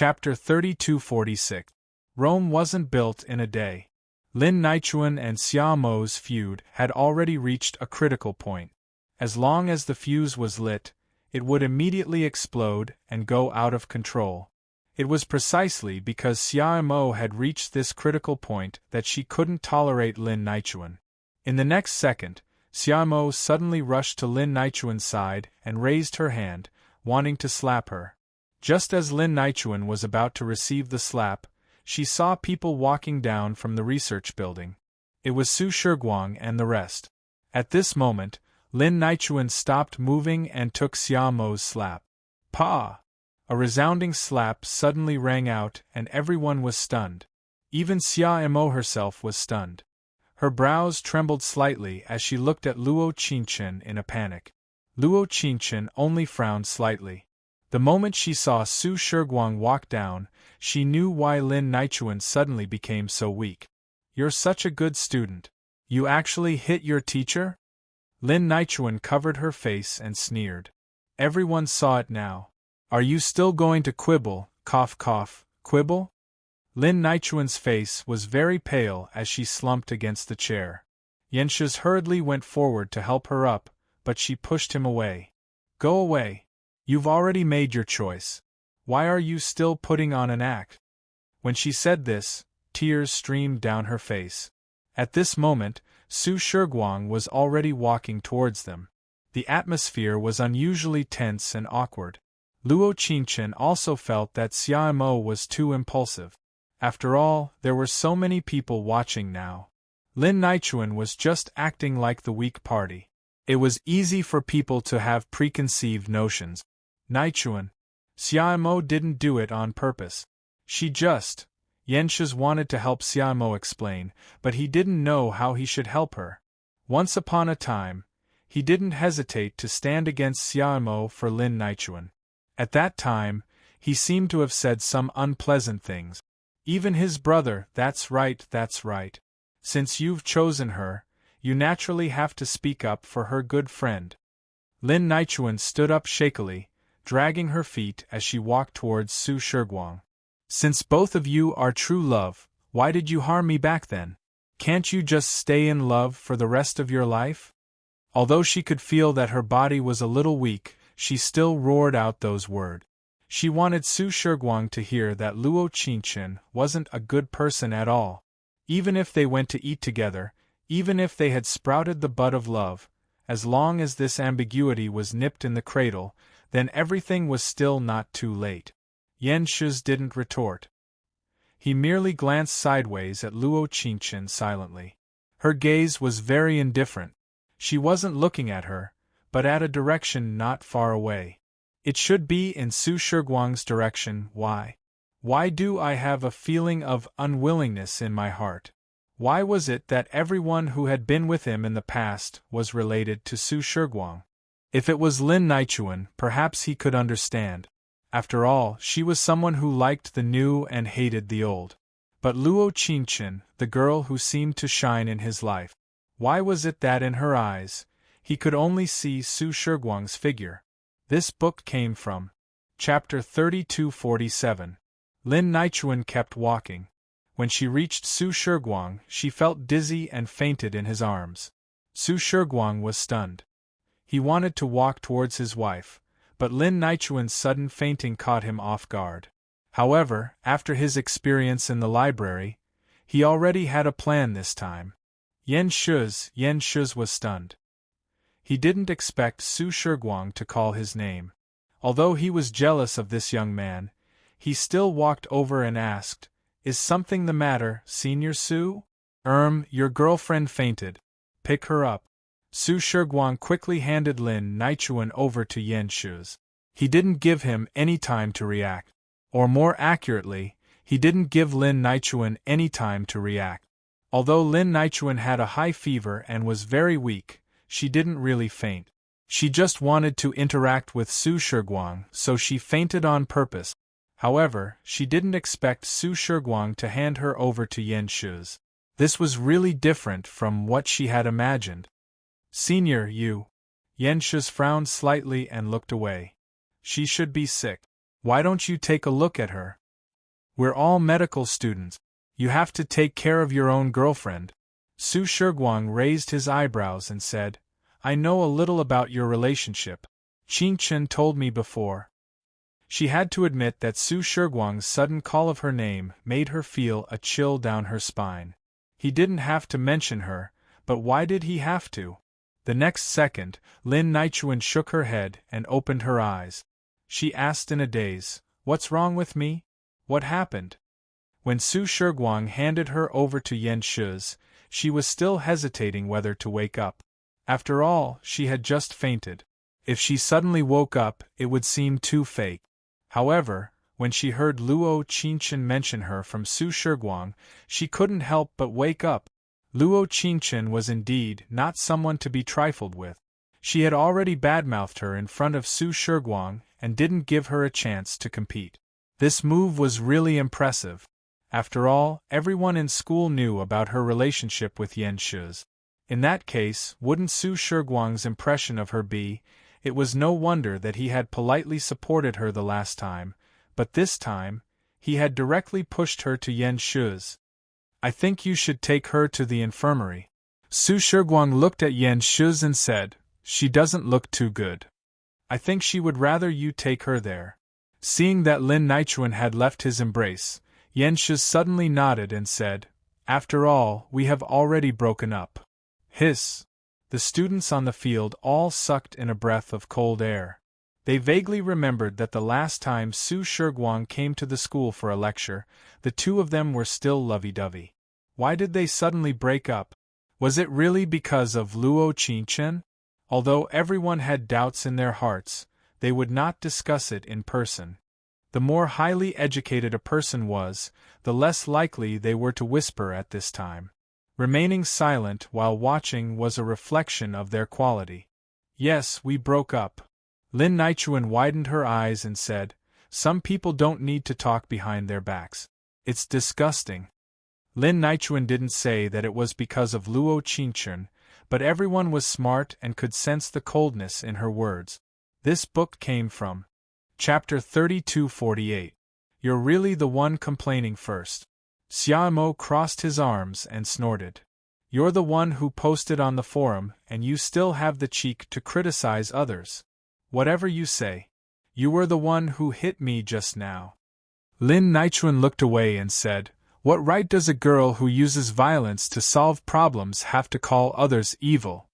Chapter 3246. Rome wasn't built in a day. Lin Nichuan and Xia Mo's feud had already reached a critical point. As long as the fuse was lit, it would immediately explode and go out of control. It was precisely because Xia Mo had reached this critical point that she couldn't tolerate Lin Nichuan. In the next second, Xia Mo suddenly rushed to Lin Nichuan's side and raised her hand, wanting to slap her. Just as Lin Nichuan was about to receive the slap, she saw people walking down from the research building. It was Su Shiguang and the rest. At this moment, Lin Nichuan stopped moving and took Xia Mo's slap. Pa! A resounding slap suddenly rang out and everyone was stunned. Even Xia Mo herself was stunned. Her brows trembled slightly as she looked at Luo Qingchen in a panic. Luo Qingchen only frowned slightly. The moment she saw Su Shiguang walk down, she knew why Lin Nichuan suddenly became so weak. "You're such a good student. You actually hit your teacher?" Lin Nichuan covered her face and sneered. Everyone saw it now. "Are you still going to quibble, cough cough, quibble?" Lin Nichuan's face was very pale as she slumped against the chair. Yenshiz hurriedly went forward to help her up, but she pushed him away. "Go away. You've already made your choice. Why are you still putting on an act?" When she said this, tears streamed down her face. At this moment, Su Shiguang was already walking towards them. The atmosphere was unusually tense and awkward. Luo Qingchen also felt that Xia Mo was too impulsive. After all, there were so many people watching now. Lin Nichuan was just acting like the weak party. It was easy for people to have preconceived notions. Nichuan. Xia Mo didn't do it on purpose. She just. Yenshiz wanted to help Xia Mo explain, but he didn't know how he should help her. Once upon a time, he didn't hesitate to stand against Xia Mo for Lin Nichuan. At that time, he seemed to have said some unpleasant things. Even his brother, that's right. Since you've chosen her, you naturally have to speak up for her good friend. Lin Nichuan stood up shakily, dragging her feet as she walked towards Su Shiguang. "Since both of you are true love, why did you harm me back then? Can't you just stay in love for the rest of your life?" Although she could feel that her body was a little weak, she still roared out those words. She wanted Su Shiguang to hear that Luo Qingchen wasn't a good person at all. Even if they went to eat together, even if they had sprouted the bud of love, as long as this ambiguity was nipped in the cradle, then everything was still not too late. Yenshiz didn't retort. He merely glanced sideways at Luo Qingchen silently. Her gaze was very indifferent. She wasn't looking at her, but at a direction not far away. It should be in Su Shiguang's direction. Why? Why do I have a feeling of unwillingness in my heart? Why was it that everyone who had been with him in the past was related to Su Shiguang? If it was Lin Nichuan, perhaps he could understand. After all, she was someone who liked the new and hated the old. But Luo Qingchen, the girl who seemed to shine in his life, why was it that in her eyes, he could only see Su Shiguang's figure? This book came from Chapter 3247. Lin Nichuan kept walking. When she reached Su Shiguang, she felt dizzy and fainted in his arms. Su Shiguang was stunned. He wanted to walk towards his wife, but Lin Nichuan's sudden fainting caught him off guard. However, after his experience in the library, he already had a plan this time. Yenshiz was stunned. He didn't expect Su Shiguang to call his name. Although he was jealous of this young man, he still walked over and asked, "Is something the matter, Senior Su?" Your girlfriend fainted. Pick her up." Su Shiguang quickly handed Lin Nichuan over to Yenshiz. He didn't give him any time to react. Or more accurately, he didn't give Lin Nichuan any time to react. Although Lin Nichuan had a high fever and was very weak, she didn't really faint. She just wanted to interact with Su Shiguang, so she fainted on purpose. However, she didn't expect Su Shiguang to hand her over to Yenshiz. This was really different from what she had imagined. "Senior, you." Yenshiz frowned slightly and looked away. "She should be sick. Why don't you take a look at her?" We're all medical students. You have to take care of your own girlfriend. Su Shiguang raised his eyebrows and said, I know a little about your relationship. Qin Chen told me before. She had to admit that Su Shiguang's sudden call of her name made her feel a chill down her spine. He didn't have to mention her, but why did he have to? The next second, Lin Nichuan shook her head and opened her eyes. She asked in a daze, What's wrong with me? What happened? When Su Shiguang handed her over to Yan Shi's, she was still hesitating whether to wake up. After all, she had just fainted. If she suddenly woke up, it would seem too fake. However, when she heard Luo Qinchen mention her from Su Shiguang, she couldn't help but wake up. Luo Qinchen was indeed not someone to be trifled with. She had already badmouthed her in front of Su Shiguang and didn't give her a chance to compete. This move was really impressive. After all, everyone in school knew about her relationship with Yan Shi's. In that case, wouldn't Su Shiguang's impression of her be, it was no wonder that he had politely supported her the last time, but this time, he had directly pushed her to Yan Shi's. I think you should take her to the infirmary. Su Shiguang looked at Yan Shi's and said, She doesn't look too good. I think she would rather you take her there. Seeing that Lin Nichuan had left his embrace, Yan Shi suddenly nodded and said, After all, we have already broken up. Hiss! The students on the field all sucked in a breath of cold air. They vaguely remembered that the last time Su Shiguang came to the school for a lecture, the two of them were still lovey-dovey. Why did they suddenly break up? Was it really because of Luo Qinchen? Although everyone had doubts in their hearts, they would not discuss it in person. The more highly educated a person was, the less likely they were to whisper at this time. Remaining silent while watching was a reflection of their quality. Yes, we broke up. Lin Nichuan widened her eyes and said, Some people don't need to talk behind their backs. It's disgusting. Lin Nichuan didn't say that it was because of Luo Qinchen, but everyone was smart and could sense the coldness in her words. This book came from Chapter 3248. You're really the one complaining first. Xiaomo crossed his arms and snorted. You're the one who posted on the forum, and you still have the cheek to criticize others. Whatever you say. You were the one who hit me just now. Lin Nichuan looked away and said, What right does a girl who uses violence to solve problems have to call others evil?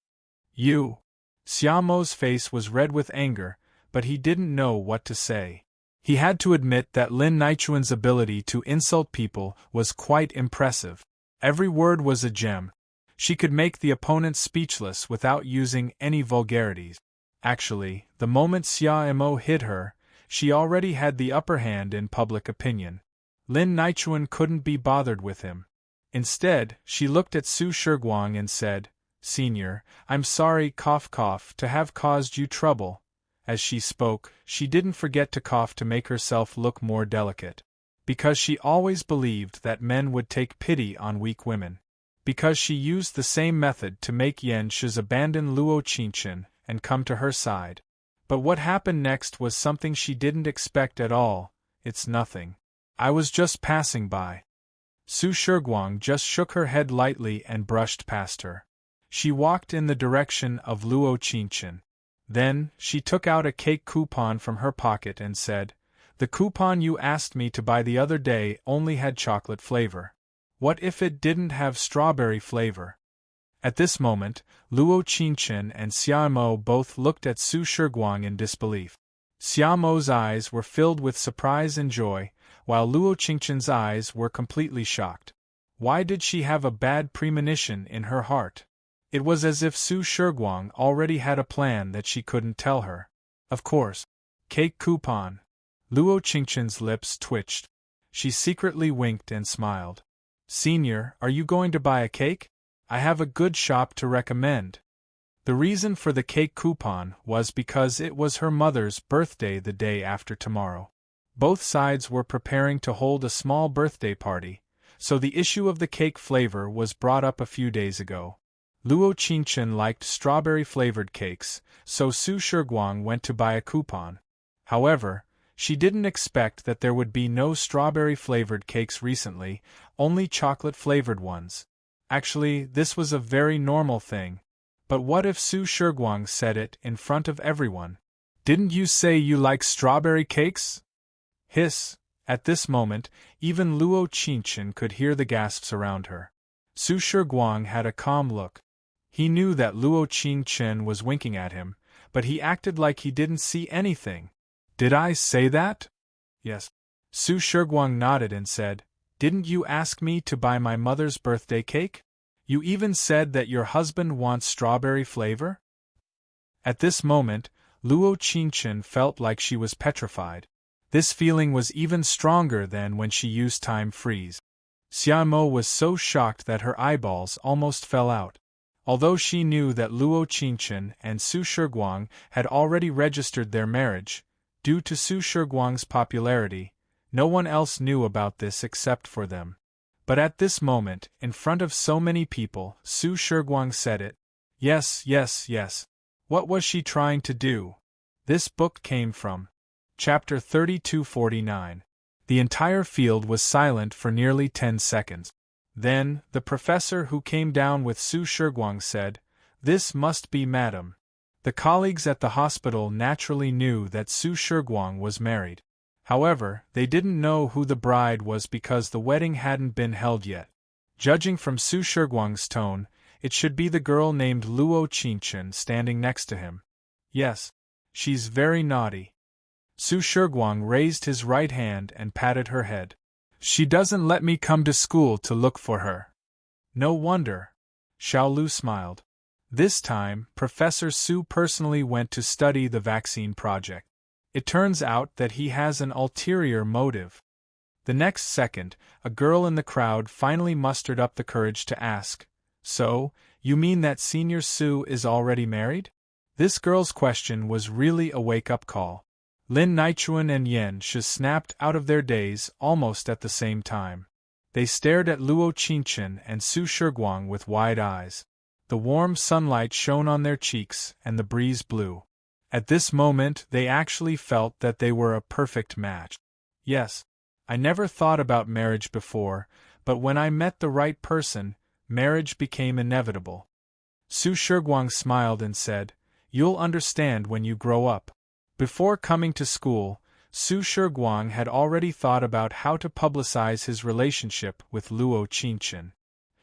You. Xiaomo's face was red with anger, but he didn't know what to say. He had to admit that Lin Nichuan's ability to insult people was quite impressive. Every word was a gem. She could make the opponent speechless without using any vulgarities. Actually, the moment Xiaomo hit her, she already had the upper hand in public opinion. Lin Nichuan couldn't be bothered with him. Instead, she looked at Su Shiguang and said, Senior, I'm sorry to have caused you trouble. As she spoke, she didn't forget to cough to make herself look more delicate. Because she always believed that men would take pity on weak women. Because she used the same method to make Yan Shi's abandon Luo Qinchen and come to her side. But what happened next was something she didn't expect at all. It's nothing. I was just passing by. Su Shiguang just shook her head lightly and brushed past her. She walked in the direction of Luo Qinchen. Then, she took out a cake coupon from her pocket and said, The coupon you asked me to buy the other day only had chocolate flavor. What if it didn't have strawberry flavor? At this moment, Luo Qinchen and Xiaomo both looked at Su Shiguang in disbelief. Xiaomo's eyes were filled with surprise and joy, while Luo Qingchen's eyes were completely shocked. Why did she have a bad premonition in her heart? It was as if Su Shiguang already had a plan that she couldn't tell her. Of course. Cake coupon. Luo Qingchen's lips twitched. She secretly winked and smiled. Senior, are you going to buy a cake? I have a good shop to recommend. The reason for the cake coupon was because it was her mother's birthday the day after tomorrow. Both sides were preparing to hold a small birthday party, so the issue of the cake flavor was brought up a few days ago. Luo Qinchen liked strawberry-flavored cakes, so Su Shiguang went to buy a coupon. However, She didn't expect that there would be no strawberry-flavored cakes recently, only chocolate-flavored ones. Actually, this was a very normal thing. But what if Su Shiguang said it in front of everyone? "Didn't you say you like strawberry cakes?" Hiss. At this moment, even Luo Qingchen could hear the gasps around her. Su Shiguang had a calm look. He knew that Luo Qingchen was winking at him, but he acted like he didn't see anything. "Did I say that?" "Yes." Su Shiguang nodded and said, "Didn't you ask me to buy my mother's birthday cake? You even said that your husband wants strawberry flavor?" At this moment, Luo Qingchen felt like she was petrified. This feeling was even stronger than when she used time freeze. Xiamo was so shocked that her eyeballs almost fell out. Although she knew that Luo Qingchen and Su Shiguang had already registered their marriage, due to Su Shiguang's popularity, no one else knew about this except for them. But at this moment, in front of so many people, Su Shiguang said it. Yes, yes, yes. What was she trying to do? This book came from Chapter 3249. The entire field was silent for nearly 10 seconds. Then, the professor who came down with Su Shiguang said, "This must be Madam." The colleagues at the hospital naturally knew that Su Shiguang was married. However, they didn't know who the bride was because the wedding hadn't been held yet. Judging from Su Shiguang's tone, it should be the girl named Luo Qingchen standing next to him. Yes. She's very naughty. Su Shiguang raised his right hand and patted her head. "She doesn't let me come to school to look for her." "No wonder." Xiaolu smiled. This time, Professor Su personally went to study the vaccine project. It turns out that he has an ulterior motive. The next second, a girl in the crowd finally mustered up the courage to ask, "So, you mean that Senior Su is already married?" This girl's question was really a wake-up call. Lin Nichuan and Yan Shi snapped out of their daze almost at the same time. They stared at Luo Qingchen and Su Shiguang with wide eyes. The warm sunlight shone on their cheeks and the breeze blew. At this moment they actually felt that they were a perfect match. Yes, I never thought about marriage before, but when I met the right person, marriage became inevitable. Su Shiguang smiled and said, "You'll understand when you grow up." Before coming to school, Su Shiguang had already thought about how to publicize his relationship with Luo Qingchen.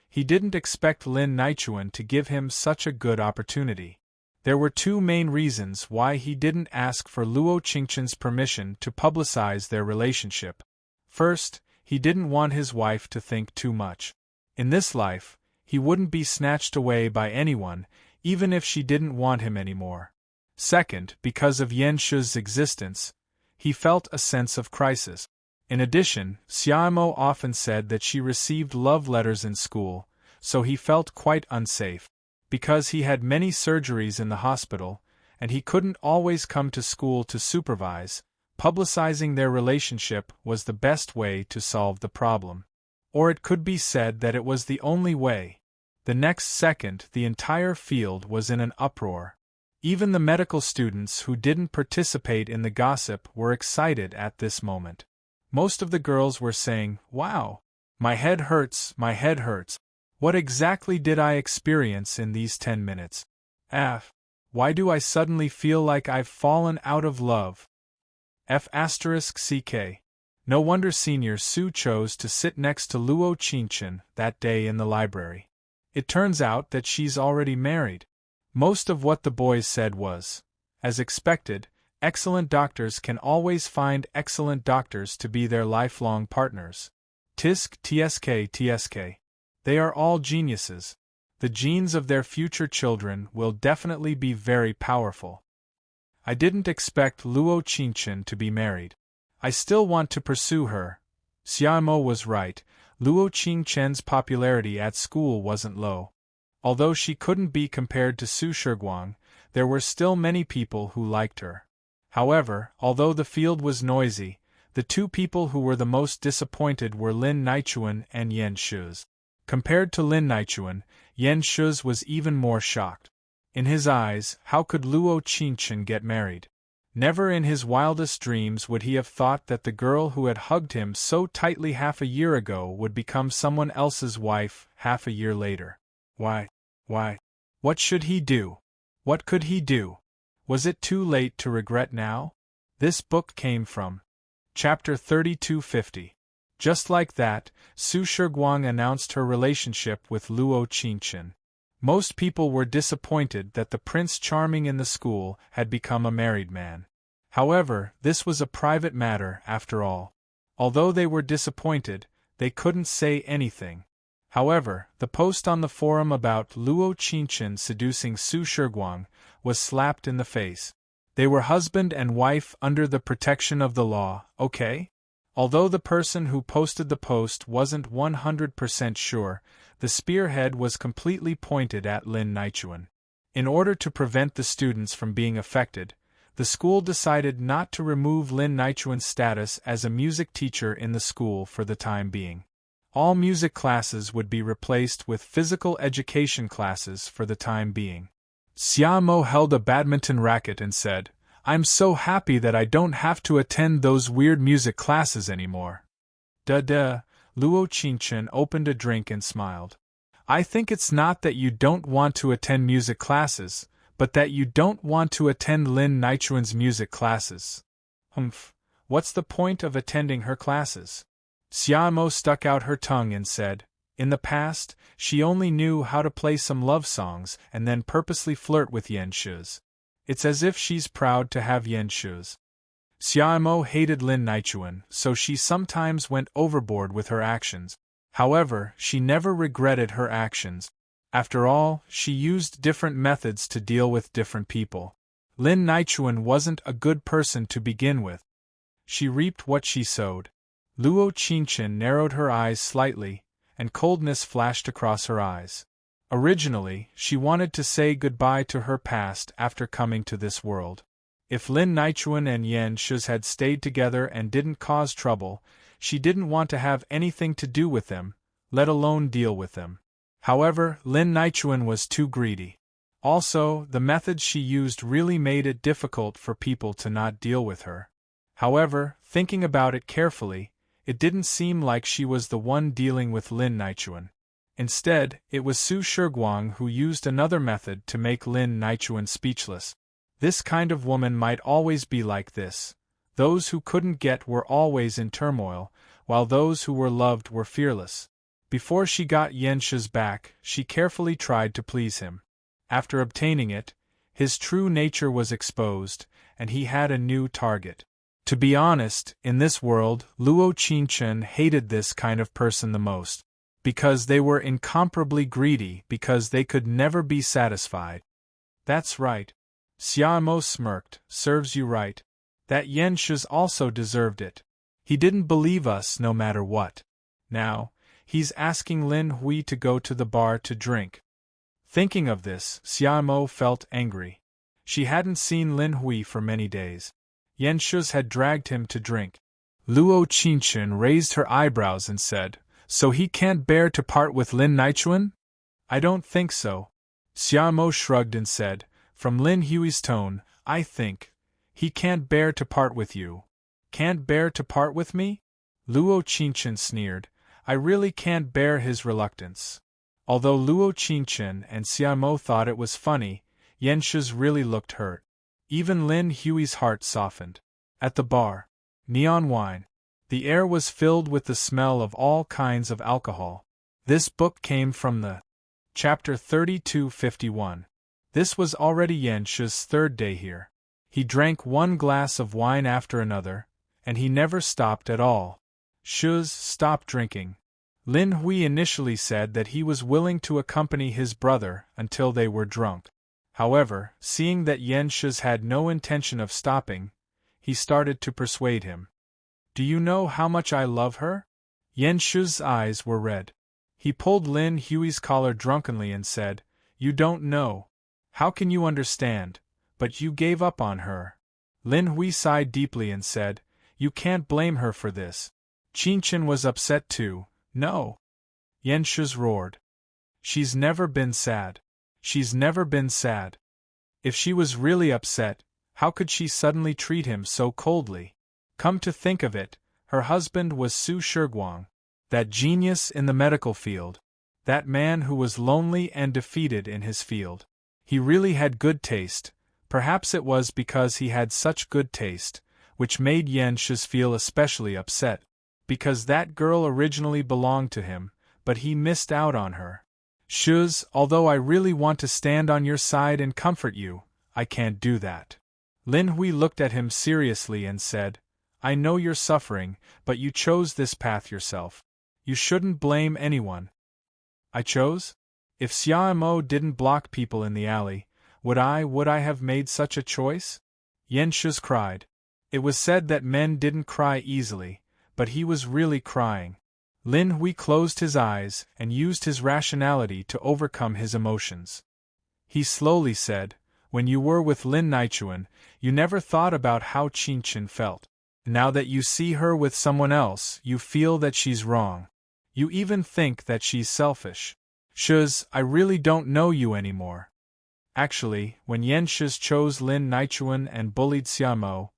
He didn't expect Lin Nichuan to give him such a good opportunity. There were two main reasons why he didn't ask for Luo Qingchen's permission to publicize their relationship. First, he didn't want his wife to think too much. In this life, he wouldn't be snatched away by anyone, even if she didn't want him anymore. Second, because of Yan Shi's existence, he felt a sense of crisis. In addition, Xiaomo often said that she received love letters in school, so he felt quite unsafe. Because he had many surgeries in the hospital, and he couldn't always come to school to supervise, publicizing their relationship was the best way to solve the problem. Or it could be said that it was the only way. The next second, the entire field was in an uproar. Even the medical students who didn't participate in the gossip were excited at this moment. Most of the girls were saying, "Wow! My head hurts, my head hurts. What exactly did I experience in these 10 minutes? Why do I suddenly feel like I've fallen out of love?" *CK. No wonder Senior Su chose to sit next to Luo Qingchen that day in the library. It turns out that she's already married. Most of what the boys said was, as expected, excellent doctors can always find excellent doctors to be their lifelong partners. TSK. They are all geniuses. The genes of their future children will definitely be very powerful. I didn't expect Luo Qingchen to be married. I still want to pursue her. Xiaomo was right, Luo Qingchen's popularity at school wasn't low. Although she couldn't be compared to Su Shiguang, there were still many people who liked her. However, although the field was noisy, the two people who were the most disappointed were Lin Nichuan and Yan Shi's. Compared to Lin Nichuan, Yan Shi's was even more shocked. In his eyes, how could Luo Qingchen get married? Never in his wildest dreams would he have thought that the girl who had hugged him so tightly half a year ago would become someone else's wife half a year later. Why? What should he do? What could he do? Was it too late to regret now? This book came from Chapter 3250. Just like that, Su Shiguang announced her relationship with Luo Qingchen. Most people were disappointed that the Prince Charming in the school had become a married man. However, this was a private matter after all. Although they were disappointed, they couldn't say anything. However, the post on the forum about Luo Qingchen seducing Su Shiguang was slapped in the face. They were husband and wife under the protection of the law, okay? Although the person who posted the post wasn't 100% sure, the spearhead was completely pointed at Lin Nichuan. In order to prevent the students from being affected, the school decided not to remove Lin Nichuan's status as a music teacher in the school for the time being. All music classes would be replaced with physical education classes for the time being. Xiamo held a badminton racket and said, "I'm so happy that I don't have to attend those weird music classes anymore." Duh. Luo Qingchen opened a drink and smiled. "I think it's not that you don't want to attend music classes, but that you don't want to attend Lin Nichuan's music classes." Humph, what's the point of attending her classes? Xiamo stuck out her tongue and said, in the past, she only knew how to play some love songs and then purposely flirt with Yan Shi's. It's as if she's proud to have Yan Shi's. Xiamo hated Lin Nichuan, so she sometimes went overboard with her actions. However, she never regretted her actions. After all, she used different methods to deal with different people. Lin Nichuan wasn't a good person to begin with. She reaped what she sowed. Luo Qingchen narrowed her eyes slightly, and coldness flashed across her eyes. Originally, she wanted to say goodbye to her past after coming to this world. If Lin Nichuan and Yan Shi's had stayed together and didn't cause trouble, she didn't want to have anything to do with them, let alone deal with them. However, Lin Nichuan was too greedy. Also, the methods she used really made it difficult for people to not deal with her. However, thinking about it carefully, it didn't seem like she was the one dealing with Lin Nichuan. Instead, it was Su Shiguang who used another method to make Lin Nichuan speechless. This kind of woman might always be like this. Those who couldn't get were always in turmoil, while those who were loved were fearless. Before she got Yan Shi's back, she carefully tried to please him. After obtaining it, his true nature was exposed, and he had a new target. To be honest, in this world, Luo Qingchen hated this kind of person the most. Because they were incomparably greedy, because they could never be satisfied. That's right. Xiamo smirked, serves you right. That Yan Shi's also deserved it. He didn't believe us no matter what. Now, he's asking Lin Hui to go to the bar to drink. Thinking of this, Xiamo felt angry. She hadn't seen Lin Hui for many days. Yan Shi's had dragged him to drink. Luo Qingchen raised her eyebrows and said, "So he can't bear to part with Lin Nichuan?" "I don't think so." Xiamo shrugged and said, "From Lin Hui's tone, I think he can't bear to part with you." "Can't bear to part with me?" Luo Qingchen sneered. "I really can't bear his reluctance." Although Luo Qingchen and Xiamo thought it was funny, Yan Shi's really looked hurt. Even Lin Hui's heart softened. At the bar, neon wine. The air was filled with the smell of all kinds of alcohol. This book came from the Chapter 3251. This was already Yan Shi's third day here. He drank one glass of wine after another, and he never stopped at all. Shi's stopped drinking. Lin Hui initially said that he was willing to accompany his brother until they were drunk. However, seeing that Yan Shi's had no intention of stopping, he started to persuade him. "Do you know how much I love her?" Yan Shi's eyes were red. He pulled Lin Hui's collar drunkenly and said, "You don't know. How can you understand? But you gave up on her." Lin Hui sighed deeply and said, "You can't blame her for this." Qingchen was upset too. "No." Yan Shi's roared. "She's never been sad. She's never been sad. If she was really upset, How could she suddenly treat him so coldly? Come to think of it, her husband was Su Shiguang, that genius in the medical field, that man who was lonely and defeated in his field. He really had good taste. Perhaps it was because he had such good taste, which made Yan Shiz feel especially upset. Because that girl originally belonged to him, but he missed out on her. Shiz, although I really want to stand on your side and comfort you, I can't do that. Lin Hui looked at him seriously and said, I know you're suffering, but you chose this path yourself. You shouldn't blame anyone. I chose? If Xiao didn't block people in the alley, would I have made such a choice? Yan Shiz cried. It was said that men didn't cry easily, but he was really crying. Lin Hui closed his eyes and used his rationality to overcome his emotions. He slowly said, when you were with Lin Nichuan, you never thought about how Qin felt. Now that you see her with someone else, you feel that she's wrong. You even think that she's selfish. Shiz, I really don't know you anymore. Actually, when Yan Shiz chose Lin Nichuan and bullied Xiao,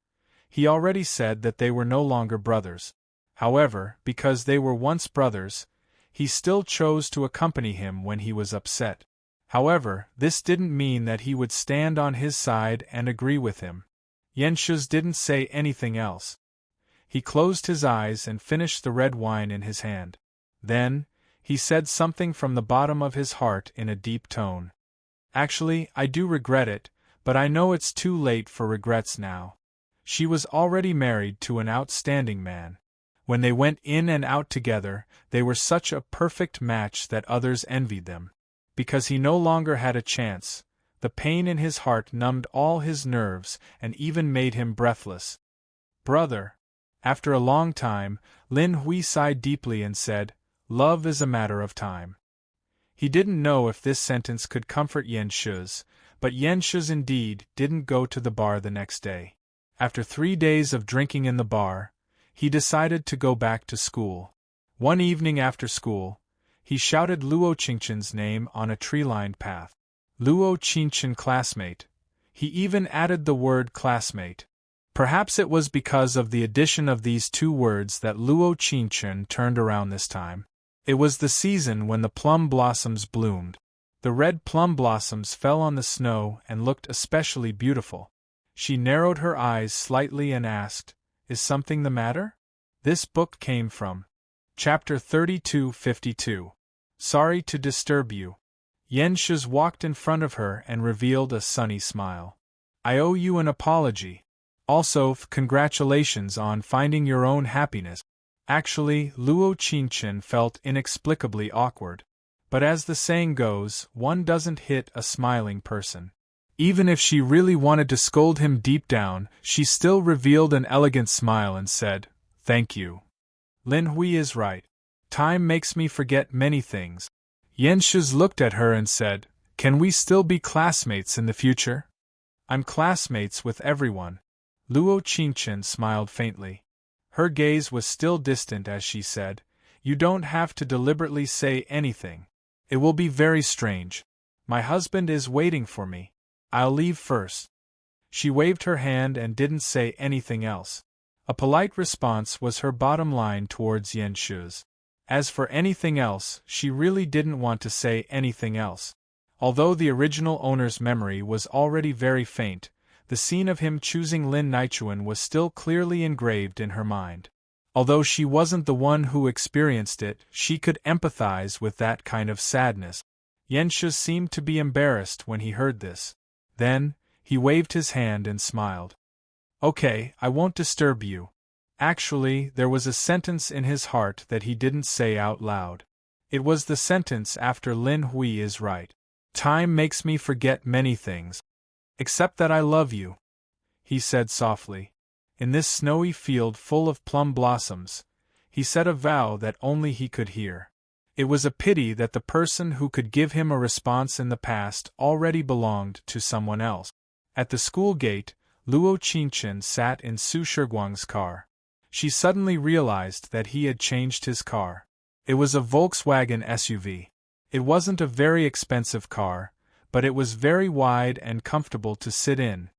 he already said that they were no longer brothers. However, because they were once brothers, he still chose to accompany him when he was upset. However, this didn't mean that he would stand on his side and agree with him. Yan Shiz didn't say anything else. He closed his eyes and finished the red wine in his hand. Then, he said something from the bottom of his heart in a deep tone. Actually, I do regret it, but I know it's too late for regrets now. She was already married to an outstanding man. When they went in and out together, they were such a perfect match that others envied them. Because he no longer had a chance, the pain in his heart numbed all his nerves and even made him breathless. Brother. After a long time, Lin Hui sighed deeply and said, Love is a matter of time. He didn't know if this sentence could comfort Yan Shiz, but Yan Shiz indeed didn't go to the bar the next day. After 3 days of drinking in the bar, he decided to go back to school. One evening after school, he shouted Luo Qingqin's name on a tree-lined path. Luo Qingqin classmate. He even added the word classmate. Perhaps it was because of the addition of these two words that Luo Qingqin turned around this time. It was the season when the plum blossoms bloomed. The red plum blossoms fell on the snow and looked especially beautiful. She narrowed her eyes slightly and asked, Is something the matter? This book came from Chapter 3252. Sorry to disturb you. Yan Shiz walked in front of her and revealed a sunny smile. I owe you an apology. Also, congratulations on finding your own happiness. Actually, Luo Qingqin felt inexplicably awkward. But as the saying goes, one doesn't hit a smiling person. Even if she really wanted to scold him deep down, she still revealed an elegant smile and said, Thank you. Lin Hui is right. Time makes me forget many things. Yan Shiz looked at her and said, Can we still be classmates in the future? I'm classmates with everyone. Luo Qingqin smiled faintly. Her gaze was still distant as she said, You don't have to deliberately say anything. It will be very strange. My husband is waiting for me. I'll leave first. She waved her hand and didn't say anything else. A polite response was her bottom line towards Yan Shiz. As for anything else, she really didn't want to say anything else. Although the original owner's memory was already very faint, the scene of him choosing Lin Nichuan was still clearly engraved in her mind. Although she wasn't the one who experienced it, she could empathize with that kind of sadness. Yan Shiz seemed to be embarrassed when he heard this. Then, he waved his hand and smiled. Okay, I won't disturb you. Actually, there was a sentence in his heart that he didn't say out loud. It was the sentence after Lin Hui is right. Time makes me forget many things. Except that I love you, he said softly. In this snowy field full of plum blossoms, he said a vow that only he could hear. It was a pity that the person who could give him a response in the past already belonged to someone else. At the school gate, Luo Qingqin sat in Su Shiguang's car. She suddenly realized that he had changed his car. It was a Volkswagen SUV. It wasn't a very expensive car, but it was very wide and comfortable to sit in.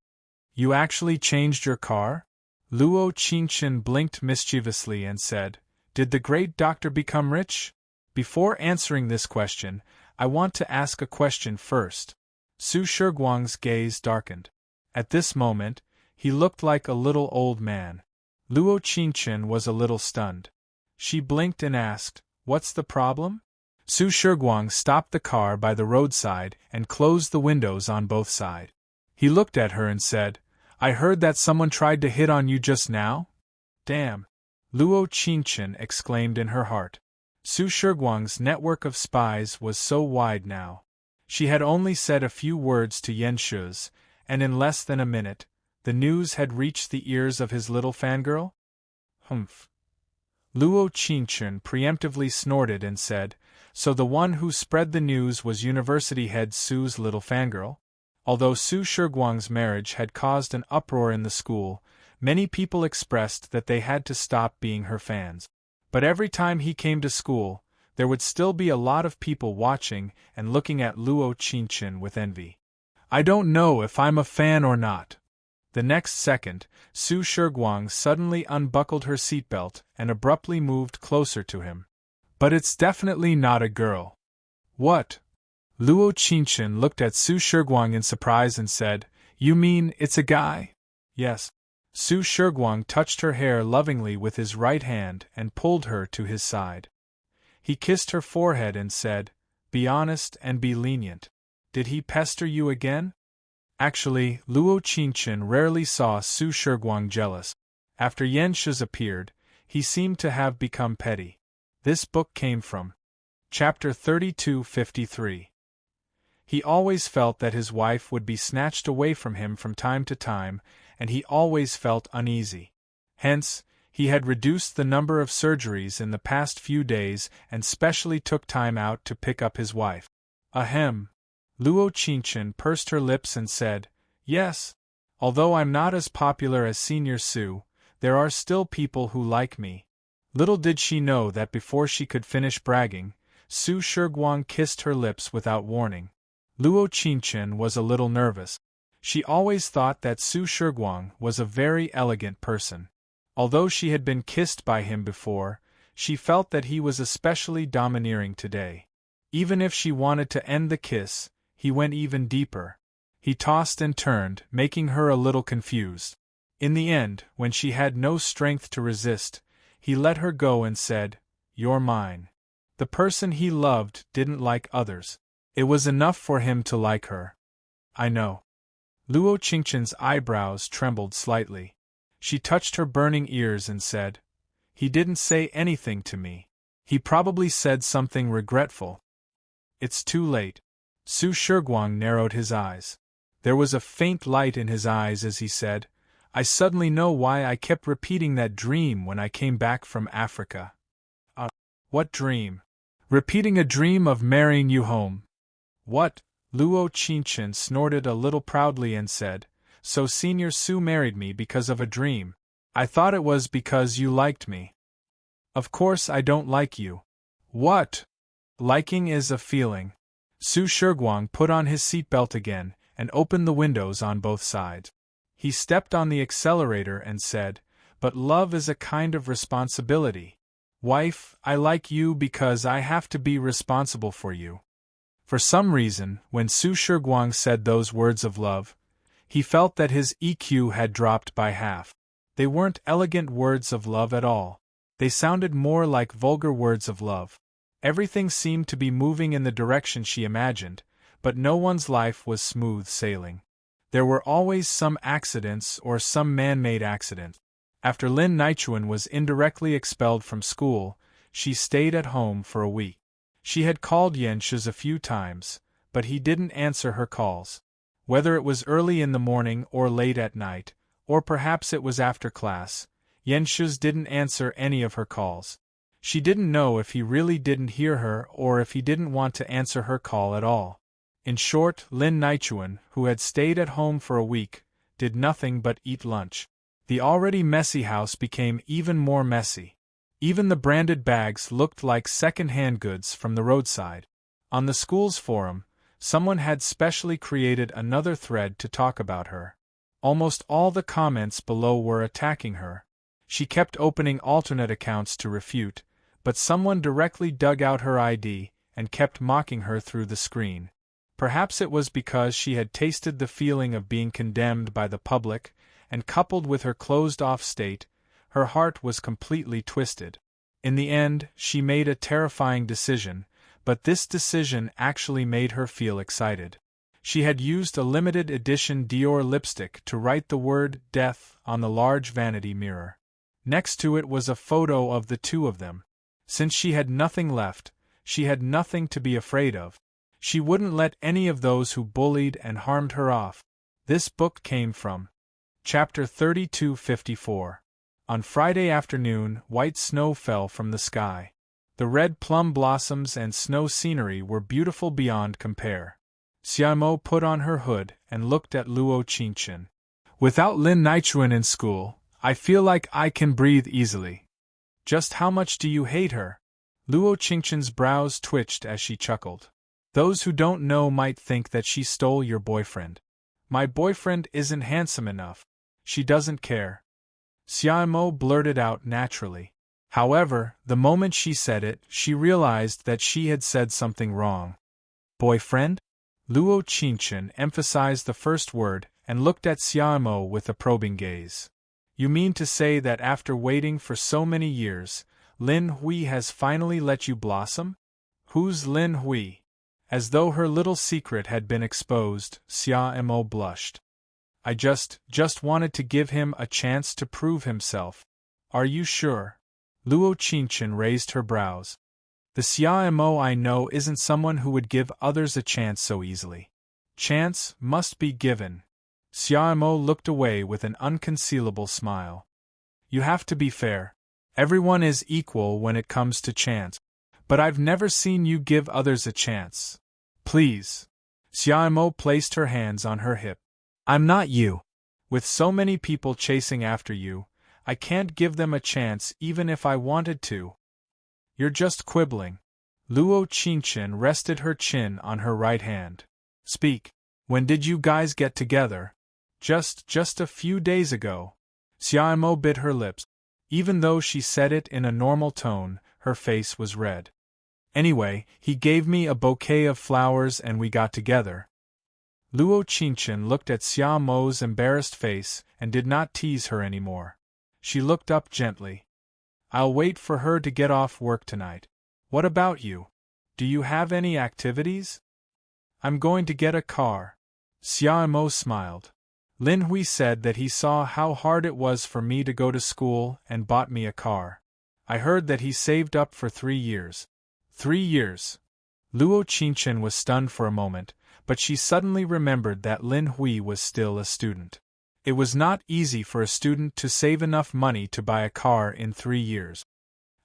You actually changed your car? Luo Qingchen blinked mischievously and said, Did the great doctor become rich? Before answering this question, I want to ask a question first. Su Shiguang's gaze darkened. At this moment, he looked like a little old man. Luo Qingchen was a little stunned. She blinked and asked, What's the problem? Su Shiguang stopped the car by the roadside and closed the windows on both sides. He looked at her and said, I heard that someone tried to hit on you just now? Damn! Luo Qingchen exclaimed in her heart. Su Shiguang's network of spies was so wide now. She had only said a few words to Yan Shu's, and in less than a minute, the news had reached the ears of his little fangirl? Humph. Luo Qingchen preemptively snorted and said, So the one who spread the news was university head Su's little fangirl? Although Su Shiguang's marriage had caused an uproar in the school, many people expressed that they had to stop being her fans. But every time he came to school, there would still be a lot of people watching and looking at Luo Qingchen with envy. I don't know if I'm a fan or not. The next second, Su Shiguang suddenly unbuckled her seatbelt and abruptly moved closer to him. But it's definitely not a girl. What? Luo Qingchen looked at Su Shiguang in surprise and said, You mean it's a guy? Yes. Su Shiguang touched her hair lovingly with his right hand and pulled her to his side. He kissed her forehead and said, Be honest and be lenient. Did he pester you again? Actually, Luo Qingchen rarely saw Su Shiguang jealous. After Yan Shi's appeared, he seemed to have become petty. This book came from Chapter 3253. He always felt that his wife would be snatched away from him from time to time, and he always felt uneasy. Hence, he had reduced the number of surgeries in the past few days and specially took time out to pick up his wife. Ahem. Luo Qingchen pursed her lips and said, Yes. Although I'm not as popular as Senior Su, there are still people who like me. Little did she know that before she could finish bragging, Su Shiguang kissed her lips without warning. Luo Qingchen was a little nervous. She always thought that Su Shiguang was a very elegant person. Although she had been kissed by him before, she felt that he was especially domineering today. Even if she wanted to end the kiss, he went even deeper. He tossed and turned, making her a little confused. In the end, when she had no strength to resist, he let her go and said, You're mine. The person he loved didn't like others. It was enough for him to like her. I know. Luo Qingchen's eyebrows trembled slightly. She touched her burning ears and said, He didn't say anything to me. He probably said something regretful. It's too late. Su Shiguang narrowed his eyes. There was a faint light in his eyes as he said, I suddenly know why I kept repeating that dream when I came back from Africa. What dream? Repeating a dream of marrying you home. What? Luo Qingchen snorted a little proudly and said, So Senior Su married me because of a dream. I thought it was because you liked me. Of course I don't like you. What? Liking is a feeling. Su Shiguang put on his seatbelt again and opened the windows on both sides. He stepped on the accelerator and said, But love is a kind of responsibility. Wife, I like you because I have to be responsible for you. For some reason, when Su Shiguang said those words of love, he felt that his EQ had dropped by half. They weren't elegant words of love at all. They sounded more like vulgar words of love. Everything seemed to be moving in the direction she imagined, but no one's life was smooth sailing. There were always some accidents or some man-made accident. After Lin Nichuan was indirectly expelled from school, she stayed at home for a week. She had called Yan Shi's a few times, but he didn't answer her calls. Whether it was early in the morning or late at night, or perhaps it was after class, Yan Shi's didn't answer any of her calls. She didn't know if he really didn't hear her or if he didn't want to answer her call at all. In short, Lin Nichuan, who had stayed at home for a week, did nothing but eat lunch. The already messy house became even more messy. Even the branded bags looked like second-hand goods from the roadside. On the school's forum, someone had specially created another thread to talk about her. Almost all the comments below were attacking her. She kept opening alternate accounts to refute, but someone directly dug out her ID and kept mocking her through the screen. Perhaps it was because she had tasted the feeling of being condemned by the public, and coupled with her closed-off state, her heart was completely twisted. In the end, she made a terrifying decision, but this decision actually made her feel excited. She had used a limited edition Dior lipstick to write the word death on the large vanity mirror. Next to it was a photo of the two of them. Since she had nothing left, she had nothing to be afraid of. She wouldn't let any of those who bullied and harmed her off. This book came from Chapter 3254. On Friday afternoon, white snow fell from the sky. The red plum blossoms and snow scenery were beautiful beyond compare. Xiaomo put on her hood and looked at Luo Qingchen. Without Lin Nichuan in school, I feel like I can breathe easily. Just how much do you hate her? Luo Qingchen's brows twitched as she chuckled. Those who don't know might think that she stole your boyfriend. My boyfriend isn't handsome enough. She doesn't care. Xiaomo blurted out naturally. However, the moment she said it, she realized that she had said something wrong. Boyfriend? Luo Qingchen emphasized the first word and looked at Xiaomo with a probing gaze. You mean to say that after waiting for so many years, Lin Hui has finally let you blossom? Who's Lin Hui? As though her little secret had been exposed, Xiaomo blushed. I just wanted to give him a chance to prove himself. Are you sure? Luo Qingchen raised her brows. The Xiaomo I know isn't someone who would give others a chance so easily. Chance must be given. Xiaomo looked away with an unconcealable smile. You have to be fair. Everyone is equal when it comes to chance. But I've never seen you give others a chance. Please. Xiaomo placed her hands on her hip. I'm not you. With so many people chasing after you, I can't give them a chance even if I wanted to. You're just quibbling. Luo Qingchen rested her chin on her right hand. Speak. When did you guys get together? Just a few days ago. Xiaomo bit her lips. Even though she said it in a normal tone, her face was red. Anyway, he gave me a bouquet of flowers and we got together. Luo Qingchen looked at Xiaomo's embarrassed face and did not tease her anymore. She looked up gently. I'll wait for her to get off work tonight. What about you? Do you have any activities? I'm going to get a car. Xiaomo smiled. Lin Hui said that he saw how hard it was for me to go to school and bought me a car. I heard that he saved up for 3 years. 3 years. Luo Qingchen was stunned for a moment, but she suddenly remembered that Lin Hui was still a student. It was not easy for a student to save enough money to buy a car in 3 years.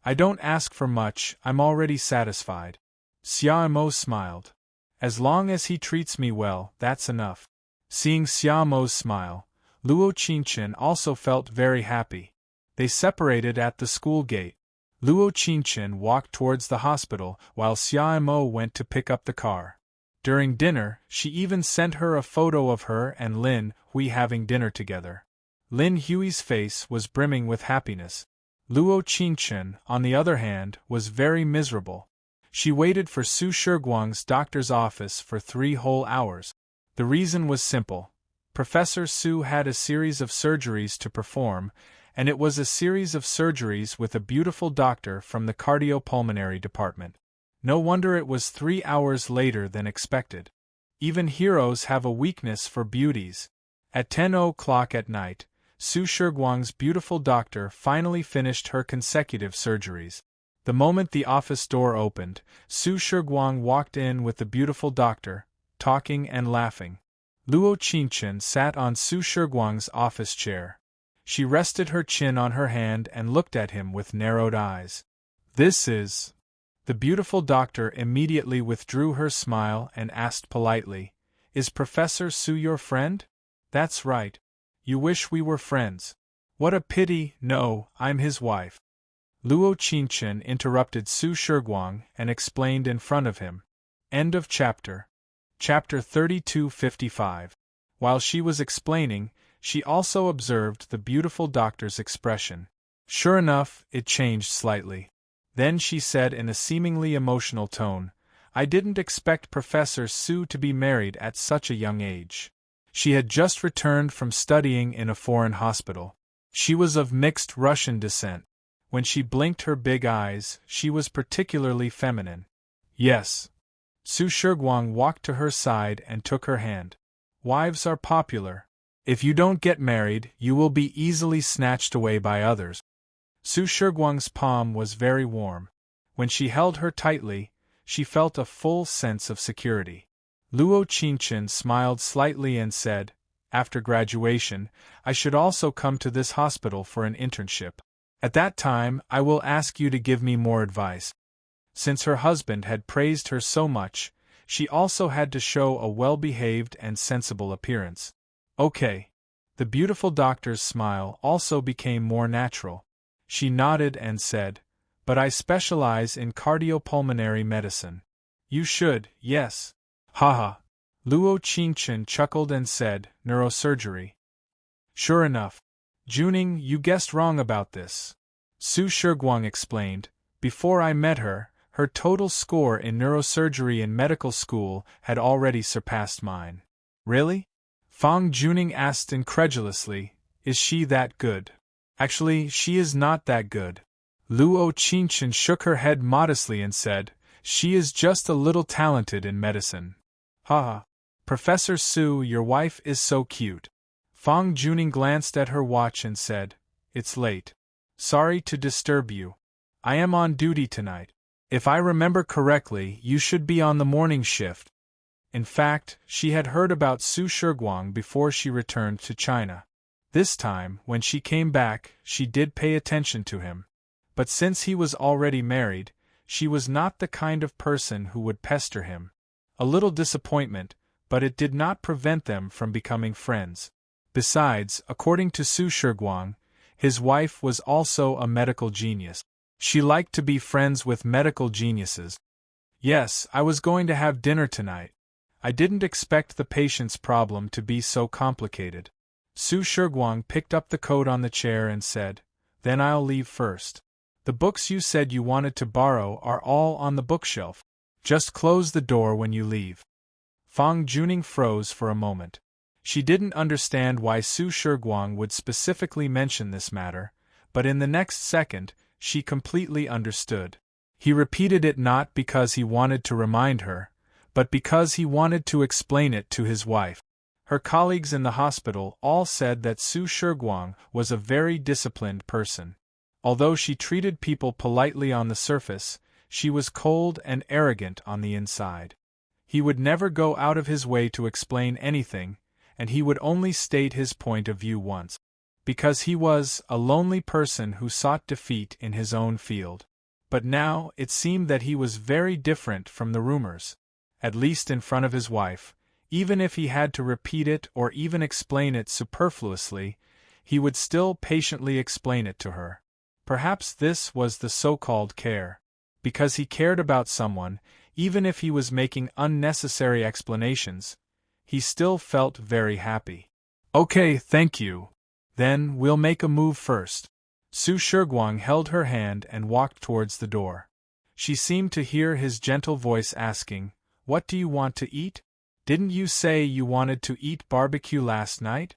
I don't ask for much, I'm already satisfied. Xiaomo smiled. As long as he treats me well, that's enough. Seeing Xiaomo's smile, Luo Qingchen also felt very happy. They separated at the school gate. Luo Qingchen walked towards the hospital while Xiaomo went to pick up the car. During dinner, she even sent her a photo of her and Lin Hui having dinner together. Lin Hui's face was brimming with happiness. Luo Qingchen, on the other hand, was very miserable. She waited for Su Shiguang's doctor's office for 3 whole hours. The reason was simple. Professor Su had a series of surgeries to perform, and it was a series of surgeries with a beautiful doctor from the cardiopulmonary department. No wonder it was 3 hours later than expected. Even heroes have a weakness for beauties. At 10 o'clock at night, Su Shiguang's beautiful doctor finally finished her consecutive surgeries. The moment the office door opened, Su Shiguang walked in with the beautiful doctor, talking and laughing. Luo Qingchen sat on Su Shiguang's office chair. She rested her chin on her hand and looked at him with narrowed eyes. This is... The beautiful doctor immediately withdrew her smile and asked politely, Is Professor Su your friend? That's right. You wish we were friends. What a pity, no, I'm his wife. Luo Qingchen interrupted Su Shiguang and explained in front of him. End of chapter. Chapter 3255. While she was explaining, She also observed the beautiful doctor's expression. Sure enough, it changed slightly. Then she said in a seemingly emotional tone, "I didn't expect Professor Su to be married at such a young age." She had just returned from studying in a foreign hospital. She was of mixed Russian descent. When she blinked her big eyes, she was particularly feminine. Yes. Su Shiguang walked to her side and took her hand. Wives are popular. If you don't get married, you will be easily snatched away by others. Su Shiguang's palm was very warm. When she held her tightly, she felt a full sense of security. Luo Qingchen smiled slightly and said, "After graduation, I should also come to this hospital for an internship. At that time, I will ask you to give me more advice." Since her husband had praised her so much, she also had to show a well-behaved and sensible appearance. Okay. The beautiful doctor's smile also became more natural. She nodded and said, "But I specialize in cardiopulmonary medicine." "You should, yes." Haha. Luo Qingchen chuckled and said, "Neurosurgery." "Sure enough. Juning, you guessed wrong about this." Su Shiguang explained, "Before I met her, her total score in neurosurgery in medical school had already surpassed mine." "Really?" Fang Juning asked incredulously, "Is she that good?" "Actually, she is not that good." Luo Qingchen shook her head modestly and said, "She is just a little talented in medicine." "Haha. Professor Su, your wife is so cute." Fang Juning glanced at her watch and said, "It's late. Sorry to disturb you. I am on duty tonight. If I remember correctly, you should be on the morning shift." In fact, she had heard about Su Shiguang before she returned to China. This time, when she came back, she did pay attention to him. But since he was already married, she was not the kind of person who would pester him. A little disappointment, but it did not prevent them from becoming friends. Besides, according to Su Shiguang, his wife was also a medical genius. She liked to be friends with medical geniuses. "Yes, I was going to have dinner tonight. I didn't expect the patient's problem to be so complicated." Su Shiguang picked up the coat on the chair and said, "Then I'll leave first. The books you said you wanted to borrow are all on the bookshelf. Just close the door when you leave." Fang Juning froze for a moment. She didn't understand why Su Shiguang would specifically mention this matter, but in the next second, she completely understood. He repeated it not because he wanted to remind her, but because he wanted to explain it to his wife. Her colleagues in the hospital all said that Su Shiguang was a very disciplined person. Although she treated people politely on the surface, she was cold and arrogant on the inside. He would never go out of his way to explain anything, and he would only state his point of view once. Because he was a lonely person who sought defeat in his own field. But now, it seemed that he was very different from the rumors. At least in front of his wife, even if he had to repeat it or even explain it superfluously, he would still patiently explain it to her. Perhaps this was the so-called care. Because he cared about someone, even if he was making unnecessary explanations, he still felt very happy. "Okay, thank you. Then, we'll make a move first." Su Shiguang held her hand and walked towards the door. She seemed to hear his gentle voice asking, "What do you want to eat? Didn't you say you wanted to eat barbecue last night?"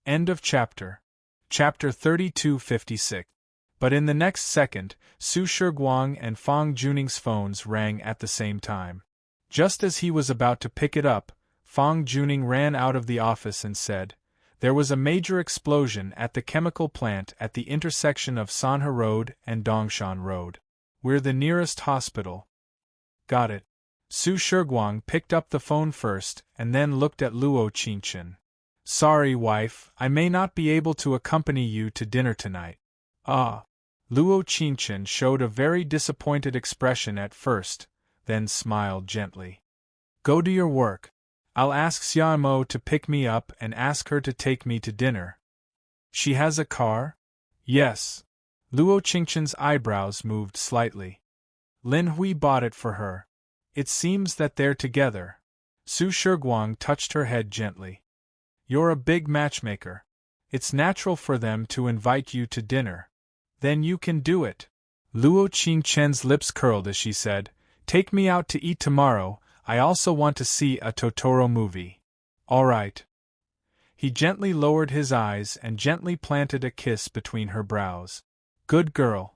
End of chapter. Chapter 3256. But in the next second, Su Shiguang and Fang Juning's phones rang at the same time. Just as he was about to pick it up, Fang Juning ran out of the office and said, "There was a major explosion at the chemical plant at the intersection of Sanhe Road and Dongshan Road. We're the nearest hospital." "Got it." Su Shiguang picked up the phone first and then looked at Luo Qingchen. "Sorry, wife, I may not be able to accompany you to dinner tonight." "Ah." Luo Qingchen showed a very disappointed expression at first, then smiled gently. "Go to your work. I'll ask Xiaomo to pick me up and ask her to take me to dinner." "She has a car?" "Yes." Luo Qingchen's eyebrows moved slightly. "Lin Hui bought it for her. It seems that they're together." Su Shiguang touched her head gently. "You're a big matchmaker." It's natural for them to invite you to dinner. Then you can do it. Luo Qingchen's lips curled as she said, "Take me out to eat tomorrow, I also want to see a Totoro movie." "All right." He gently lowered his eyes and gently planted a kiss between her brows. "Good girl."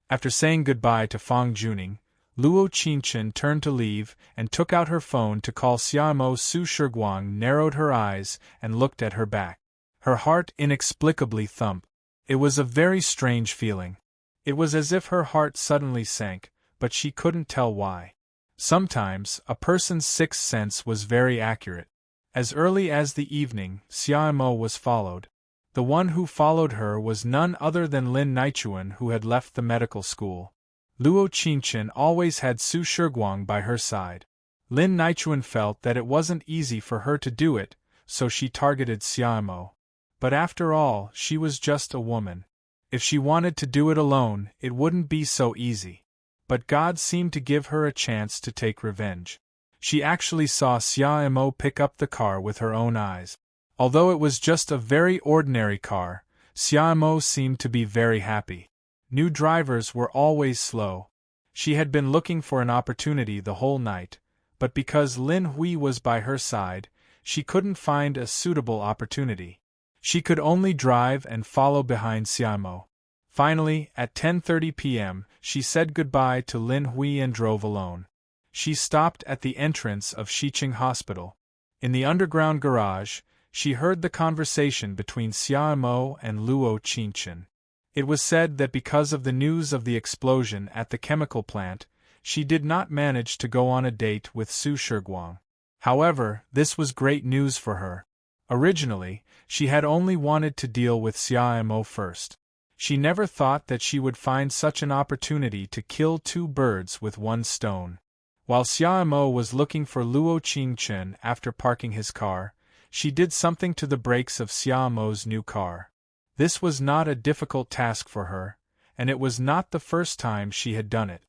After saying goodbye to Fang Juning, Luo Qingchen turned to leave and took out her phone to call Xiaomo. Su Shiguang narrowed her eyes and looked at her back. Her heart inexplicably thumped. It was a very strange feeling. It was as if her heart suddenly sank, but she couldn't tell why. Sometimes, a person's sixth sense was very accurate. As early as the evening, Xiaomo was followed. The one who followed her was none other than Lin Nichuan, who had left the medical school. Luo Qingchen always had Su Shiguang by her side. Lin Nichuan felt that it wasn't easy for her to do it, so she targeted Xiaomo. But after all, she was just a woman. If she wanted to do it alone, it wouldn't be so easy. But God seemed to give her a chance to take revenge. She actually saw Xiaomo pick up the car with her own eyes. Although it was just a very ordinary car, Xiaomo seemed to be very happy. New drivers were always slow. She had been looking for an opportunity the whole night, but because Lin Hui was by her side, she couldn't find a suitable opportunity. She could only drive and follow behind Xiaomo. Finally, at 10:30 p.m., she said goodbye to Lin Hui and drove alone. She stopped at the entrance of Xiqing Hospital. In the underground garage, she heard the conversation between Xiaomo and Luo Qingchen. It was said that because of the news of the explosion at the chemical plant, she did not manage to go on a date with Su Shiguang. However, this was great news for her. Originally, she had only wanted to deal with Xiaomo first. She never thought that she would find such an opportunity to kill two birds with one stone. While Xiaomo was looking for Luo Qingchen after parking his car, she did something to the brakes of Xiaomo's new car. This was not a difficult task for her, and it was not the first time she had done it.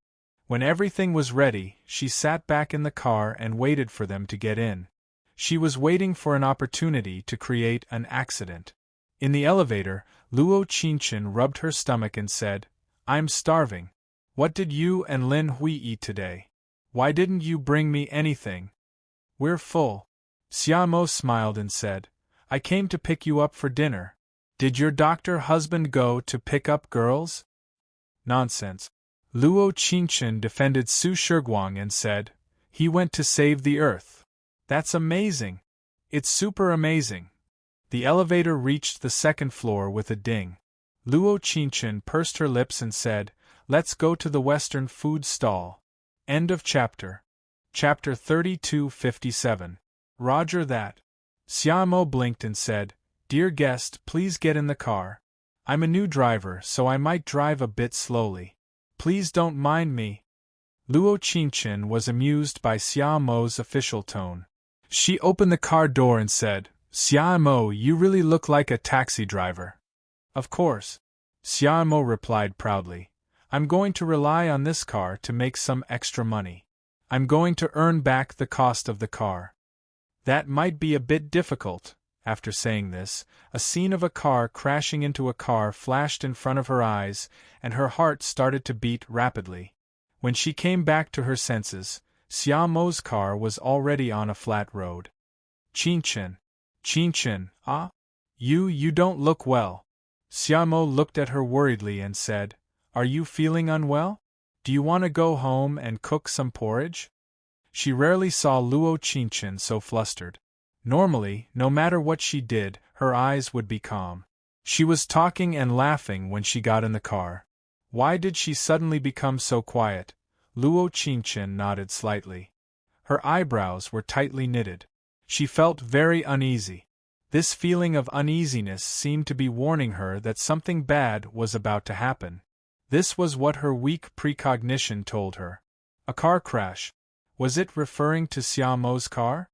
When everything was ready, she sat back in the car and waited for them to get in. She was waiting for an opportunity to create an accident. In the elevator, Luo Qingchen rubbed her stomach and said, "I'm starving. What did you and Lin Hui eat today? Why didn't you bring me anything?" "We're full." Xiaomo smiled and said, "I came to pick you up for dinner. Did your doctor husband go to pick up girls?" "Nonsense." Luo Qingchen defended Su Shiguang and said, "He went to save the earth." "That's amazing. It's super amazing." The elevator reached the second floor with a ding. Luo Qingchen pursed her lips and said, "Let's go to the Western food stall." End of chapter. Chapter 32:57. Roger that. Xiaomo blinked and said, "Dear guest, please get in the car. I'm a new driver, so I might drive a bit slowly. Please don't mind me." Luo Qingchen was amused by Xiaomo's official tone. She opened the car door and said, "Xiaomo, you really look like a taxi driver." "Of course," Xiaomo replied proudly. "I'm going to rely on this car to make some extra money. I'm going to earn back the cost of the car." "That might be a bit difficult." After saying this, a scene of a car crashing into a car flashed in front of her eyes, and her heart started to beat rapidly. When she came back to her senses, Xiaomo's car was already on a flat road. "Qingchen. Qingchen, ah? You don't look well." Xiaomo looked at her worriedly and said, "Are you feeling unwell? Do you want to go home and cook some porridge?" She rarely saw Luo Qingchen so flustered. Normally, no matter what she did, her eyes would be calm. She was talking and laughing when she got in the car. Why did she suddenly become so quiet? Luo Qingchen nodded slightly. Her eyebrows were tightly knitted. She felt very uneasy. This feeling of uneasiness seemed to be warning her that something bad was about to happen. This was what her weak precognition told her. A car crash. Was it referring to Xiaomo's car?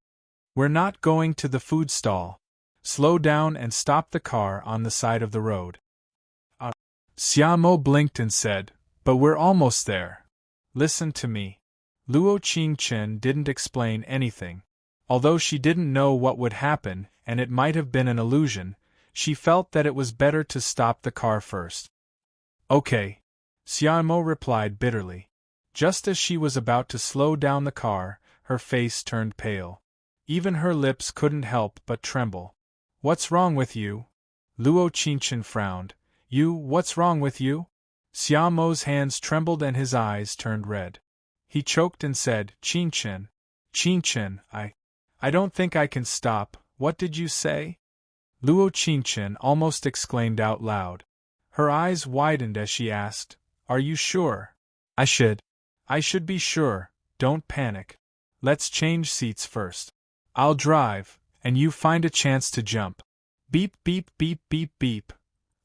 "We're not going to the food stall. Slow down and stop the car on the side of the road." Xiaomo blinked and said, "But we're almost there. Listen to me." Luo Qingchen didn't explain anything. Although she didn't know what would happen, and it might have been an illusion, She felt that it was better to stop the car first. Okay, Xiaomo replied bitterly. Just as she was about to slow down the car, her face turned pale. Even her lips couldn't help but tremble. What's wrong with you? Luo Qingchen frowned. What's wrong with you? Xiaomo's hands trembled and his eyes turned red. He choked and said, Qingchen, I don't think I can stop. What did you say? Luo Qingchen almost exclaimed out loud. Her eyes widened as she asked, Are you sure? I should be sure. Don't panic. Let's change seats first. I'll drive, and you find a chance to jump. Beep beep beep beep beep.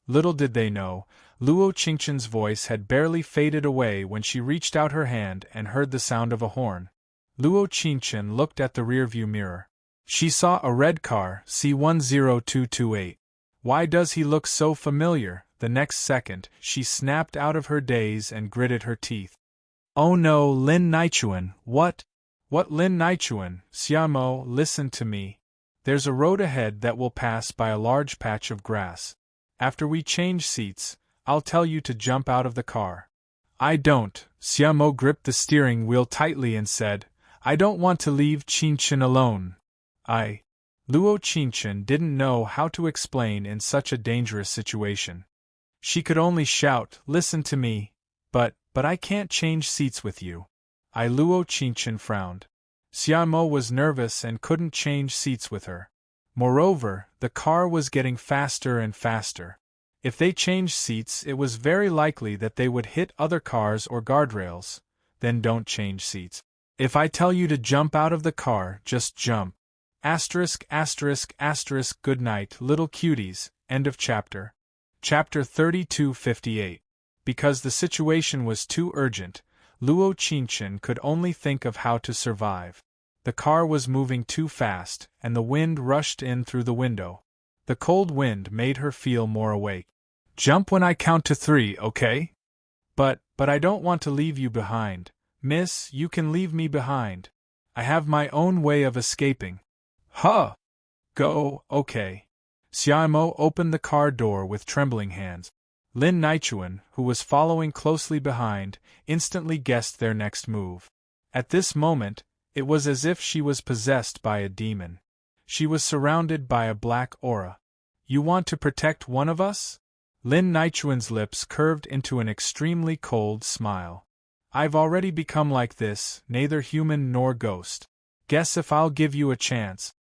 Little did they know, Luo Qingchen's voice had barely faded away when she reached out her hand and heard the sound of a horn. Luo Qingchen looked at the rearview mirror. She saw a red car, C10228. Why does he look so familiar? The next second, she snapped out of her daze and gritted her teeth. Oh no, Lin Nichuan, what? What Lin Nichuan? Xiaomo, listen to me. There's a road ahead that will pass by a large patch of grass. After we change seats, I'll tell you to jump out of the car. I don't. Xiaomo gripped the steering wheel tightly and said, I don't want to leave Qingchen alone. Luo Qingchen didn't know how to explain in such a dangerous situation. She could only shout, Listen to me. But I can't change seats with you. Luo Qingchen frowned. Xiaomo was nervous and couldn't change seats with her. Moreover, the car was getting faster and faster. If they changed seats, it was very likely that they would hit other cars or guardrails. Then don't change seats. If I tell you to jump out of the car, just jump. Asterisk, asterisk, asterisk. Good night, little cuties. End of chapter. Chapter 3258. Because the situation was too urgent, Luo Qingchen could only think of how to survive. The car was moving too fast, and the wind rushed in through the window. The cold wind made her feel more awake. Jump when I count to 3, okay? But I don't want to leave you behind. Miss, you can leave me behind. I have my own way of escaping. Huh! Go, okay. Xiaomo opened the car door with trembling hands. Lin Nichuan, who was following closely behind, instantly guessed their next move. At this moment, it was as if she was possessed by a demon. She was surrounded by a black aura. You want to protect one of us? Lin Nichuan's lips curved into an extremely cold smile. I've already become like this, neither human nor ghost. Guess if I'll give you a chance.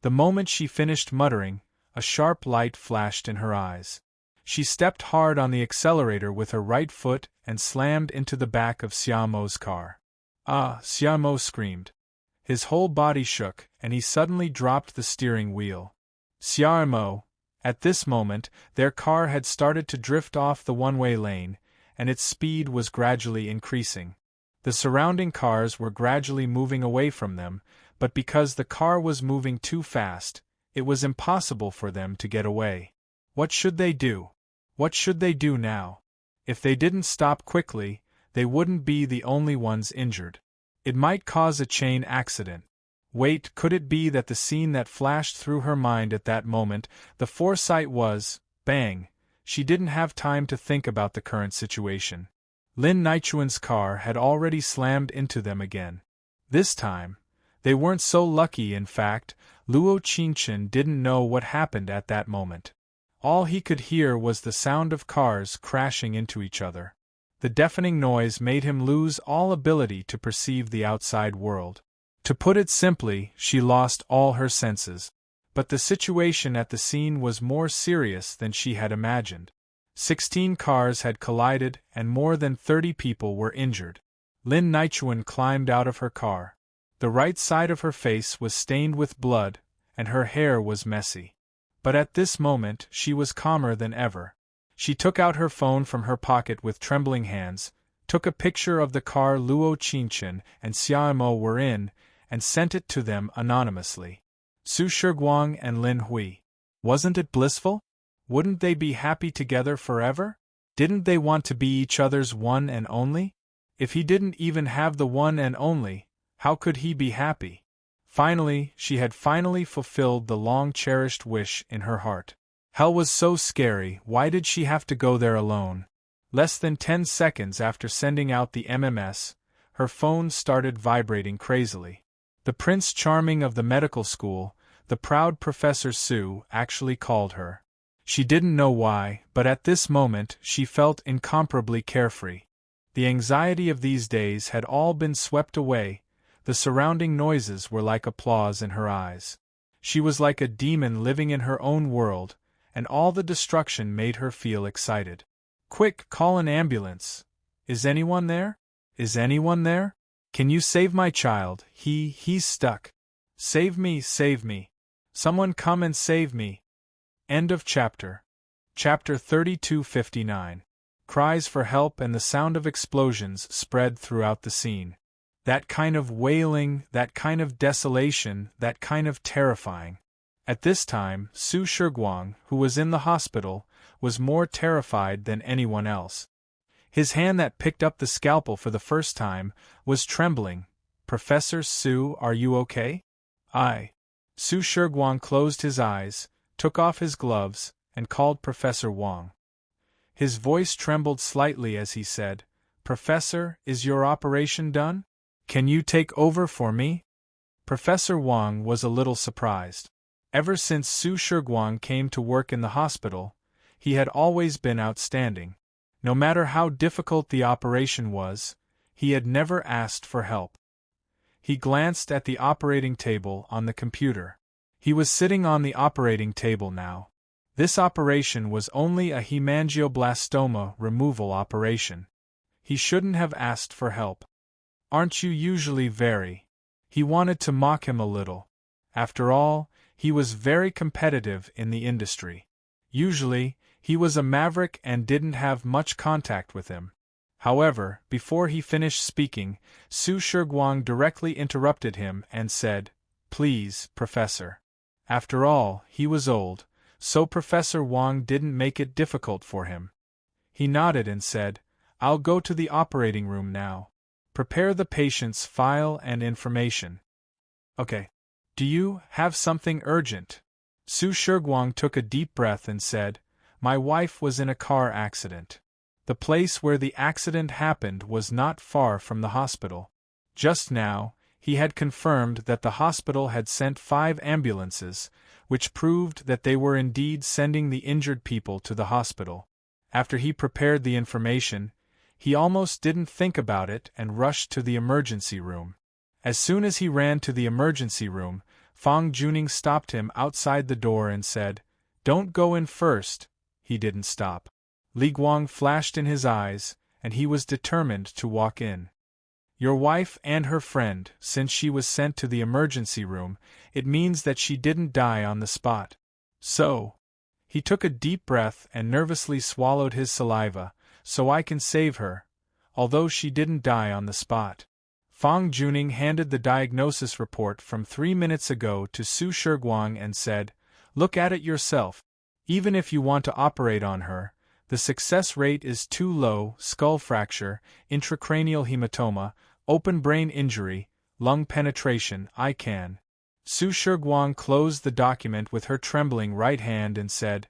The moment she finished muttering, a sharp light flashed in her eyes. She stepped hard on the accelerator with her right foot and slammed into the back of Xiaomo's car. Ah! Xiaomo screamed. His whole body shook, and he suddenly dropped the steering wheel. Xiaomo! At this moment, their car had started to drift off the one-way lane, and its speed was gradually increasing. The surrounding cars were gradually moving away from them, but because the car was moving too fast, it was impossible for them to get away. What should they do? What should they do now? If they didn't stop quickly, they wouldn't be the only ones injured. It might cause a chain accident. Wait, could it be that the scene that flashed through her mind at that moment, the foresight was, bang, she didn't have time to think about the current situation. Lin Nichuan's car had already slammed into them again. This time, they weren't so lucky. In fact, Luo Qingchen didn't know what happened at that moment. All he could hear was the sound of cars crashing into each other. The deafening noise made him lose all ability to perceive the outside world. To put it simply, she lost all her senses. But the situation at the scene was more serious than she had imagined. 16 cars had collided and more than 30 people were injured. Lin Nichuan climbed out of her car. The right side of her face was stained with blood, and her hair was messy. But at this moment she was calmer than ever. She took out her phone from her pocket with trembling hands, took a picture of the car Luo Qingchen and Xiaomo were in, and sent it to them anonymously. Su Shiguang and Lin Hui. Wasn't it blissful? Wouldn't they be happy together forever? Didn't they want to be each other's one and only? If he didn't even have the one and only, how could he be happy? Finally, she had fulfilled the long-cherished wish in her heart. Hell was so scary, why did she have to go there alone? Less than 10 seconds after sending out the MMS, her phone started vibrating crazily. The Prince Charming of the medical school, the proud Professor Sue, actually called her. She didn't know why, but at this moment she felt incomparably carefree. The anxiety of these days had all been swept away, the surrounding noises were like applause in her eyes. She was like a demon living in her own world, and all the destruction made her feel excited. Quick, call an ambulance. Is anyone there? Is anyone there? Can you save my child? He's stuck. Save me, save me. Someone come and save me. End of chapter. Chapter 32:59. Cries for help and the sound of explosions spread throughout the scene. That kind of wailing, that kind of desolation, that kind of terrifying. At this time, Su Shiguang, who was in the hospital, was more terrified than anyone else. His hand that picked up the scalpel for the first time was trembling. Professor Su, are you okay? Su Shiguang closed his eyes, took off his gloves, and called Professor Wang. His voice trembled slightly as he said, Professor, is your operation done? Can you take over for me? Professor Wang was a little surprised. Ever since Su Shiguang came to work in the hospital, he had always been outstanding. No matter how difficult the operation was, he had never asked for help. He glanced at the operating table on the computer. He was sitting on the operating table now. This operation was only a hemangioblastoma removal operation. He shouldn't have asked for help. Aren't you usually very? He wanted to mock him a little. After all, he was very competitive in the industry. Usually, he was a maverick and didn't have much contact with him. However, before he finished speaking, Su Shiguang directly interrupted him and said, Please, Professor. After all, he was old, so Professor Wang didn't make it difficult for him. He nodded and said, I'll go to the operating room now. Prepare the patient's file and information. Okay. Do you have something urgent? Su Shiguang took a deep breath and said, My wife was in a car accident. The place where the accident happened was not far from the hospital. Just now, he had confirmed that the hospital had sent 5 ambulances, which proved that they were indeed sending the injured people to the hospital. After he prepared the information, he almost didn't think about it and rushed to the emergency room. As soon as he ran to the emergency room, Fang Juning stopped him outside the door and said, Don't go in first. He didn't stop. Li Guang flashed in his eyes, and he was determined to walk in. Your wife and her friend, since she was sent to the emergency room, it means that she didn't die on the spot. So. He took a deep breath and nervously swallowed his saliva, so I can save her, although she didn't die on the spot. Fang Juning handed the diagnosis report from 3 minutes ago to Su Shiguang and said, Look at it yourself. Even if you want to operate on her, the success rate is too low: skull fracture, intracranial hematoma, open brain injury, lung penetration. I can. Su Shiguang closed the document with her trembling right hand and said,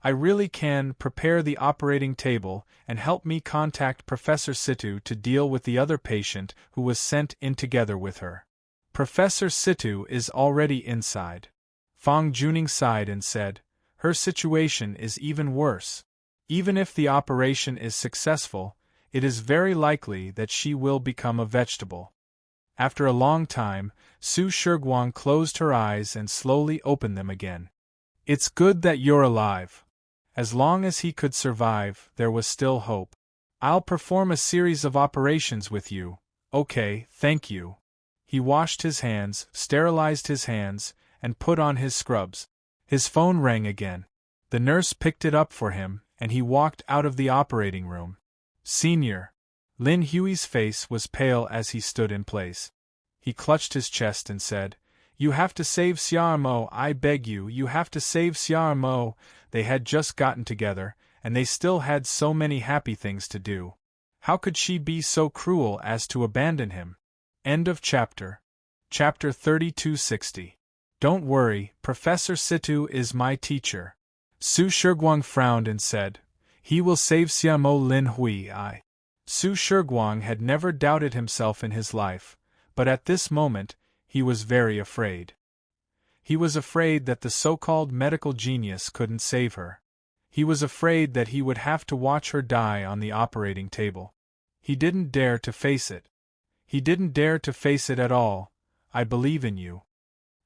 I really can. Prepare the operating table and help me contact Professor Situ to deal with the other patient who was sent in together with her. Professor Situ is already inside. Fang Juning sighed and said, Her situation is even worse. Even if the operation is successful, it is very likely that she will become a vegetable. After a long time, Su Shiguang closed her eyes and slowly opened them again. It's good that you're alive. As long as he could survive, there was still hope. I'll perform a series of operations with you. Okay, thank you. He washed his hands, sterilized his hands, and put on his scrubs. His phone rang again. The nurse picked it up for him, and he walked out of the operating room. Senior. Lin Hui's face was pale as he stood in place. He clutched his chest and said, You have to save Xiaomo, I beg you, you have to save Xiaomo. They had just gotten together, and they still had so many happy things to do. How could she be so cruel as to abandon him? End of chapter. Chapter 3260. Don't worry, Professor Situ is my teacher. Su Shiguang frowned and said, "He will save Xiamo Lin Hui." Su Shiguang had never doubted himself in his life, but at this moment, he was very afraid. He was afraid that the so-called medical genius couldn't save her. He was afraid that he would have to watch her die on the operating table. He didn't dare to face it. He didn't dare to face it at all. "I believe in you."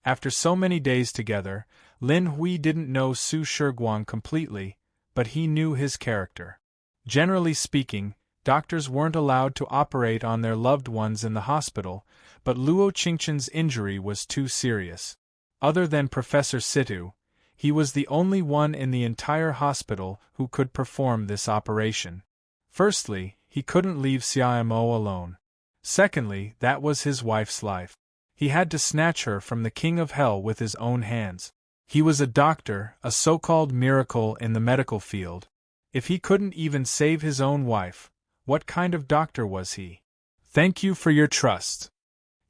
After so many days together, Lin Hui didn't know Su Shiguang completely, but he knew his character. Generally speaking, doctors weren't allowed to operate on their loved ones in the hospital, but Luo Qingchen's injury was too serious. Other than Professor Situ, he was the only one in the entire hospital who could perform this operation. Firstly, he couldn't leave Xiamo alone. Secondly, that was his wife's life. He had to snatch her from the king of hell with his own hands. He was a doctor, a so-called miracle in the medical field. If he couldn't even save his own wife, what kind of doctor was he? "Thank you for your trust.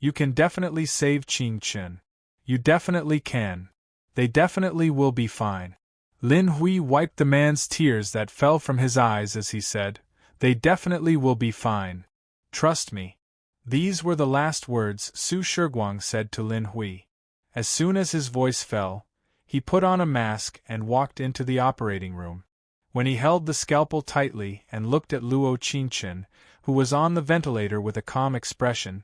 You can definitely save Qingchen. You definitely can. They definitely will be fine." Lin Hui wiped the man's tears that fell from his eyes as he said, "They definitely will be fine. Trust me." These were the last words Su Shiguang said to Lin Hui. As soon as his voice fell, he put on a mask and walked into the operating room. When he held the scalpel tightly and looked at Luo Qingchen, who was on the ventilator with a calm expression,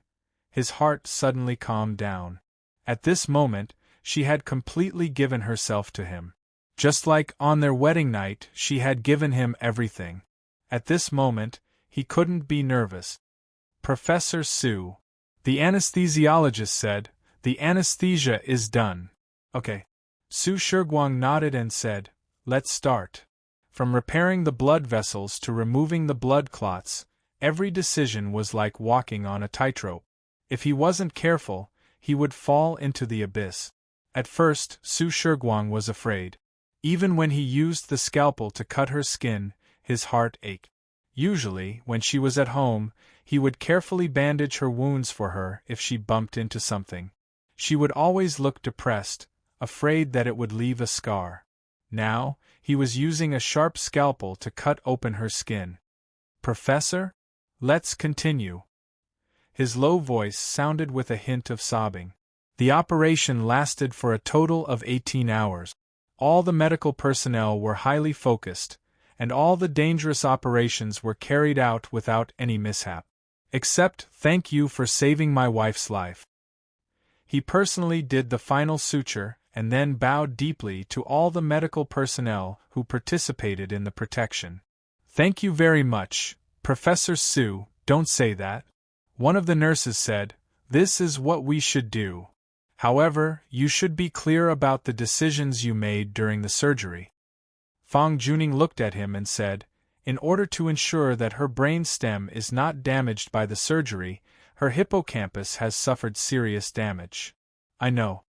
his heart suddenly calmed down. At this moment, she had completely given herself to him. Just like on their wedding night, she had given him everything. At this moment, he couldn't be nervous. "Professor Su," the anesthesiologist said, "the anesthesia is done." "Okay." Su Shiguang nodded and said, "Let's start." From repairing the blood vessels to removing the blood clots, every decision was like walking on a tightrope. If he wasn't careful, he would fall into the abyss. At first, Su Shiguang was afraid. Even when he used the scalpel to cut her skin, his heart ached. Usually, when she was at home, he would carefully bandage her wounds for her if she bumped into something. She would always look depressed, afraid that it would leave a scar. Now, he was using a sharp scalpel to cut open her skin. "Professor? Let's continue." His low voice sounded with a hint of sobbing. The operation lasted for a total of 18 hours. All the medical personnel were highly focused, and all the dangerous operations were carried out without any mishap. Except, "Thank you for saving my wife's life." He personally did the final suture and then bowed deeply to all the medical personnel who participated in the protection. "Thank you very much, Professor Su." "Don't say that." One of the nurses said, "This is what we should do. However, you should be clear about the decisions you made during the surgery." Fang Juning looked at him and said, "In order to ensure that her brain stem is not damaged by the surgery, her hippocampus has suffered serious damage." "I know.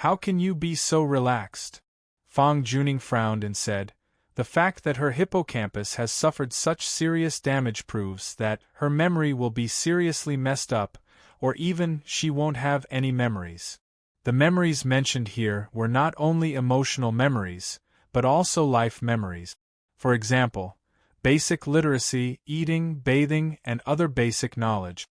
How can you be so relaxed?" Fang Juning frowned and said, "The fact that her hippocampus has suffered such serious damage proves that her memory will be seriously messed up, or even she won't have any memories." The memories mentioned here were not only emotional memories, but also life memories. For example, basic literacy, eating, bathing, and other basic knowledge.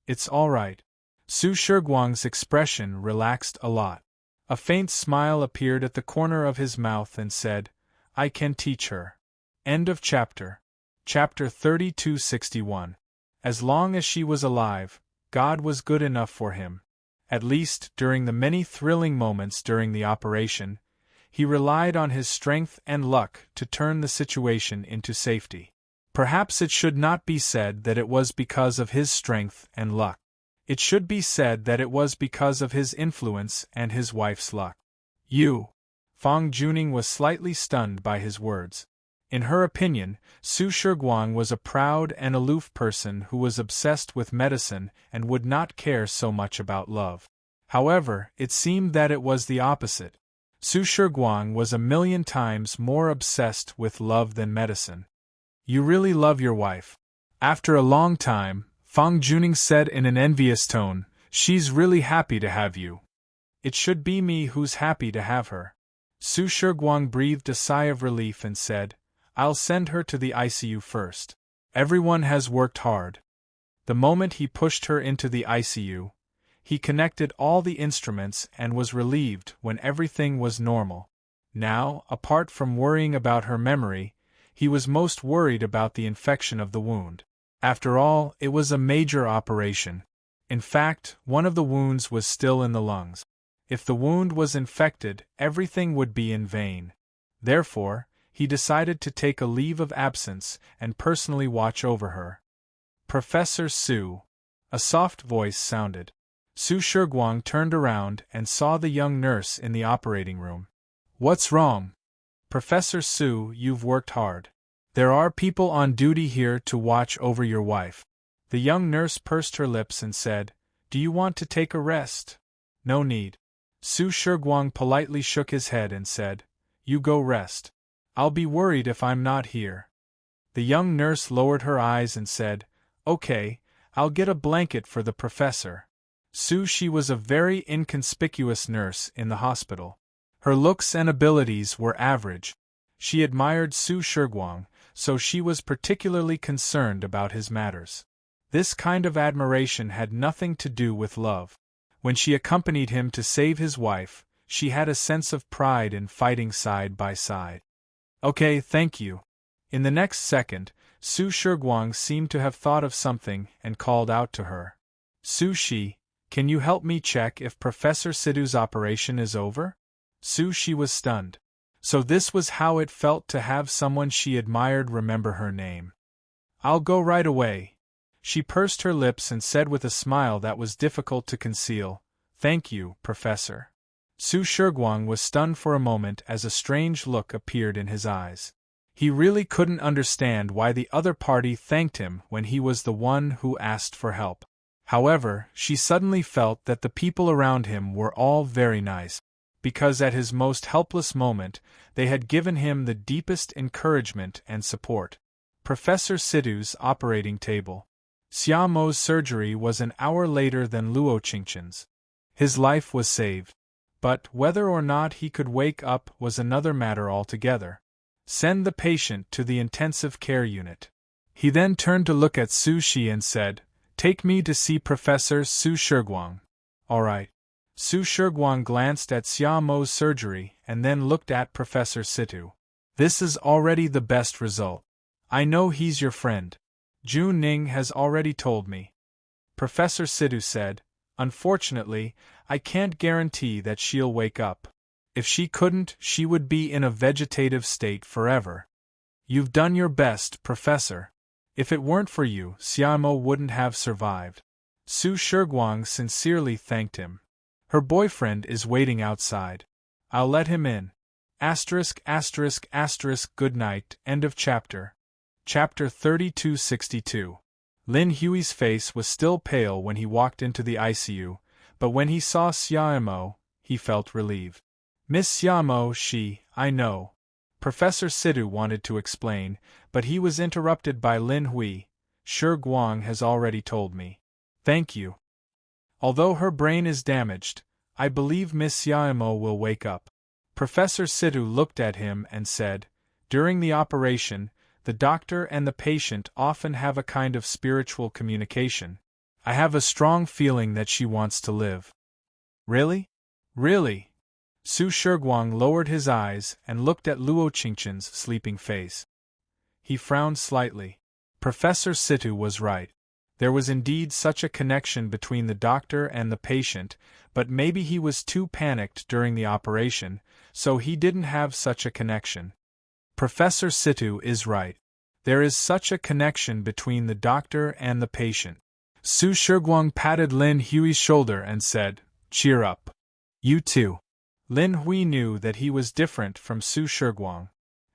"It's all right." Su Shiguang's expression relaxed a lot. A faint smile appeared at the corner of his mouth and said, "I can teach her." End of chapter. Chapter 3261. As long as she was alive, God was good enough for him. At least, during the many thrilling moments during the operation, he relied on his strength and luck to turn the situation into safety. Perhaps it should not be said that it was because of his strength and luck. It should be said that it was because of his influence and his wife's luck. "You." Fang Juning was slightly stunned by his words. In her opinion, Su Shiguang was a proud and aloof person who was obsessed with medicine and would not care so much about love. However, it seemed that it was the opposite. Su Shiguang was a million times more obsessed with love than medicine. "You really love your wife." After a long time, Fang Juning said in an envious tone, "She's really happy to have you." "It should be me who's happy to have her." Su Shiguang breathed a sigh of relief and said, "I'll send her to the ICU first. Everyone has worked hard." The moment he pushed her into the ICU, he connected all the instruments and was relieved when everything was normal. Now, apart from worrying about her memory, he was most worried about the infection of the wound. After all, it was a major operation. In fact, one of the wounds was still in the lungs. If the wound was infected, everything would be in vain. Therefore, he decided to take a leave of absence and personally watch over her. "Professor Su." A soft voice sounded. Su Shiguang turned around and saw the young nurse in the operating room. "What's wrong?" "Professor Su, you've worked hard. There are people on duty here to watch over your wife." The young nurse pursed her lips and said, "Do you want to take a rest?" "No need." Su Shiguang politely shook his head and said, "You go rest. I'll be worried if I'm not here." The young nurse lowered her eyes and said, "Okay, I'll get a blanket for the professor." She was a very inconspicuous nurse in the hospital. Her looks and abilities were average. She admired Su Shiguang, so she was particularly concerned about his matters. This kind of admiration had nothing to do with love. When she accompanied him to save his wife, she had a sense of pride in fighting side by side. "Okay, thank you." In the next second, Su Shiguang seemed to have thought of something and called out to her. "Su-shi, can you help me check if Professor Sidhu's operation is over?" Su-shi was stunned. So this was how it felt to have someone she admired remember her name. "I'll go right away." She pursed her lips and said with a smile that was difficult to conceal, "Thank you, Professor." Su Shiguang was stunned for a moment as a strange look appeared in his eyes. He really couldn't understand why the other party thanked him when he was the one who asked for help. However, she suddenly felt that the people around him were all very nice, because at his most helpless moment, they had given him the deepest encouragement and support. Professor Sidhu's operating table. Xia Mo's surgery was an hour later than Luo Qingqian's. His life was saved. But whether or not he could wake up was another matter altogether. "Send the patient to the intensive care unit." He then turned to look at Su-shi and said, "Take me to see Professor Su Shiguang." "All right." Su Shiguang glanced at Xia Mo's surgery and then looked at Professor Sidhu. "This is already the best result. I know he's your friend. Jun Ning has already told me." Professor Sidhu said, "Unfortunately, I can't guarantee that she'll wake up. If she couldn't, she would be in a vegetative state forever." "You've done your best, Professor. If it weren't for you, Xia Mo wouldn't have survived." Su Shiguang sincerely thanked him. "Her boyfriend is waiting outside. I'll let him in." Good night. End of chapter. Chapter 3262. Lin Hui's face was still pale when he walked into the ICU, but when he saw Xia Mo, he felt relieved. "Miss Xia Mo, I know." Professor Sidhu wanted to explain, but he was interrupted by Lin Hui. "Shiguang has already told me. Thank you. Although her brain is damaged, I believe Miss Xia Mo will wake up." Professor Sidhu looked at him and said, "During the operation, the doctor and the patient often have a kind of spiritual communication. I have a strong feeling that she wants to live." "Really? Really?" Su Shiguang lowered his eyes and looked at Luo Qingqian's sleeping face. He frowned slightly. Professor Sidhu was right. There was indeed such a connection between the doctor and the patient, but maybe he was too panicked during the operation, so he didn't have such a connection. Professor Sidhu is right. There is such a connection between the doctor and the patient. Su Shiguang patted Lin Hui's shoulder and said, "Cheer up. You too." Lin Hui knew that he was different from Su Shiguang.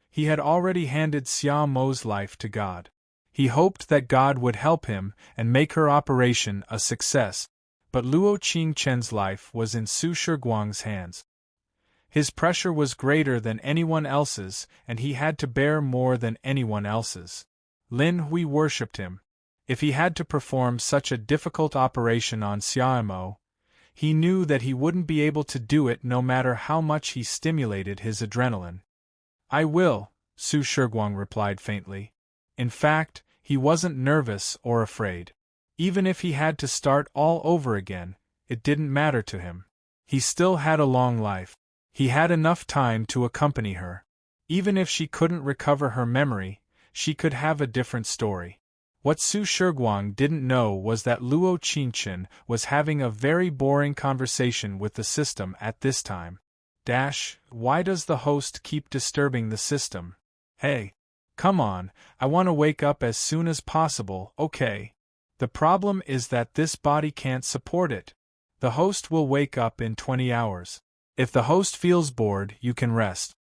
He had already handed Xia Mo's life to God. He hoped that God would help him and make her operation a success, but Luo Qingqian's life was in Su Shiguang's hands. His pressure was greater than anyone else's, and he had to bear more than anyone else's. Lin Hui worshipped him. If he had to perform such a difficult operation on Xia Mo, He knew that he wouldn't be able to do it no matter how much he stimulated his adrenaline. I will, Su Shiguang replied faintly. In fact, he wasn't nervous or afraid. Even if he had to start all over again, it didn't matter to him. He still had a long life. He had enough time to accompany her. Even if she couldn't recover her memory, she could have a different story. What Su Shiguang didn't know was that Luo Qingchen was having a very boring conversation with the system at this time. Why does the host keep disturbing the system? Hey! Come on, I want to wake up as soon as possible, okay? The problem is that this body can't support it. The host will wake up in 20 hours. If the host feels bored, you can rest.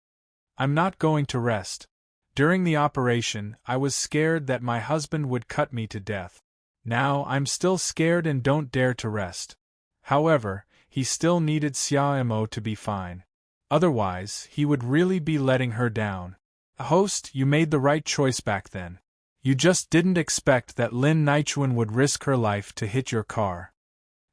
I'm not going to rest. During the operation, I was scared that my husband would cut me to death. Now I'm still scared and don't dare to rest. However, he still needed Xia Mo to be fine. Otherwise, he would really be letting her down. Host, you made the right choice back then. You just didn't expect that Lin Nichuan would risk her life to hit your car.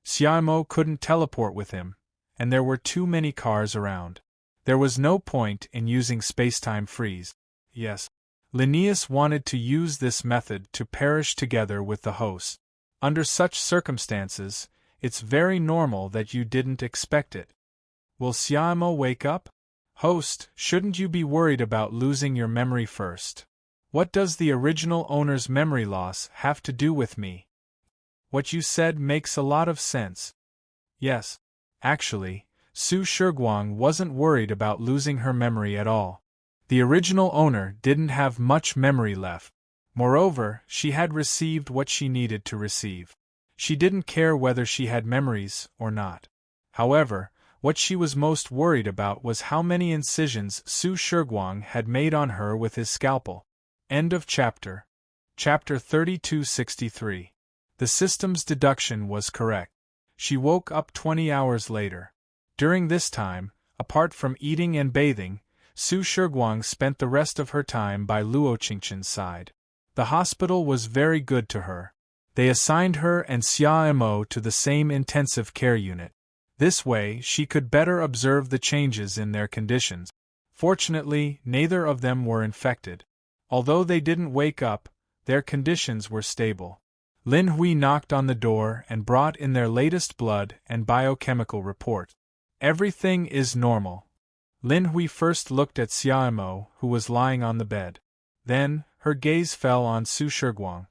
Xia Mo couldn't teleport with him, and there were too many cars around. There was no point in using space-time freeze. Yes, Linnaeus wanted to use this method to perish together with the host. Under such circumstances, it's very normal that you didn't expect it. Will Xia Mo wake up? Host, shouldn't you be worried about losing your memory first? What does the original owner's memory loss have to do with me? What you said makes a lot of sense. Yes, actually, Su Shiguang wasn't worried about losing her memory at all. The original owner didn't have much memory left. Moreover, she had received what she needed to receive. She didn't care whether she had memories or not. However, what she was most worried about was how many incisions Su Shiguang had made on her with his scalpel. End of chapter. Chapter 3263. The system's deduction was correct. She woke up 20 hours later. During this time, apart from eating and bathing, Su Shiguang spent the rest of her time by Luo Qingchen's side. The hospital was very good to her. They assigned her and Xia Mo to the same intensive care unit. This way, she could better observe the changes in their conditions. Fortunately, neither of them were infected. Although they didn't wake up, their conditions were stable. Lin Hui knocked on the door and brought in their latest blood and biochemical report. Everything is normal. Lin Hui first looked at Xia Mo, who was lying on the bed. Then, her gaze fell on Su Shiguang.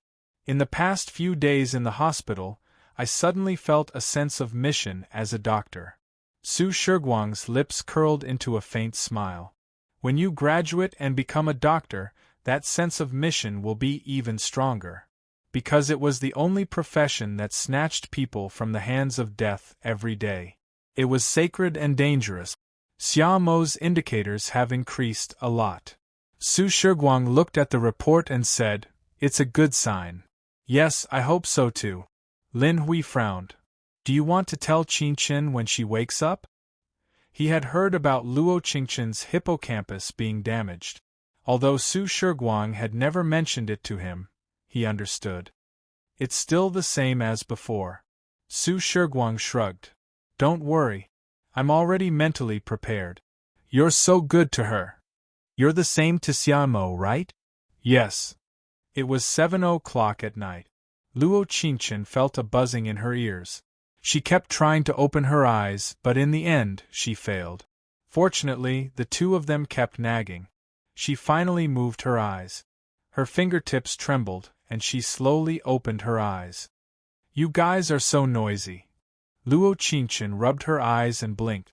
In the past few days in the hospital, I suddenly felt a sense of mission as a doctor. Su Shiguang's lips curled into a faint smile. When you graduate and become a doctor, that sense of mission will be even stronger. Because it was the only profession that snatched people from the hands of death every day. It was sacred and dangerous. Xia Mo's indicators have increased a lot. Su Shiguang looked at the report and said, "It's a good sign." "Yes, I hope so too." Lin Hui frowned. "Do you want to tell Qingchen when she wakes up?" He had heard about Luo Qingchen's hippocampus being damaged. Although Su Shiguang had never mentioned it to him, he understood. "It's still the same as before." Su Shiguang shrugged. "Don't worry. I'm already mentally prepared." "You're so good to her." "You're the same to Xia Mo, right?" "Yes." It was 7 o'clock at night. Luo Qingchen felt a buzzing in her ears. She kept trying to open her eyes, but in the end, she failed. Fortunately, the two of them kept nagging. She finally moved her eyes. Her fingertips trembled, and she slowly opened her eyes. "You guys are so noisy." Luo Qingchen rubbed her eyes and blinked.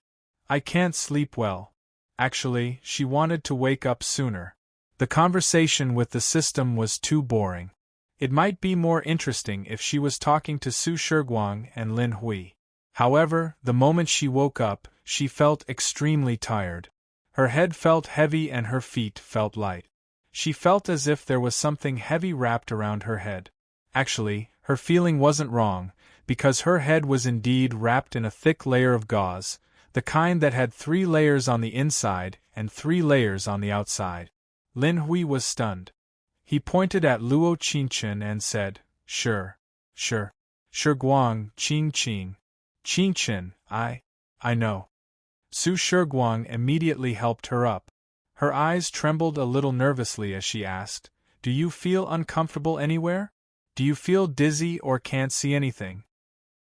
"I can't sleep well." Actually, she wanted to wake up sooner. The conversation with the system was too boring. It might be more interesting if she was talking to Su Shiguang and Lin Hui. However, the moment she woke up, she felt extremely tired. Her head felt heavy and her feet felt light. She felt as if there was something heavy wrapped around her head. Actually, her feeling wasn't wrong, because her head was indeed wrapped in a thick layer of gauze, the kind that had 3 layers on the inside and 3 layers on the outside. Lin Hui was stunned. He pointed at Luo Qingchen and said, Sure. Shiguang, Qing. Qingchen, I know. Su Shiguang immediately helped her up. Her eyes trembled a little nervously as she asked, "Do you feel uncomfortable anywhere? Do you feel dizzy or can't see anything?"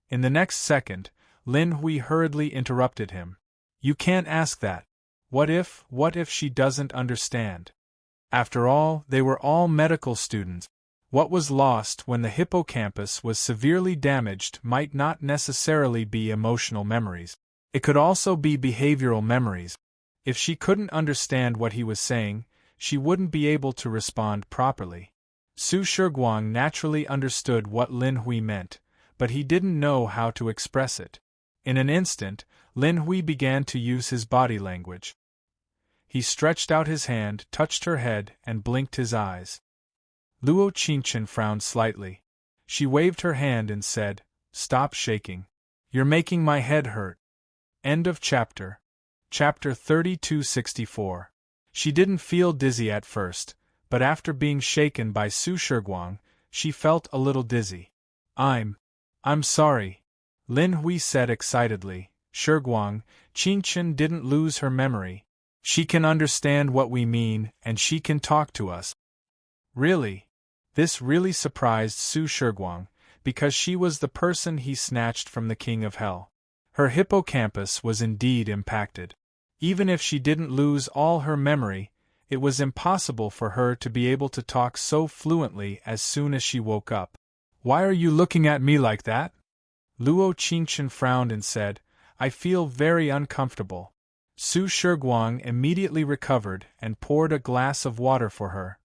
In the next second, Lin Hui hurriedly interrupted him. "You can't ask that. What if she doesn't understand?" After all, they were all medical students. What was lost when the hippocampus was severely damaged might not necessarily be emotional memories. It could also be behavioral memories. If she couldn't understand what he was saying, she wouldn't be able to respond properly. Su Shiguang naturally understood what Lin Hui meant, but he didn't know how to express it. In an instant, Lin Hui began to use his body language. He stretched out his hand, touched her head, and blinked his eyes. Luo Qingchen frowned slightly. She waved her hand and said, "Stop shaking. You're making my head hurt." End of chapter. Chapter 3264. She didn't feel dizzy at first, but after being shaken by Su Shiguang, she felt a little dizzy. I'm sorry," Lin Hui said excitedly. "Shiguang, Qingchen didn't lose her memory. She can understand what we mean, and she can talk to us." Really? This really surprised Su Shiguang, because she was the person he snatched from the King of Hell. Her hippocampus was indeed impacted. Even if she didn't lose all her memory, it was impossible for her to be able to talk so fluently as soon as she woke up. "Why are you looking at me like that?" Luo Qingchen frowned and said, "I feel very uncomfortable." Su Shiguang immediately recovered and poured a glass of water for her.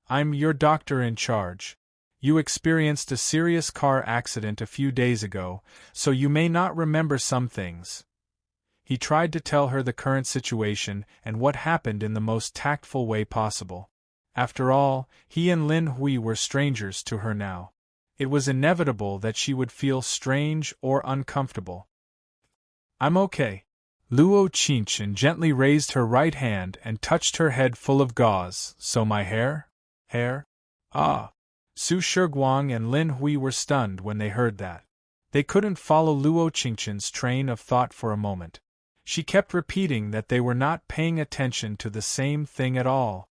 "I'm your doctor in charge. You experienced a serious car accident a few days ago, so you may not remember some things." He tried to tell her the current situation and what happened in the most tactful way possible. After all, he and Lin Hui were strangers to her now. It was inevitable that she would feel strange or uncomfortable. "I'm okay." Luo Qingchen gently raised her right hand and touched her head full of gauze. "So my hair? Ah." Su Shiguang and Lin Hui were stunned when they heard that. They couldn't follow Luo Qingchen's train of thought for a moment. She kept repeating that they were not paying attention to the same thing at all.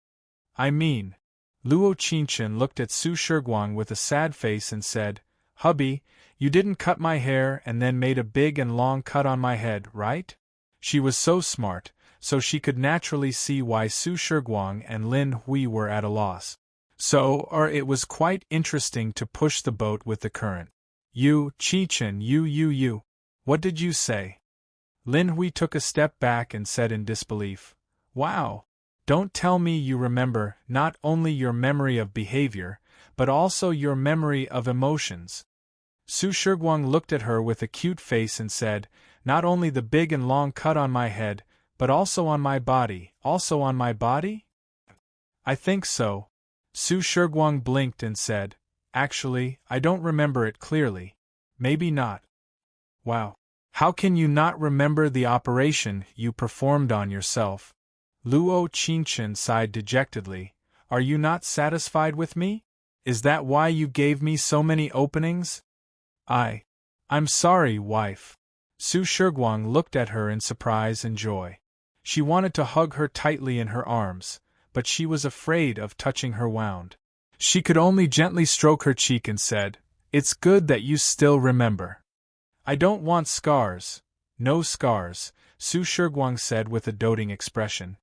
"I mean," Luo Qingchen looked at Su Shiguang with a sad face and said, "Hubby, you didn't cut my hair and then made a big and long cut on my head, right?" She was so smart, so she could naturally see why Su Shiguang and Lin Hui were at a loss. It was quite interesting to push the boat with the current. "You, Qingchen, you. What did you say?" Lin Hui took a step back and said in disbelief, "Wow! Don't tell me you remember not only your memory of behavior, but also your memory of emotions." Su Shiguang looked at her with a cute face and said, "Not only the big and long cut on my head, but also on my body." "Also on my body?" "I think so." Su Shiguang blinked and said, "Actually, I don't remember it clearly." "Maybe not." "Wow. How can you not remember the operation you performed on yourself?" Luo Qingchen sighed dejectedly. "Are you not satisfied with me? Is that why you gave me so many openings?" I'm sorry, wife." Su Shiguang looked at her in surprise and joy. She wanted to hug her tightly in her arms, but she was afraid of touching her wound. She could only gently stroke her cheek and said, "It's good that you still remember." "I don't want scars." "No scars," Su Shiguang said with a doting expression.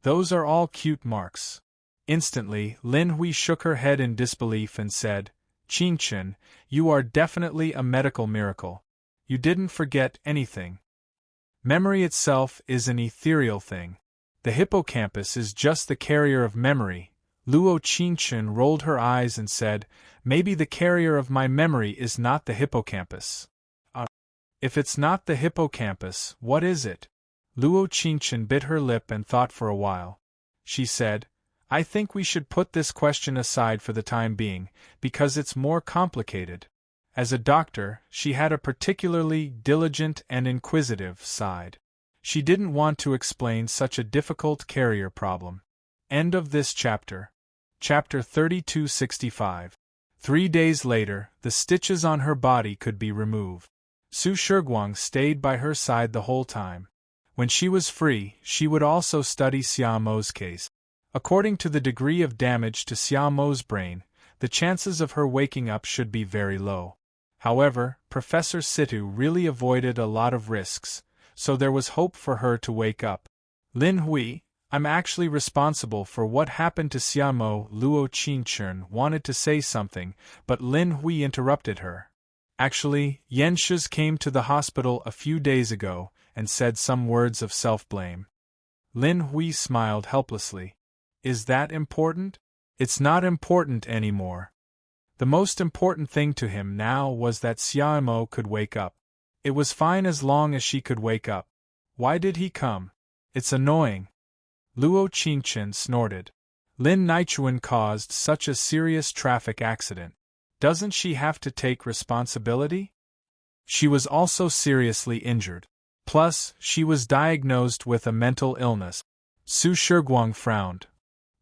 "Those are all cute marks." Instantly, Lin Hui shook her head in disbelief and said, "Qingchen, you are definitely a medical miracle. You didn't forget anything." Memory itself is an ethereal thing. The hippocampus is just the carrier of memory. Luo Qingchen rolled her eyes and said, "Maybe the carrier of my memory is not the hippocampus." If it's not the hippocampus, what is it?" Luo Qingchen bit her lip and thought for a while. She said, "I think we should put this question aside for the time being, because it's more complicated." As a doctor, she had a particularly diligent and inquisitive side. She didn't want to explain such a difficult carrier problem. End of this chapter. Chapter 3265. 3 days later, the stitches on her body could be removed. Su Shiguang stayed by her side the whole time. When she was free, she would also study Xiaomo's case. According to the degree of damage to Xiaomo's brain, the chances of her waking up should be very low. However, Professor Situ really avoided a lot of risks, so there was hope for her to wake up. Lin Hui, I'm actually responsible for what happened to Xiaomo. Luo Qingchun wanted to say something, but Lin Hui interrupted her. Actually, Yan Shiz came to the hospital a few days ago and said some words of self-blame. Lin Hui smiled helplessly. Is that important? It's not important anymore. The most important thing to him now was that Xiaomo could wake up. It was fine as long as she could wake up. Why did he come? It's annoying. Luo Qingchen snorted. Lin Nichuan caused such a serious traffic accident. Doesn't she have to take responsibility? She was also seriously injured. Plus, she was diagnosed with a mental illness. Su Shiguang frowned.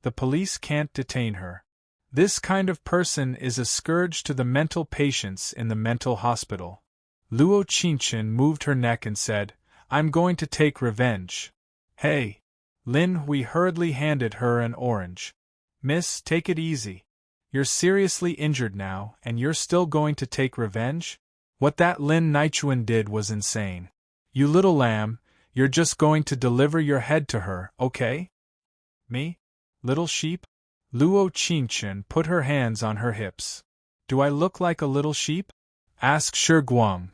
The police can't detain her. This kind of person is a scourge to the mental patients in the mental hospital. Luo Qingchen moved her neck and said, I'm going to take revenge. Hey! Lin Hui hurriedly handed her an orange. Miss, take it easy. You're seriously injured now, and you're still going to take revenge? What that Lin Nichuan did was insane. You little lamb, you're just going to deliver your head to her, okay? Me? Little sheep? Luo Qingchen put her hands on her hips. Do I look like a little sheep? Asked Shiguang.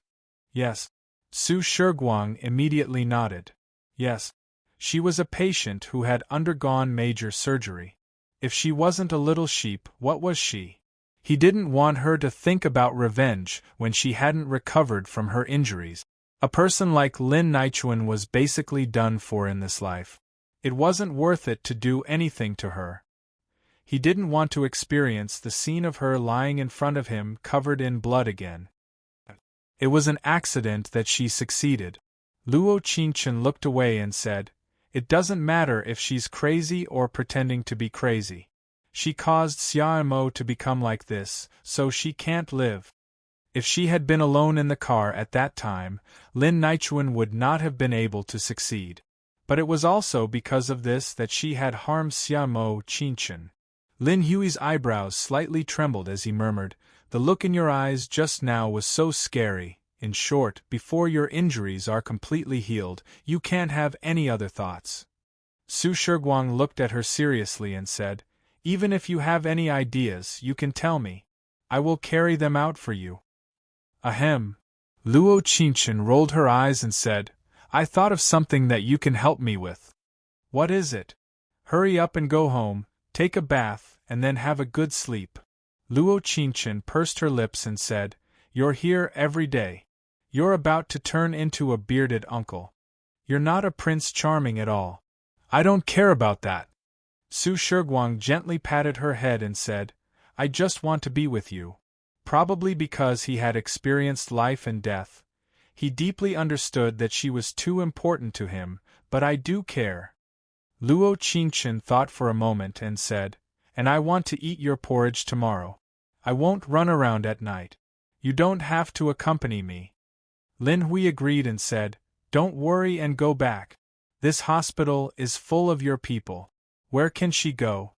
Yes. Su Shiguang immediately nodded. Yes. She was a patient who had undergone major surgery. If she wasn't a little sheep, what was she? He didn't want her to think about revenge when she hadn't recovered from her injuries. A person like Lin Nichuan was basically done for in this life. It wasn't worth it to do anything to her. He didn't want to experience the scene of her lying in front of him covered in blood again. It was an accident that she succeeded. Luo Qingchen looked away and said, It doesn't matter if she's crazy or pretending to be crazy. She caused Xiaomo to become like this, so she can't live. If she had been alone in the car at that time, Lin Nichuan would not have been able to succeed. But it was also because of this that she had harmed Xiaomo Qingchen. Lin Hui's eyebrows slightly trembled as he murmured, The look in your eyes just now was so scary. In short, before your injuries are completely healed, you can't have any other thoughts. Su Shiguang looked at her seriously and said, Even if you have any ideas, you can tell me. I will carry them out for you. Ahem. Luo Qingchen rolled her eyes and said, I thought of something that you can help me with. What is it? Hurry up and go home, take a bath, and then have a good sleep. Luo Qingchen pursed her lips and said, You're here every day. You're about to turn into a bearded uncle. You're not a Prince Charming at all. I don't care about that. Su Shiguang gently patted her head and said, I just want to be with you. Probably because he had experienced life and death. He deeply understood that she was too important to him, but I do care. Luo Qingchen thought for a moment and said, And I want to eat your porridge tomorrow. I won't run around at night. You don't have to accompany me. Lin Hui agreed and said, Don't worry and go back. This hospital is full of your people. Where can she go?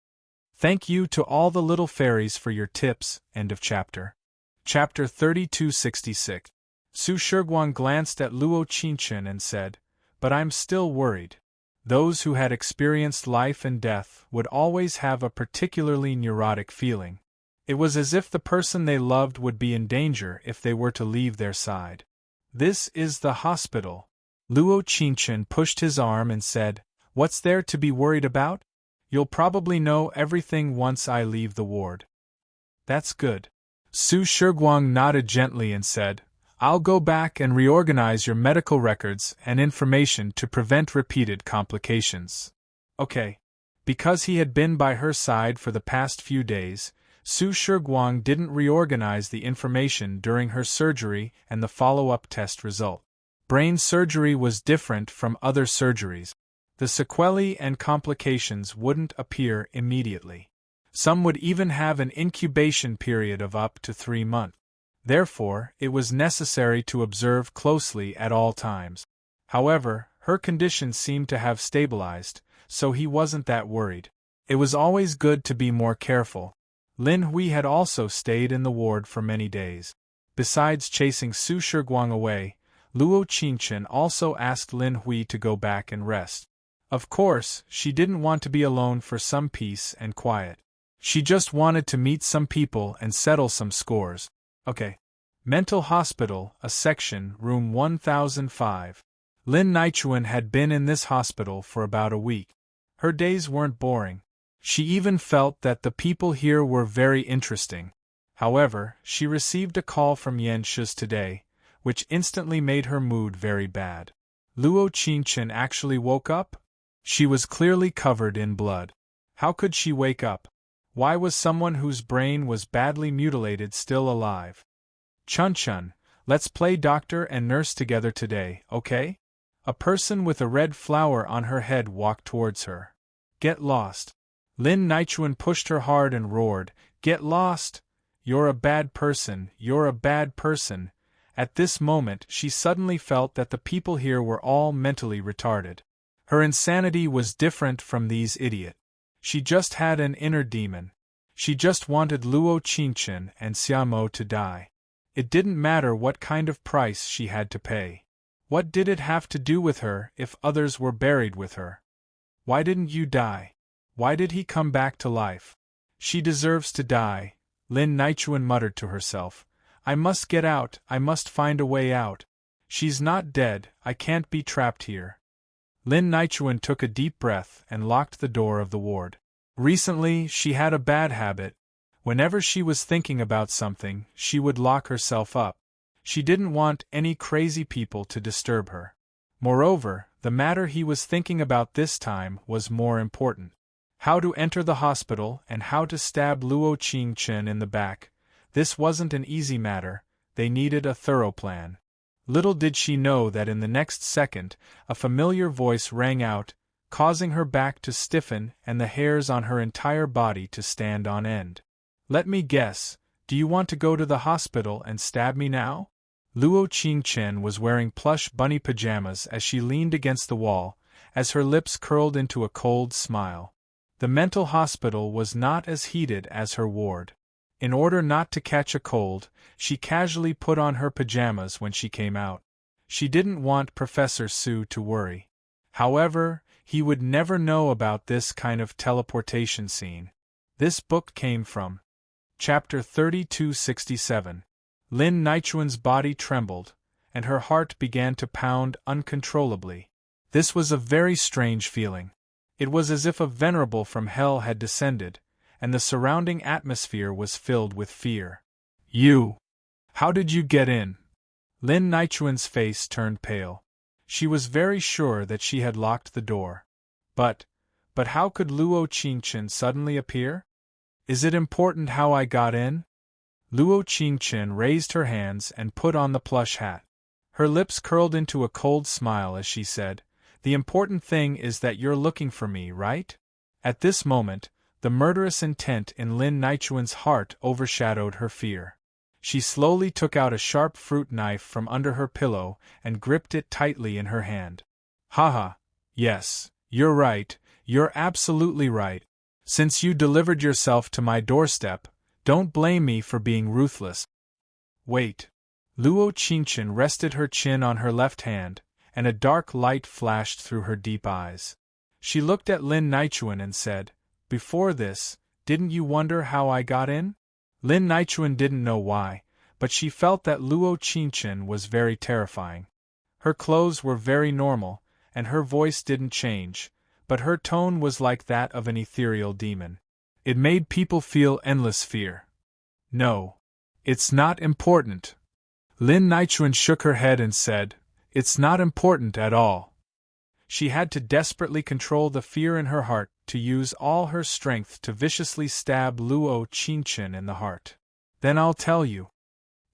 Thank you to all the little fairies for your tips. End of chapter. Chapter 3266. Su Shiguang glanced at Luo Qingchen and said, But I'm still worried. Those who had experienced life and death would always have a particularly neurotic feeling. It was as if the person they loved would be in danger if they were to leave their side. This is the hospital. Luo Qingchen pushed his arm and said, What's there to be worried about? You'll probably know everything once I leave the ward. That's good. Su Shiguang nodded gently and said, I'll go back and reorganize your medical records and information to prevent repeated complications. Okay. Because he had been by her side for the past few days, Su Shiguang didn't reorganize the information during her surgery and the follow-up test result. Brain surgery was different from other surgeries. The sequelae and complications wouldn't appear immediately. Some would even have an incubation period of up to 3 months. Therefore, it was necessary to observe closely at all times. However, her condition seemed to have stabilized, so he wasn't that worried. It was always good to be more careful. Lin Hui had also stayed in the ward for many days. Besides chasing Su Shiguang away, Luo Qingchen also asked Lin Hui to go back and rest. Of course, she didn't want to be alone for some peace and quiet. She just wanted to meet some people and settle some scores. Okay. Mental Hospital, a section, room 1005. Lin Nichuan had been in this hospital for about a week. Her days weren't boring. She even felt that the people here were very interesting. However, she received a call from Yan Shi's today, which instantly made her mood very bad. Luo Qingchen actually woke up? She was clearly covered in blood. How could she wake up? Why was someone whose brain was badly mutilated still alive? Chun-chun, let's play doctor and nurse together today, okay? A person with a red flower on her head walked towards her. Get lost. Lin Nichuan pushed her hard and roared, Get lost! You're a bad person, you're a bad person. At this moment she suddenly felt that the people here were all mentally retarded. Her insanity was different from these idiots. She just had an inner demon. She just wanted Luo Qingchen and Xiamo to die. It didn't matter what kind of price she had to pay. What did it have to do with her if others were buried with her? Why didn't you die? Why did he come back to life? She deserves to die, Lin Nichuan muttered to herself. I must get out, I must find a way out. She's not dead, I can't be trapped here. Lin Nichuan took a deep breath and locked the door of the ward. Recently, she had a bad habit. Whenever she was thinking about something, she would lock herself up. She didn't want any crazy people to disturb her. Moreover, the matter he was thinking about this time was more important. How to enter the hospital and how to stab Luo Qingchen in the back. This wasn't an easy matter, they needed a thorough plan. Little did she know that in the next second, a familiar voice rang out, causing her back to stiffen and the hairs on her entire body to stand on end. Let me guess, do you want to go to the hospital and stab me now? Luo Qingchen was wearing plush bunny pajamas as she leaned against the wall, as her lips curled into a cold smile. The mental hospital was not as heated as her ward. In order not to catch a cold, she casually put on her pajamas when she came out. She didn't want Professor Su to worry. However, he would never know about this kind of teleportation scene. This book came from Chapter 3267. Lin Nichuan's body trembled, and her heart began to pound uncontrollably. This was a very strange feeling. It was as if a venerable from hell had descended, and the surrounding atmosphere was filled with fear. You! How did you get in? Lin Nichuan's face turned pale. She was very sure that she had locked the door. But how could Luo Qingchen suddenly appear? Is it important how I got in? Luo Qingchen raised her hands and put on the plush hat. Her lips curled into a cold smile as she said, The important thing is that you're looking for me, right? At this moment, the murderous intent in Lin Nichuan's heart overshadowed her fear. She slowly took out a sharp fruit knife from under her pillow and gripped it tightly in her hand. Haha, yes, you're right, you're absolutely right. Since you delivered yourself to my doorstep, don't blame me for being ruthless. Wait. Luo Qingchen rested her chin on her left hand, and a dark light flashed through her deep eyes. She looked at Lin Nichuan and said, Before this, didn't you wonder how I got in? Lin Nichuan didn't know why, but she felt that Luo Qingchen was very terrifying. Her clothes were very normal, and her voice didn't change, but her tone was like that of an ethereal demon. It made people feel endless fear. No. It's not important. Lin Nichuan shook her head and said, It's not important at all. She had to desperately control the fear in her heart, to use all her strength to viciously stab Luo Qingchen in the heart. Then I'll tell you.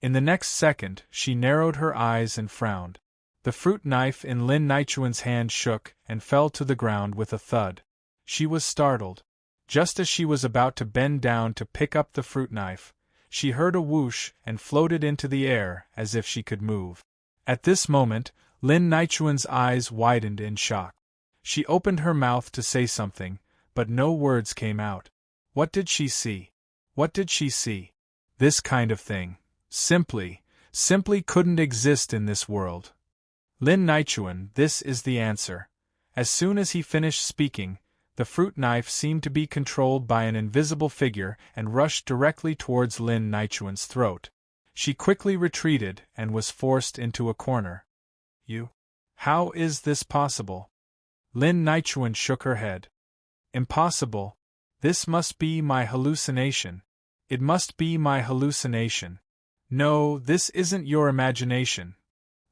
In the next second, she narrowed her eyes and frowned. The fruit knife in Lin Nichuan's hand shook and fell to the ground with a thud. She was startled. Just as she was about to bend down to pick up the fruit knife, She heard a whoosh and floated into the air as if she could move. At this moment, Lin Nichuan's eyes widened in shock. She opened her mouth to say something, but no words came out. What did she see? What did she see? This kind of thing. Simply couldn't exist in this world. Lin Nichuan, this is the answer. As soon as he finished speaking, the fruit knife seemed to be controlled by an invisible figure and rushed directly towards Lin Nichuan's throat. She quickly retreated and was forced into a corner. You? How is this possible? Lin Nichuan shook her head. Impossible. This must be my hallucination. It must be my hallucination. No, this isn't your imagination.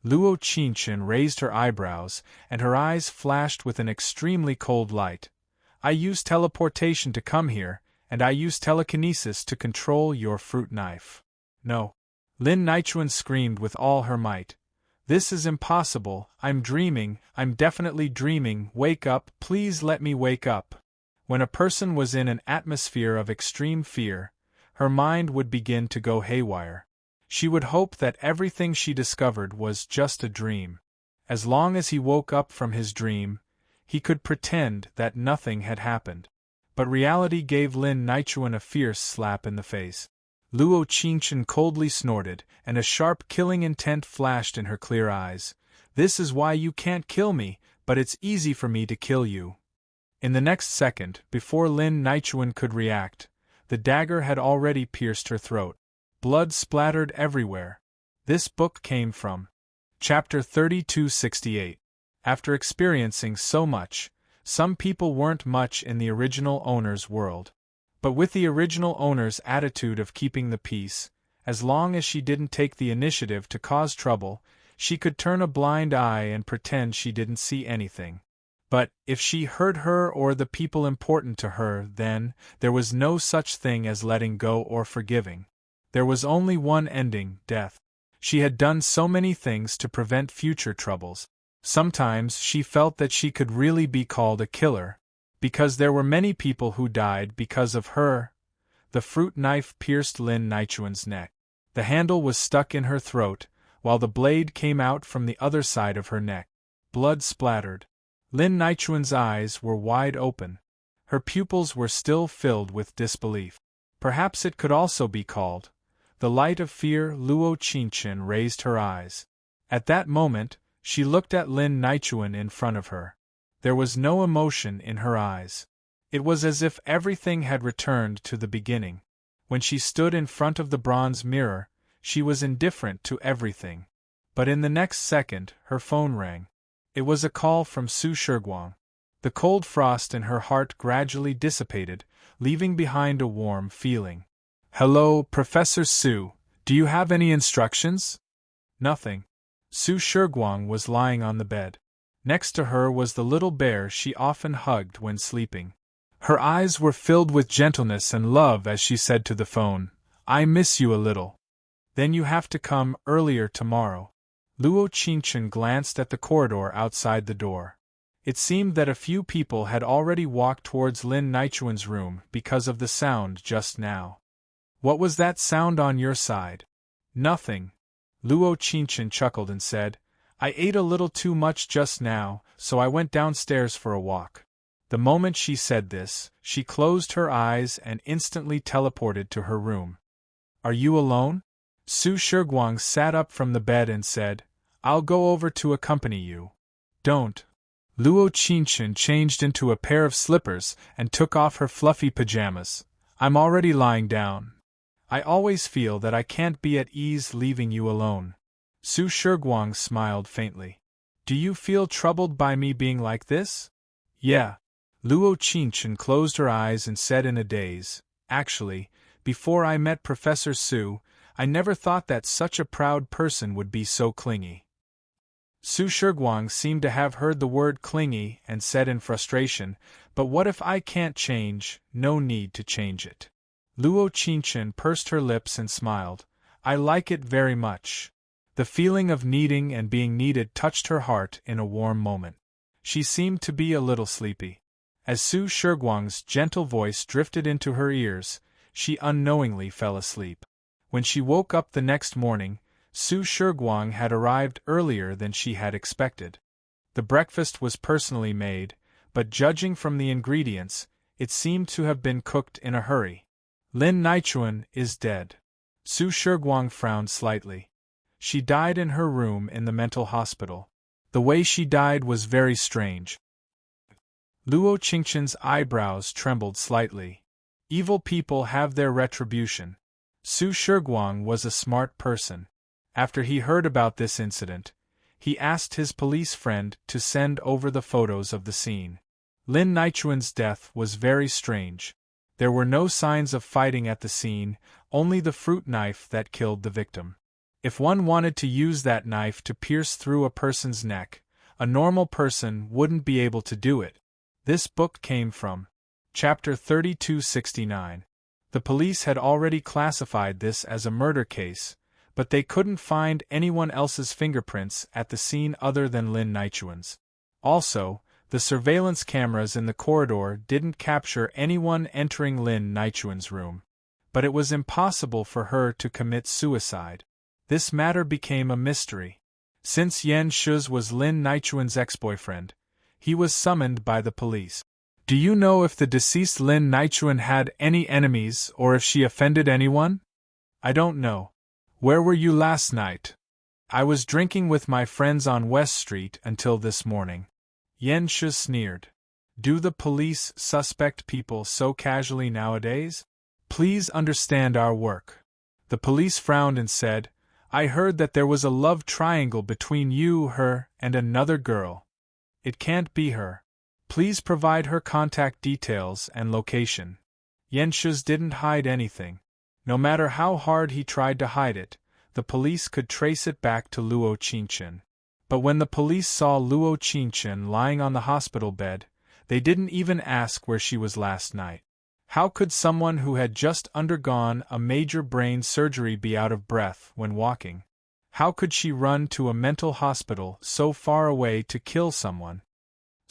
Luo Qinchen raised her eyebrows, and her eyes flashed with an extremely cold light. I used teleportation to come here, and I used telekinesis to control your fruit knife. No. Lin Nichuan screamed with all her might. This is impossible, I'm dreaming, I'm definitely dreaming, wake up, please let me wake up. When a person was in an atmosphere of extreme fear, her mind would begin to go haywire. She would hope that everything she discovered was just a dream. As long as he woke up from his dream, he could pretend that nothing had happened. But reality gave Lin Nichuan a fierce slap in the face. Luo Qinchen coldly snorted, and a sharp killing intent flashed in her clear eyes. This is why you can't kill me, but it's easy for me to kill you. In the next second, before Lin Nichuan could react, the dagger had already pierced her throat. Blood splattered everywhere. This book came from Chapter 3268. After experiencing so much, some people weren't much in the original owner's world. But with the original owner's attitude of keeping the peace, as long as she didn't take the initiative to cause trouble, she could turn a blind eye and pretend she didn't see anything. But, if she hurt her or the people important to her, then, there was no such thing as letting go or forgiving. There was only one ending, death. She had done so many things to prevent future troubles. Sometimes she felt that she could really be called a killer, because there were many people who died because of her. The fruit knife pierced Lin Nichuan's neck. The handle was stuck in her throat, while the blade came out from the other side of her neck. Blood splattered. Lin Nichuan's eyes were wide open. Her pupils were still filled with disbelief. Perhaps it could also be called the light of fear. Luo Qinchen raised her eyes. At that moment, she looked at Lin Nichuan in front of her. There was no emotion in her eyes. It was as if everything had returned to the beginning. When she stood in front of the bronze mirror, she was indifferent to everything. But in the next second, her phone rang. It was a call from Su Shiguang. The cold frost in her heart gradually dissipated, leaving behind a warm feeling. Hello, Professor Su. Do you have any instructions? Nothing. Su Shiguang was lying on the bed. Next to her was the little bear she often hugged when sleeping. Her eyes were filled with gentleness and love as she said to the phone, I miss you a little. Then you have to come earlier tomorrow. Luo Qinchen glanced at the corridor outside the door. It seemed that a few people had already walked towards Lin Nichuan's room because of the sound just now. What was that sound on your side? Nothing. Luo Qinchen chuckled and said, I ate a little too much just now, so I went downstairs for a walk. The moment she said this, she closed her eyes and instantly teleported to her room. Are you alone? Su Shiguang sat up from the bed and said, I'll go over to accompany you. Don't. Luo Qinchen changed into a pair of slippers and took off her fluffy pajamas. I'm already lying down. I always feel that I can't be at ease leaving you alone. Su Shiguang smiled faintly. Do you feel troubled by me being like this? Yeah. Luo Qinchen closed her eyes and said in a daze, Actually, before I met Professor Su, I never thought that such a proud person would be so clingy. Su Shiguang seemed to have heard the word clingy and said in frustration, But what if I can't change? No need to change it. Luo Qinchen pursed her lips and smiled. I like it very much. The feeling of needing and being needed touched her heart in a warm moment. She seemed to be a little sleepy. As Su Shiguang's gentle voice drifted into her ears, she unknowingly fell asleep. When she woke up the next morning, Su Shiguang had arrived earlier than she had expected. The breakfast was personally made, but judging from the ingredients, it seemed to have been cooked in a hurry. Lin Nichuan is dead. Su Shiguang frowned slightly. She died in her room in the mental hospital. The way she died was very strange. Luo Qingchen's eyebrows trembled slightly. Evil people have their retribution. Su Shiguang was a smart person. After he heard about this incident, he asked his police friend to send over the photos of the scene. Lin Nichuan's death was very strange. There were no signs of fighting at the scene, only the fruit knife that killed the victim. If one wanted to use that knife to pierce through a person's neck, a normal person wouldn't be able to do it. This book came from Chapter 3269. The police had already classified this as a murder case, but they couldn't find anyone else's fingerprints at the scene other than Lin Nichuan's. Also, the surveillance cameras in the corridor didn't capture anyone entering Lin Nichuan's room. But it was impossible for her to commit suicide. This matter became a mystery. Since Yan Shuz was Lin Nichuan's ex-boyfriend, he was summoned by the police. Do you know if the deceased Lin Nichuan had any enemies or if she offended anyone? I don't know. Where were you last night? I was drinking with my friends on West Street until this morning. Yan Shuz sneered. Do the police suspect people so casually nowadays? Please understand our work. The police frowned and said, I heard that there was a love triangle between you, her, and another girl. It can't be her. Please provide her contact details and location. Yan Shuz didn't hide anything. No matter how hard he tried to hide it, the police could trace it back to Luo Qingchen. But when the police saw Luo Qingchen lying on the hospital bed, they didn't even ask where she was last night. How could someone who had just undergone a major brain surgery be out of breath when walking? How could she run to a mental hospital so far away to kill someone?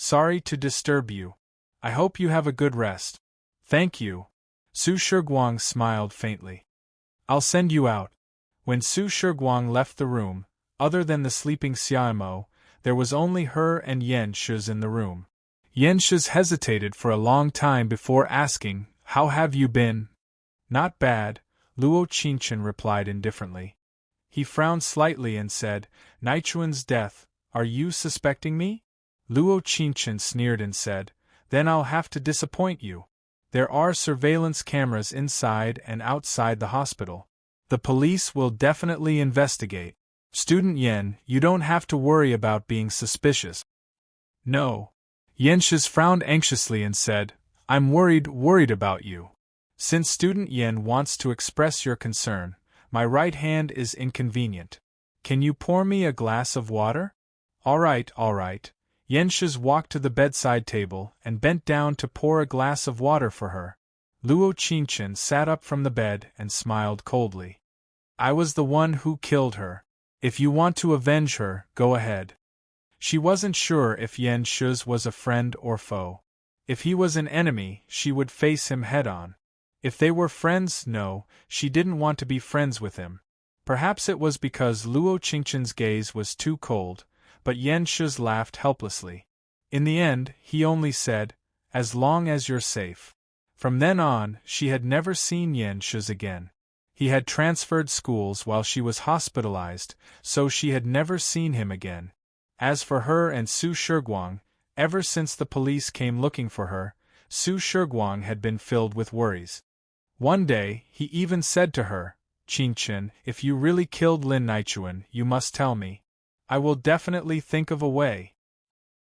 Sorry to disturb you. I hope you have a good rest. Thank you. Su Shiguang smiled faintly. I'll send you out. When Su Shiguang left the room, other than the sleeping Xiaomo, there was only her and Yan Shuz in the room. Yan Shuz hesitated for a long time before asking, How have you been? Not bad, Luo Qingchen replied indifferently. He frowned slightly and said, Nichuan's death, are you suspecting me? Luo Qingchen sneered and said, Then I'll have to disappoint you. There are surveillance cameras inside and outside the hospital. The police will definitely investigate. Student Yen, you don't have to worry about being suspicious. No. Yan Shuz frowned anxiously and said, I'm worried about you. Since Student Yen wants to express your concern, my right hand is inconvenient. Can you pour me a glass of water? All right. Yan Shuz walked to the bedside table and bent down to pour a glass of water for her. Luo Qingchen sat up from the bed and smiled coldly. I was the one who killed her. If you want to avenge her, go ahead. She wasn't sure if Yan Shuz was a friend or foe. If he was an enemy, she would face him head-on. If they were friends, no, she didn't want to be friends with him. Perhaps it was because Luo Qingchen's gaze was too cold, but Yan Shuz laughed helplessly. In the end, he only said, As long as you're safe. From then on, she had never seen Yan Shuz again. He had transferred schools while she was hospitalized, so she had never seen him again. As for her and Su Shiguang, ever since the police came looking for her, Su Shiguang had been filled with worries. One day, he even said to her, Qingchen, if you really killed Lin Nichuan, you must tell me. I will definitely think of a way.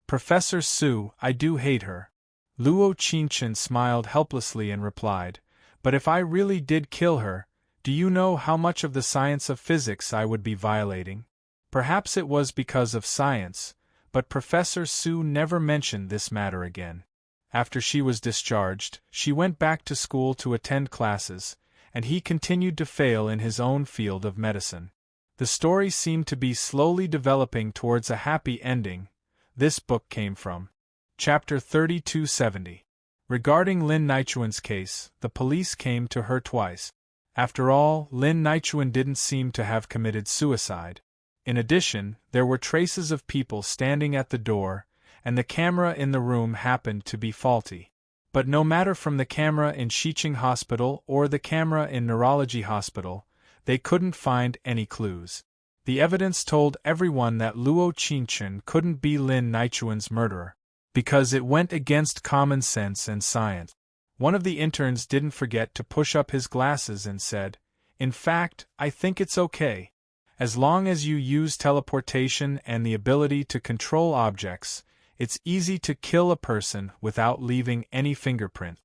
Professor Su, I do hate her. Luo Qingchen smiled helplessly and replied, But if I really did kill her, do you know how much of the science of physics I would be violating? Perhaps it was because of science, but Professor Su never mentioned this matter again. After she was discharged, she went back to school to attend classes, and he continued to fail in his own field of medicine. The story seemed to be slowly developing towards a happy ending. This book came from Chapter 3270. Regarding Lin Nichuan's case, the police came to her twice. After all, Lin Nichuan didn't seem to have committed suicide. In addition, there were traces of people standing at the door, and the camera in the room happened to be faulty. But no matter from the camera in Xiqing Hospital or the camera in Neurology Hospital, they couldn't find any clues. The evidence told everyone that Luo Qingchen couldn't be Lin Nichuan's murderer, because it went against common sense and science. One of the interns didn't forget to push up his glasses and said, "In fact, I think it's okay. As long as you use teleportation and the ability to control objects, it's easy to kill a person without leaving any fingerprint."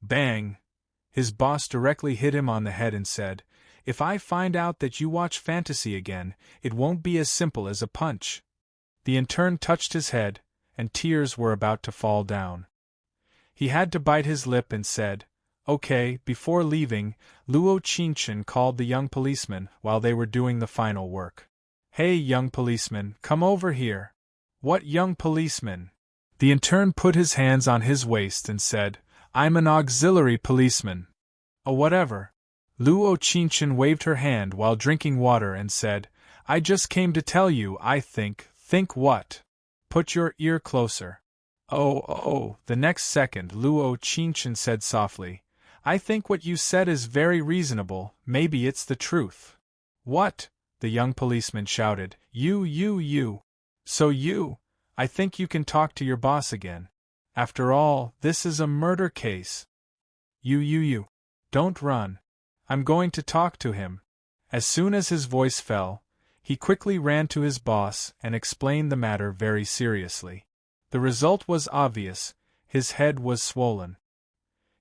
Bang! His boss directly hit him on the head and said, "If I find out that you watch fantasy again, it won't be as simple as a punch." The intern touched his head, and tears were about to fall down. He had to bite his lip and said, "Okay." Before leaving, Luo Qingchen called the young policeman while they were doing the final work. "Hey, young policeman, come over here." "What young policeman?" The intern put his hands on his waist and said, "I'm an auxiliary policeman." "Oh, whatever." Luo Qingchen waved her hand while drinking water and said, "I just came to tell you I think." "Think what?" "Put your ear closer." Oh. The next second, Luo Qingchen said softly, "I think what you said is very reasonable, maybe it's the truth." "What?" the young policeman shouted. You. So you. I think you can talk to your boss again. After all, this is a murder case." You. Don't run. I'm going to talk to him." As soon as his voice fell, he quickly ran to his boss and explained the matter very seriously. The result was obvious: his head was swollen.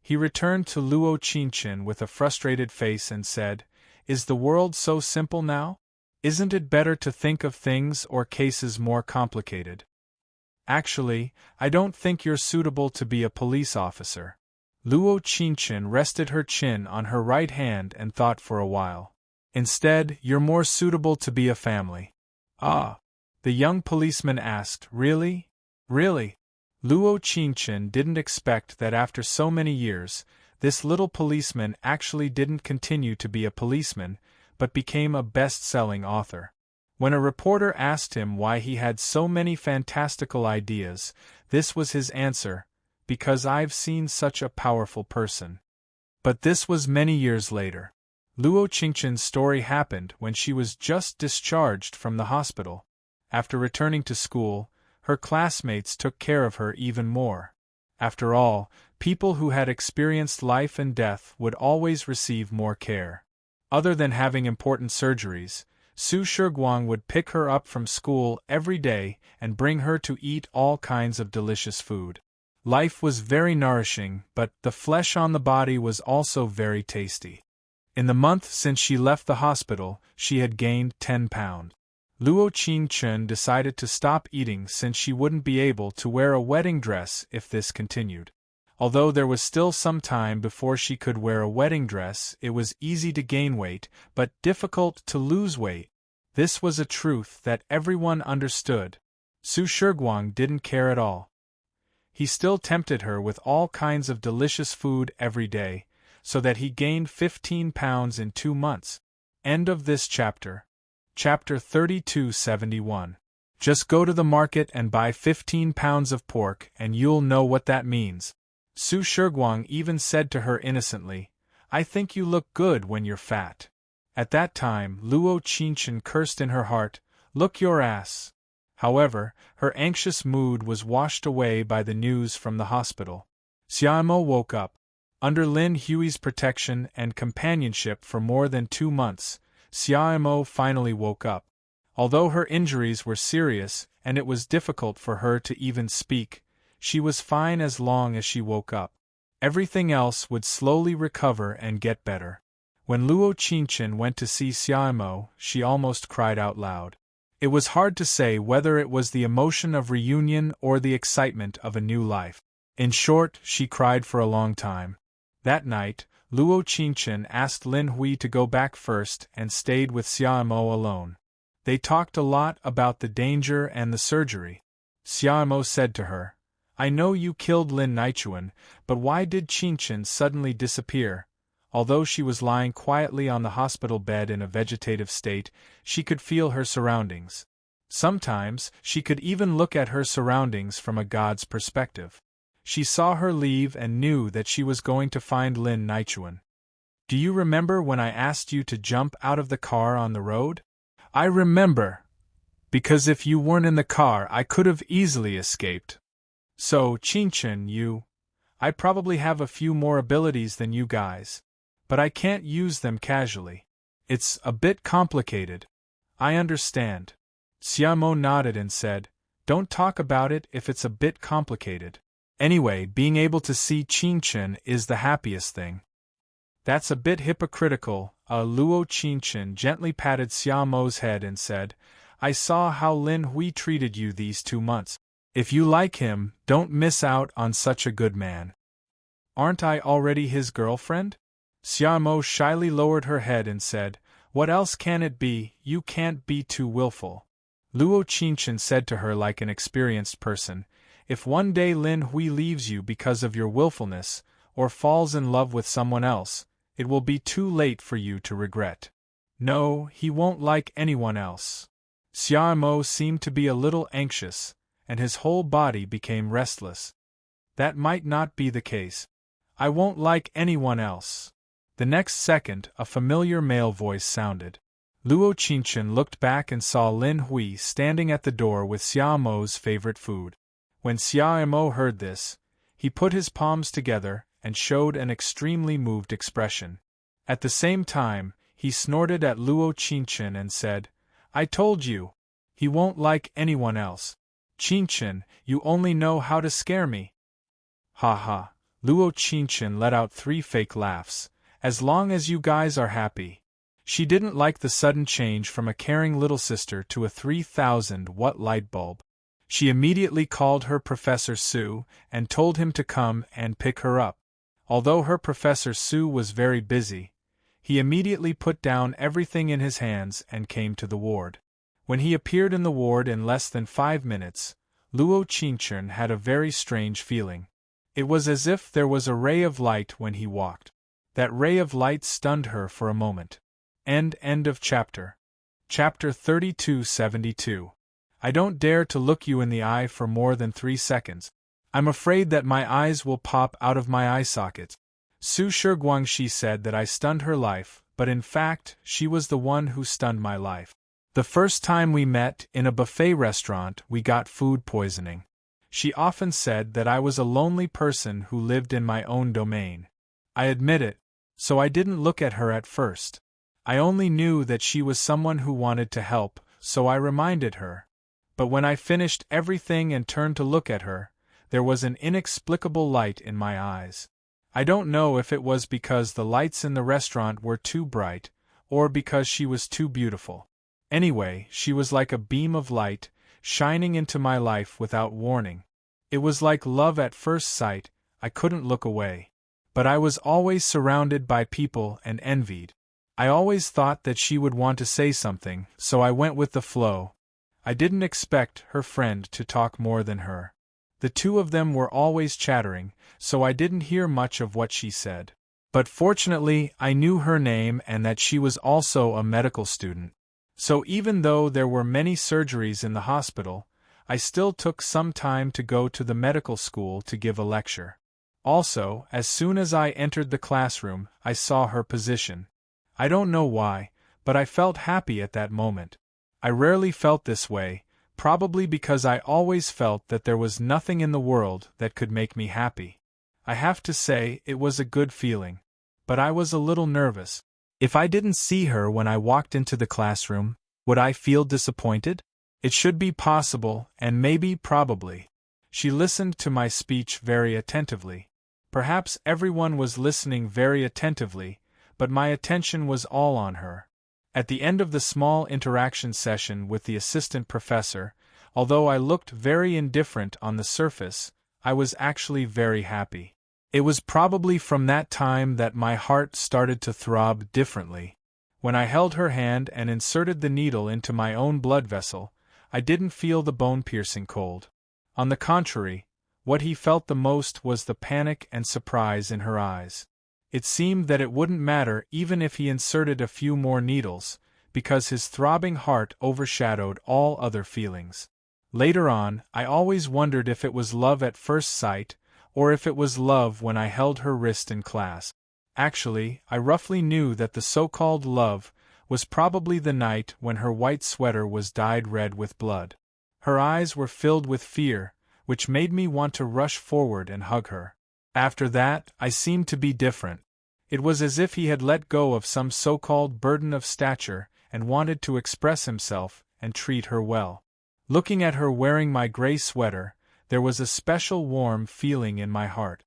He returned to Luo Qingchen with a frustrated face and said, "Is the world so simple now? Isn't it better to think of things or cases more complicated? Actually, I don't think you're suitable to be a police officer." Luo Qingchen rested her chin on her right hand and thought for a while. "Instead, you're more suitable to be a family." "Ah?" the young policeman asked. Really? Luo Qingchen didn't expect that after so many years, this little policeman actually didn't continue to be a policeman, but became a best-selling author. When a reporter asked him why he had so many fantastical ideas, this was his answer: "Because I've seen such a powerful person." But this was many years later. Luo Qingchen's story happened when she was just discharged from the hospital. After returning to school, her classmates took care of her even more. After all, people who had experienced life and death would always receive more care. Other than having important surgeries, Su Shiguang would pick her up from school every day and bring her to eat all kinds of delicious food. Life was very nourishing, but the flesh on the body was also very tasty. In the month since she left the hospital, she had gained 10 pounds. Luo Qingchen decided to stop eating since she wouldn't be able to wear a wedding dress if this continued. Although there was still some time before she could wear a wedding dress, it was easy to gain weight, but difficult to lose weight. This was a truth that everyone understood. Su Shiguang didn't care at all. He still tempted her with all kinds of delicious food every day, so that he gained 15 pounds in 2 months. End of this chapter. Chapter 3271. Just go to the market and buy 15 pounds of pork and you'll know what that means. Su Shiguang even said to her innocently, "I think you look good when you're fat." At that time, Luo Qingchen cursed in her heart, "Look your ass." However, her anxious mood was washed away by the news from the hospital. Xiaomo woke up. Under Lin Hui's protection and companionship for more than 2 months, Xiaomo finally woke up. Although her injuries were serious and it was difficult for her to even speak, she was fine as long as she woke up. Everything else would slowly recover and get better. When Luo Qingchen went to see Xiaomo, she almost cried out loud. It was hard to say whether it was the emotion of reunion or the excitement of a new life. In short, she cried for a long time. That night, Luo Qingchen asked Lin Hui to go back first and stayed with Xiaomo alone. They talked a lot about the danger and the surgery. Xiaomo said to her, "I know you killed Lin Nichuan, but why did Qingchen suddenly disappear? Although she was lying quietly on the hospital bed in a vegetative state, she could feel her surroundings. Sometimes, she could even look at her surroundings from a god's perspective. She saw her leave and knew that she was going to find Lin Nichuan. Do you remember when I asked you to jump out of the car on the road? I remember. Because if you weren't in the car, I could have easily escaped. So, Qingchen, I probably have a few more abilities than you guys. But I can't use them casually. It's a bit complicated. I understand. Xiamo nodded and said, Don't talk about it if it's a bit complicated. Anyway, being able to see Qingchen is the happiest thing. That's a bit hypocritical. Luo Qingchen gently patted Xiaomo's head and said, I saw how Lin Hui treated you these 2 months. If you like him, don't miss out on such a good man. Aren't I already his girlfriend? Xiaomo shyly lowered her head and said, What else can it be? You can't be too willful. Luo Qingchen said to her like an experienced person, If one day Lin Hui leaves you because of your willfulness, or falls in love with someone else, it will be too late for you to regret. No, he won't like anyone else. Xiaomo seemed to be a little anxious, and his whole body became restless. That might not be the case. I won't like anyone else. The next second, a familiar male voice sounded. Luo Qingchen looked back and saw Lin Hui standing at the door with Xiaomo's favorite food. When Xiaomo heard this, he put his palms together and showed an extremely moved expression. At the same time, he snorted at Luo Qingchen and said, I told you. He won't like anyone else. Qingchen, you only know how to scare me. Ha ha. Luo Qingchen let out 3 fake laughs. As long as you guys are happy. She didn't like the sudden change from a caring little sister to a 3,000-watt light bulb. She immediately called her Professor Su and told him to come and pick her up. Although her Professor Su was very busy, he immediately put down everything in his hands and came to the ward. When he appeared in the ward in less than 5 minutes, Luo Qingchen had a very strange feeling. It was as if there was a ray of light when he walked. That ray of light stunned her for a moment. End of chapter. Chapter 3272. I don't dare to look you in the eye for more than 3 seconds. I'm afraid that my eyes will pop out of my eye sockets. Su Shiguangxi said that I stunned her life, but in fact, she was the one who stunned my life. The first time we met in a buffet restaurant, we got food poisoning. She often said that I was a lonely person who lived in my own domain. I admit it, so I didn't look at her at first. I only knew that she was someone who wanted to help, so I reminded her. But when I finished everything and turned to look at her, there was an inexplicable light in my eyes. I don't know if it was because the lights in the restaurant were too bright, or because she was too beautiful. Anyway, she was like a beam of light, shining into my life without warning. It was like love at first sight. I couldn't look away. But I was always surrounded by people and envied. I always thought that she would want to say something, so I went with the flow. I didn't expect her friend to talk more than her. The two of them were always chattering, so I didn't hear much of what she said. But fortunately, I knew her name and that she was also a medical student. So even though there were many surgeries in the hospital, I still took some time to go to the medical school to give a lecture. Also, as soon as I entered the classroom, I saw her position. I don't know why, but I felt happy at that moment. I rarely felt this way, probably because I always felt that there was nothing in the world that could make me happy. I have to say, it was a good feeling. But I was a little nervous. If I didn't see her when I walked into the classroom, would I feel disappointed? It should be possible, and maybe probably. She listened to my speech very attentively. Perhaps everyone was listening very attentively, but my attention was all on her. At the end of the small interaction session with the assistant professor, although I looked very indifferent on the surface, I was actually very happy. It was probably from that time that my heart started to throb differently. When I held her hand and inserted the needle into my own blood vessel, I didn't feel the bone-piercing cold. On the contrary, what he felt the most was the panic and surprise in her eyes. It seemed that it wouldn't matter even if he inserted a few more needles, because his throbbing heart overshadowed all other feelings. Later on, I always wondered if it was love at first sight, or if it was love when I held her wrist in class. Actually, I roughly knew that the so-called love was probably the night when her white sweater was dyed red with blood. Her eyes were filled with fear, which made me want to rush forward and hug her. After that, I seemed to be different. It was as if he had let go of some so-called burden of stature and wanted to express himself and treat her well. Looking at her wearing my gray sweater, there was a special warm feeling in my heart.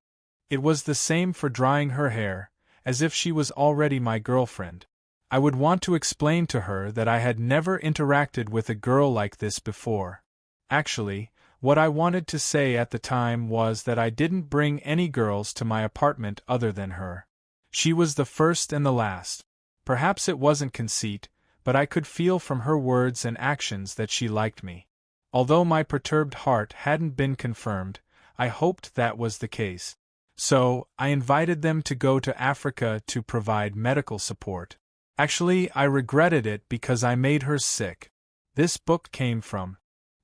It was the same for drying her hair, as if she was already my girlfriend. I would want to explain to her that I had never interacted with a girl like this before. Actually, what I wanted to say at the time was that I didn't bring any girls to my apartment other than her. She was the first and the last. Perhaps it wasn't conceit, but I could feel from her words and actions that she liked me. Although my perturbed heart hadn't been confirmed, I hoped that was the case. So, I invited them to go to Africa to provide medical support. Actually, I regretted it because I made her sick. This book came from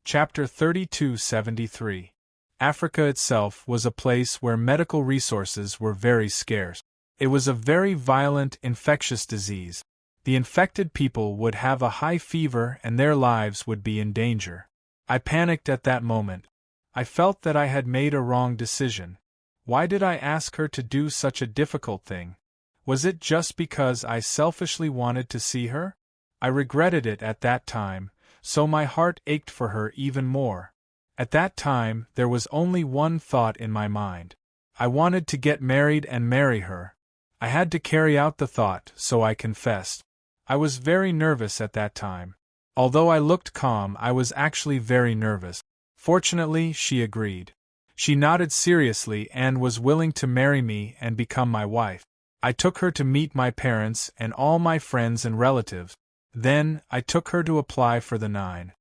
Chapter 3273. Africa itself was a place where medical resources were very scarce. It was a very violent, infectious disease. The infected people would have a high fever and their lives would be in danger. I panicked at that moment. I felt that I had made a wrong decision. Why did I ask her to do such a difficult thing? Was it just because I selfishly wanted to see her? I regretted it at that time, so my heart ached for her even more. At that time, there was only one thought in my mind. I wanted to get married and marry her. I had to carry out the thought, so I confessed. I was very nervous at that time. Although I looked calm, I was actually very nervous. Fortunately, she agreed. She nodded seriously and was willing to marry me and become my wife. I took her to meet my parents and all my friends and relatives. Then, I took her to apply for the 9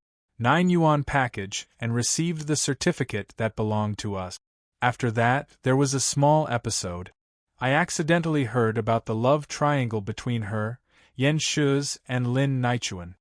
yuan package and received the certificate that belonged to us. After that, there was a small episode. I accidentally heard about the love triangle between her, Yan Shuz, and Lin Nichuan.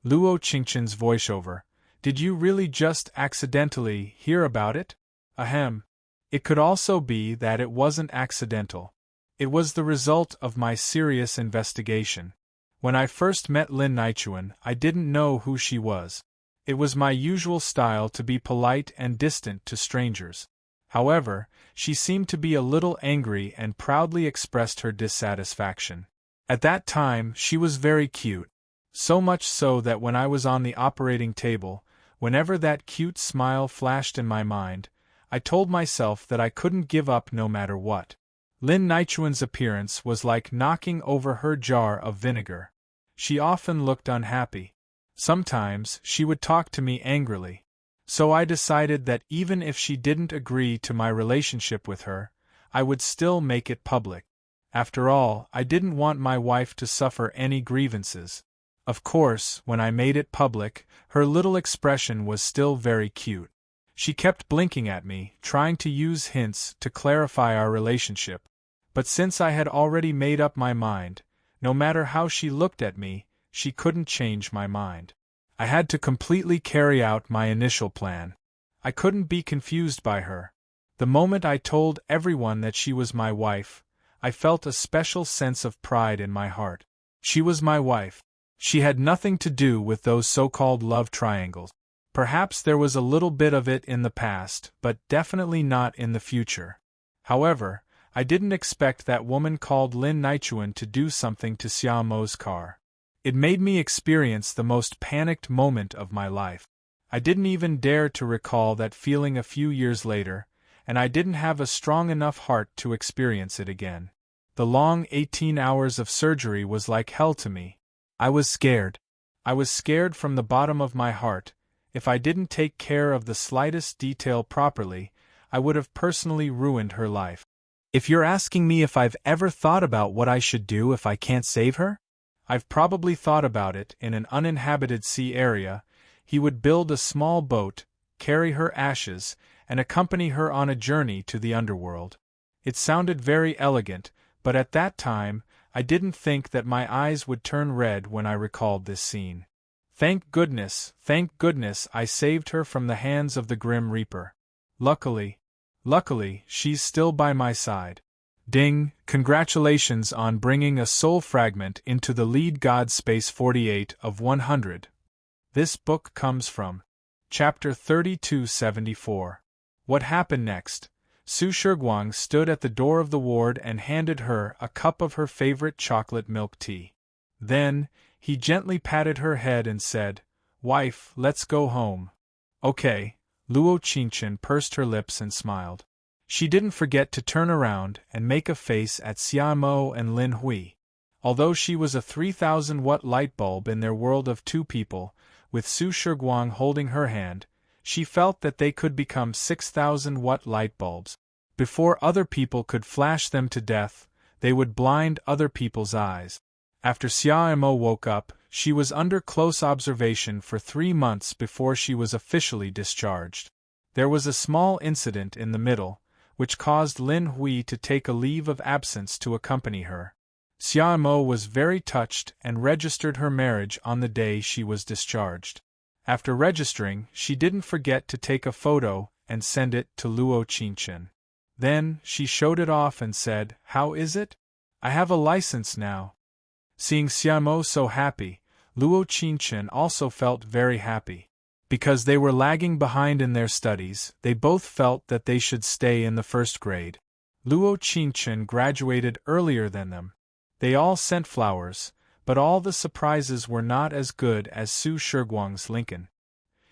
Luo Qingchen's voiceover. Did you really just accidentally hear about it? Ahem. It could also be that it wasn't accidental. It was the result of my serious investigation. When I first met Lin Nichuan, I didn't know who she was. It was my usual style to be polite and distant to strangers. However, she seemed to be a little angry and proudly expressed her dissatisfaction. At that time, she was very cute. So much so that when I was on the operating table, whenever that cute smile flashed in my mind, I told myself that I couldn't give up no matter what. Lin Nichuan's appearance was like knocking over her jar of vinegar. She often looked unhappy. Sometimes, she would talk to me angrily. So I decided that even if she didn't agree to my relationship with her, I would still make it public. After all, I didn't want my wife to suffer any grievances. Of course, when I made it public, her little expression was still very cute. She kept blinking at me, trying to use hints to clarify our relationship. But since I had already made up my mind, no matter how she looked at me, she couldn't change my mind. I had to completely carry out my initial plan. I couldn't be confused by her. The moment I told everyone that she was my wife, I felt a special sense of pride in my heart. She was my wife. She had nothing to do with those so-called love triangles. Perhaps there was a little bit of it in the past, but definitely not in the future. However, I didn't expect that woman called Lin Nichuan to do something to Xia Mo's car. It made me experience the most panicked moment of my life. I didn't even dare to recall that feeling a few years later, and I didn't have a strong enough heart to experience it again. The long 18 hours of surgery was like hell to me. I was scared. I was scared from the bottom of my heart. If I didn't take care of the slightest detail properly, I would have personally ruined her life. If you're asking me if I've ever thought about what I should do if I can't save her? I've probably thought about it. In an uninhabited sea area, he would build a small boat, carry her ashes, and accompany her on a journey to the underworld. It sounded very elegant, But at that time, I didn't think that my eyes would turn red when I recalled this scene. Thank goodness, I saved her from the hands of the Grim Reaper. Luckily, she's still by my side. Ding, congratulations on bringing a soul fragment into the lead God Space 48 of 100. This book comes from Chapter 3274. What happened next? Su Shiguang stood at the door of the ward and handed her a cup of her favorite chocolate milk tea. Then, he gently patted her head and said, "Wife, let's go home." "Okay." Luo Qingchen pursed her lips and smiled. She didn't forget to turn around and make a face at Xiamo and Lin Hui. Although she was a 3,000-watt light bulb in their world of two people, with Su Shiguang holding her hand, she felt that they could become 6,000-watt light bulbs. Before other people could flash them to death, they would blind other people's eyes. After Xiamo woke up, she was under close observation for 3 months before she was officially discharged. There was a small incident in the middle, which caused Lin Hui to take a leave of absence to accompany her. Xiamo was very touched and registered her marriage on the day she was discharged. After registering, she didn't forget to take a photo and send it to Luo Qingchen. Then, she showed it off and said, "How is it? I have a license now." Seeing Xiamo so happy, Luo Qingchen also felt very happy. Because they were lagging behind in their studies, they both felt that they should stay in the first grade. Luo Qingchen graduated earlier than them. They all sent flowers, but all the surprises were not as good as Su Shiguang's Lincoln.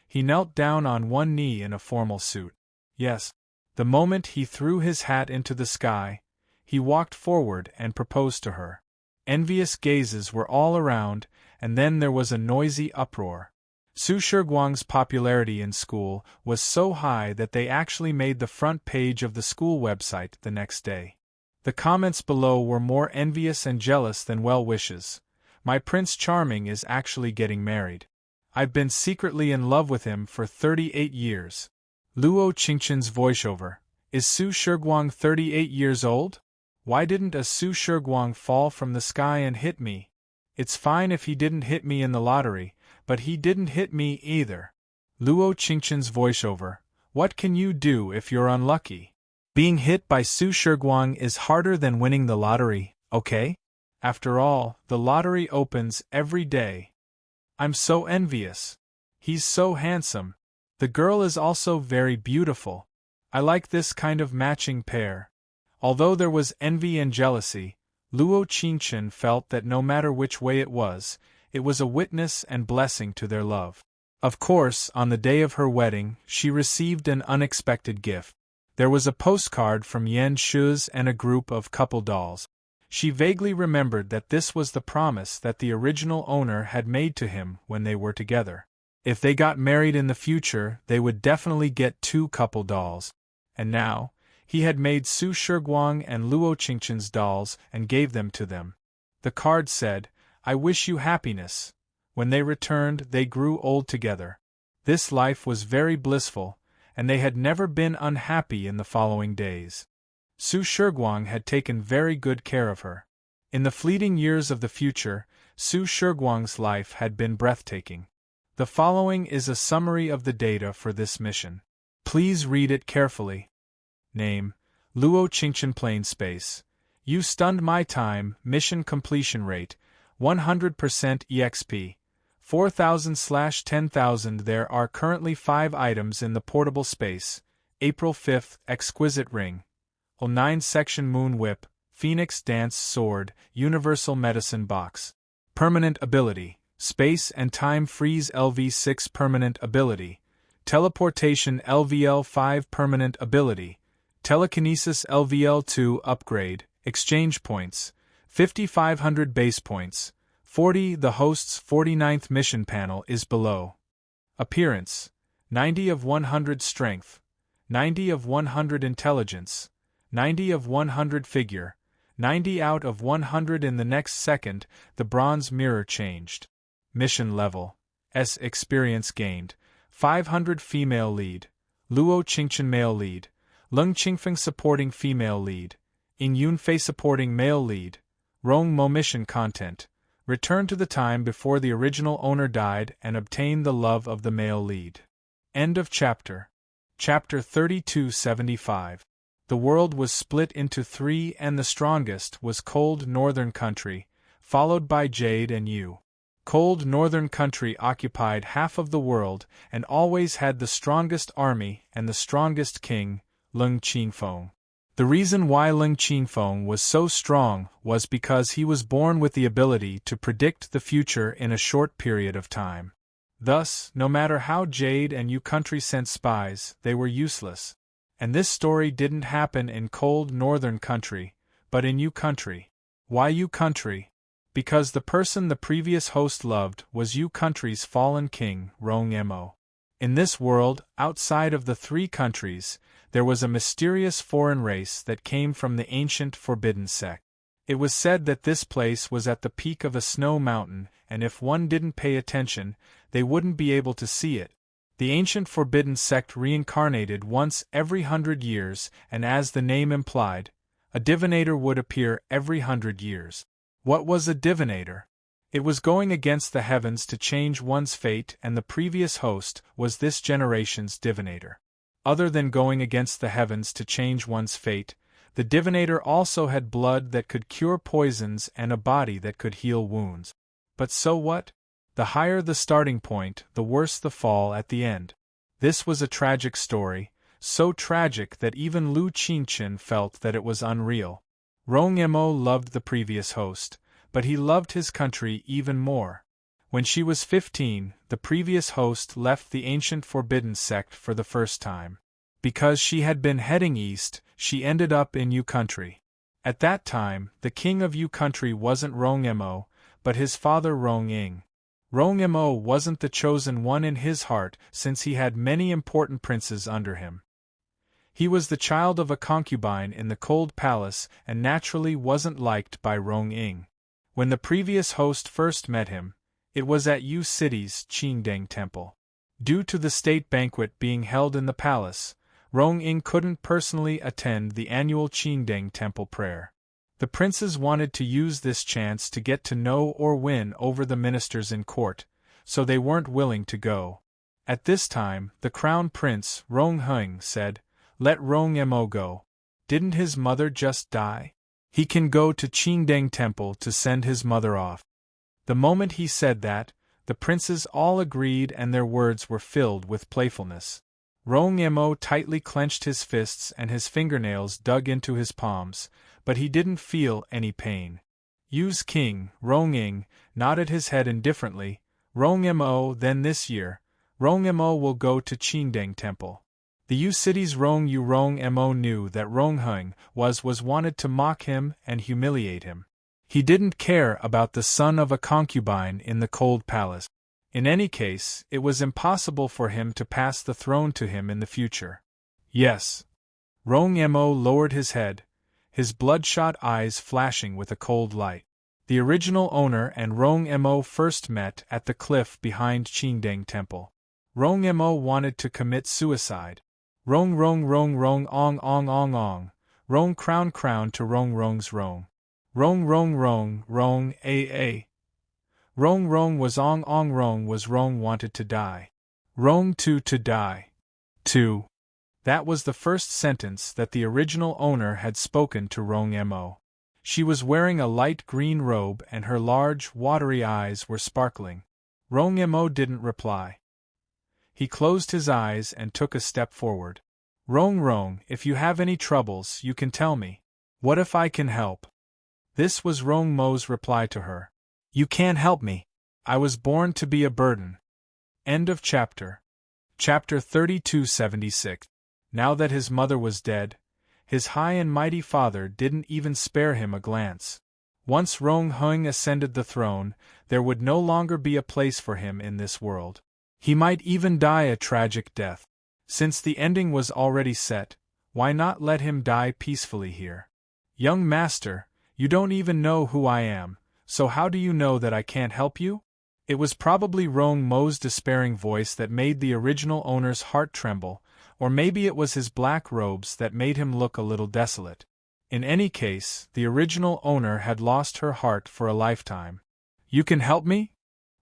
He knelt down on one knee in a formal suit. Yes. The moment he threw his hat into the sky, he walked forward and proposed to her. Envious gazes were all around, and then there was a noisy uproar. Su Shiguang's popularity in school was so high that they actually made the front page of the school website the next day. The comments below were more envious and jealous than well wishes. "My Prince Charming is actually getting married. I've been secretly in love with him for 38 years. Luo Qingchen's voiceover. Is Su Shiguang 38 years old? Why didn't a Su Shiguang fall from the sky and hit me? It's fine if he didn't hit me in the lottery, but he didn't hit me either. Luo Qingchen's voiceover. What can you do if you're unlucky? Being hit by Su Shiguang is harder than winning the lottery, okay? After all, the lottery opens every day. I'm so envious. He's so handsome. The girl is also very beautiful. I like this kind of matching pair." Although there was envy and jealousy, Luo Qingchen felt that no matter which way it was a witness and blessing to their love. Of course, on the day of her wedding, she received an unexpected gift. There was a postcard from Yan Shu's and a group of couple dolls. She vaguely remembered that this was the promise that the original owner had made to him when they were together. If they got married in the future, they would definitely get 2 couple dolls. And now, he had made Su Shiguang and Luo Qingchen's dolls and gave them to them. The card said, "I wish you happiness." When they returned, they grew old together. This life was very blissful, and they had never been unhappy in the following days. Su Shiguang had taken very good care of her. In the fleeting years of the future, Su Shiguang's life had been breathtaking. The following is a summary of the data for this mission. Please read it carefully. Name: Luo Qingchen Plane Space. You stunned my time. Mission completion rate: 100% EXP. 4,000/10,000. There are currently 5 items in the portable space. April 5th, Exquisite Ring. 09 Section Moon Whip, Phoenix Dance Sword, Universal Medicine Box. Permanent Ability: Space and Time Freeze LV6 Permanent Ability. Teleportation LVL5 Permanent Ability. Telekinesis LVL2 Upgrade. Exchange Points: 5,500 base points. 40. The host's 49th mission panel is below. Appearance: 90 of 100 Strength, 90 of 100 Intelligence, 90 of 100 Figure, 90 out of 100. In the next second, the bronze mirror changed. Mission level: S. Experience gained: 500. Female lead: Luo Qingchen. Male lead: Lung Qingfeng. Supporting female lead: In unveil supporting male lead, Rong Mo mission content, return to the time before the original owner died and obtain the love of the male lead. End of chapter. Chapter 3275. The world was split into three and the strongest was cold northern country, followed by Jade and Yu. Cold northern country occupied half of the world and always had the strongest army and the strongest king, Lung Qinfeng. The reason why Lung Qinfeng was so strong was because he was born with the ability to predict the future in a short period of time. Thus, no matter how Jade and Yu country sent spies, they were useless. And this story didn't happen in cold northern country, but in Yu country. Why Yu country? Because the person the previous host loved was Yu country's fallen king, Rong Mo. In this world, outside of the three countries, there was a mysterious foreign race that came from the ancient forbidden sect. It was said that this place was at the peak of a snow mountain, and if one didn't pay attention, they wouldn't be able to see it. The ancient forbidden sect reincarnated once every 100 years, and as the name implied, a divinator would appear every 100 years. What was a divinator? It was going against the heavens to change one's fate, and the previous host was this generation's divinator. Other than going against the heavens to change one's fate, the divinator also had blood that could cure poisons and a body that could heal wounds. But so what? The higher the starting point, the worse the fall at the end. This was a tragic story, so tragic that even Lu Qinchen felt that it was unreal. Rong Mo loved the previous host, but he loved his country even more. When she was 15, the previous host left the ancient forbidden sect for the first time. Because she had been heading east, she ended up in Yu country. At that time, the king of Yu country wasn't Rong Mo, but his father Rong Ing. Rong Mo wasn't the chosen one in his heart since he had many important princes under him. He was the child of a concubine in the cold palace and naturally wasn't liked by Rong Ing. When the previous host first met him, it was at Yu City's Qingdang Temple. Due to the state banquet being held in the palace, Rong Ing couldn't personally attend the annual Qingdang Temple prayer. The princes wanted to use this chance to get to know or win over the ministers in court, so they weren't willing to go. At this time, the crown prince, Rong Heng, said, "Let Rong Mo go. Didn't his mother just die? He can go to Qingdang Temple to send his mother off." The moment he said that, the princes all agreed and their words were filled with playfulness. Rong Mo tightly clenched his fists and his fingernails dug into his palms, but he didn't feel any pain. Yu's king, Rong Ing, nodded his head indifferently. "Rong Mo, then this year, Rong Mo will go to Qingdang Temple." The Yu city's Rong Mo knew that Rong Heng was wanted to mock him and humiliate him. He didn't care about the son of a concubine in the cold palace. In any case, it was impossible for him to pass the throne to him in the future. Yes. Rong Mo lowered his head, his bloodshot eyes flashing with a cold light. The original owner and Rong Mo first met at the cliff behind Qingdang Temple. Rong Mo wanted to commit suicide. Rong ong ong ong. Rong crown to Rong's Rong. Rong a. Rong was ong Rong was Rong wanted to die. Rong to die. 2. That was the first sentence that the original owner had spoken to Rong Mo. She was wearing a light green robe and her large, watery eyes were sparkling. Rong Mo didn't reply. He closed his eyes and took a step forward. Rong, if you have any troubles, you can tell me. What if I can help? This was Rong Mo's reply to her. You can't help me. I was born to be a burden. End of chapter. Chapter 3276. Now that his mother was dead, his high and mighty father didn't even spare him a glance. Once Rong Heng ascended the throne, there would no longer be a place for him in this world. He might even die a tragic death. Since the ending was already set, why not let him die peacefully here? Young master, you don't even know who I am, so how do you know that I can't help you? It was probably Rong Mo's despairing voice that made the original owner's heart tremble, or maybe it was his black robes that made him look a little desolate. In any case, the original owner had lost her heart for a lifetime. You can help me?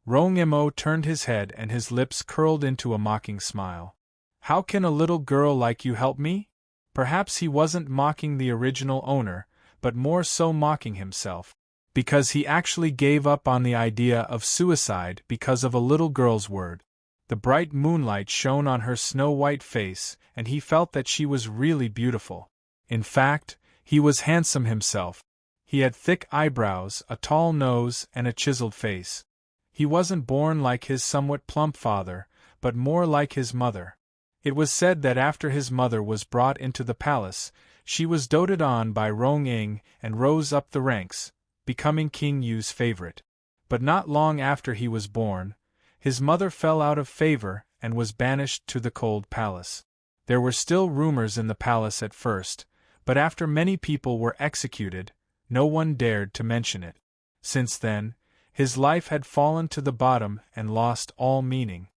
Rong Mo turned his head and his lips curled into a mocking smile. How can a little girl like you help me? Perhaps he wasn't mocking the original owner, but more so mocking himself. Because he actually gave up on the idea of suicide because of a little girl's word. The bright moonlight shone on her snow-white face, and he felt that she was really beautiful. In fact, he was handsome himself. He had thick eyebrows, a tall nose, and a chiseled face. He wasn't born like his somewhat plump father, but more like his mother. It was said that after his mother was brought into the palace, she was doted on by Rong Ing and rose up the ranks, becoming King Yu's favorite. But not long after he was born, his mother fell out of favor and was banished to the cold palace. There were still rumors in the palace at first, but after many people were executed, no one dared to mention it. Since then, his life had fallen to the bottom and lost all meaning.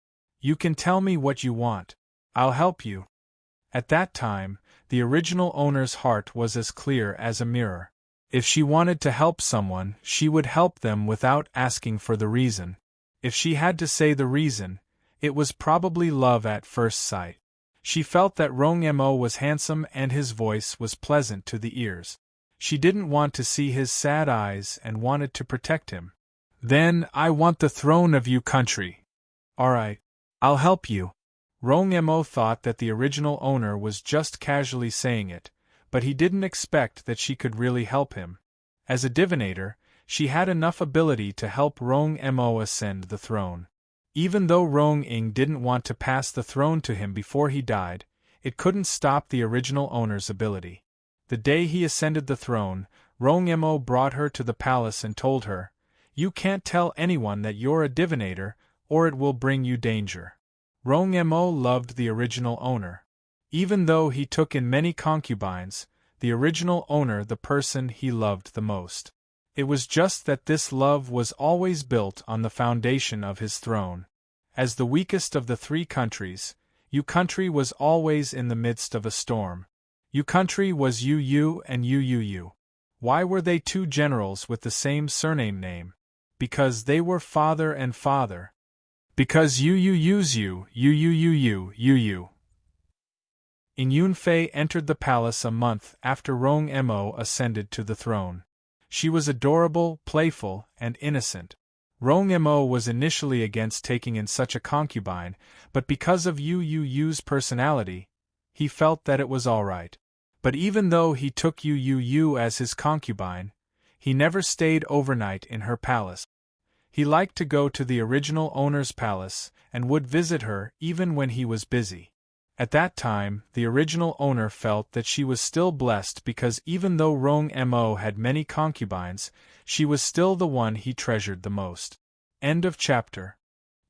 You can tell me what you want. I'll help you. At that time, the original owner's heart was as clear as a mirror. If she wanted to help someone, she would help them without asking for the reason. If she had to say the reason, it was probably love at first sight. She felt that Rong Mo was handsome and his voice was pleasant to the ears. She didn't want to see his sad eyes and wanted to protect him. Then, I want the throne of you country. Alright, I'll help you. Rong Mo thought that the original owner was just casually saying it, but he didn't expect that she could really help him. As a divinator, she had enough ability to help Rong Mo ascend the throne. Even though Rong Ing didn't want to pass the throne to him before he died, it couldn't stop the original owner's ability. The day he ascended the throne, Rong Mo brought her to the palace and told her, "You can't tell anyone that you're a divinator, or it will bring you danger." Rong Mo loved the original owner. Even though he took in many concubines, the original owner the person he loved the most. It was just that this love was always built on the foundation of his throne. As the weakest of the three countries, Yu country was always in the midst of a storm. Yu country was Yu Yu and Yu Yu Yu. Why were they two generals with the same surname name? Because they were father and father. Because Yu Yu Yu's Yu, Yu Yu Yu Yu, Yu Yu. In Yunfei entered the palace a month after Rong Mo ascended to the throne. She was adorable, playful, and innocent. Rong Mo was initially against taking in such a concubine, but because of Yu Yu Yu's personality, he felt that it was all right. But even though he took Yu Yu Yu as his concubine, he never stayed overnight in her palace. He liked to go to the original owner's palace and would visit her even when he was busy. At that time, the original owner felt that she was still blessed because even though Rong Mo had many concubines, she was still the one he treasured the most. End of chapter.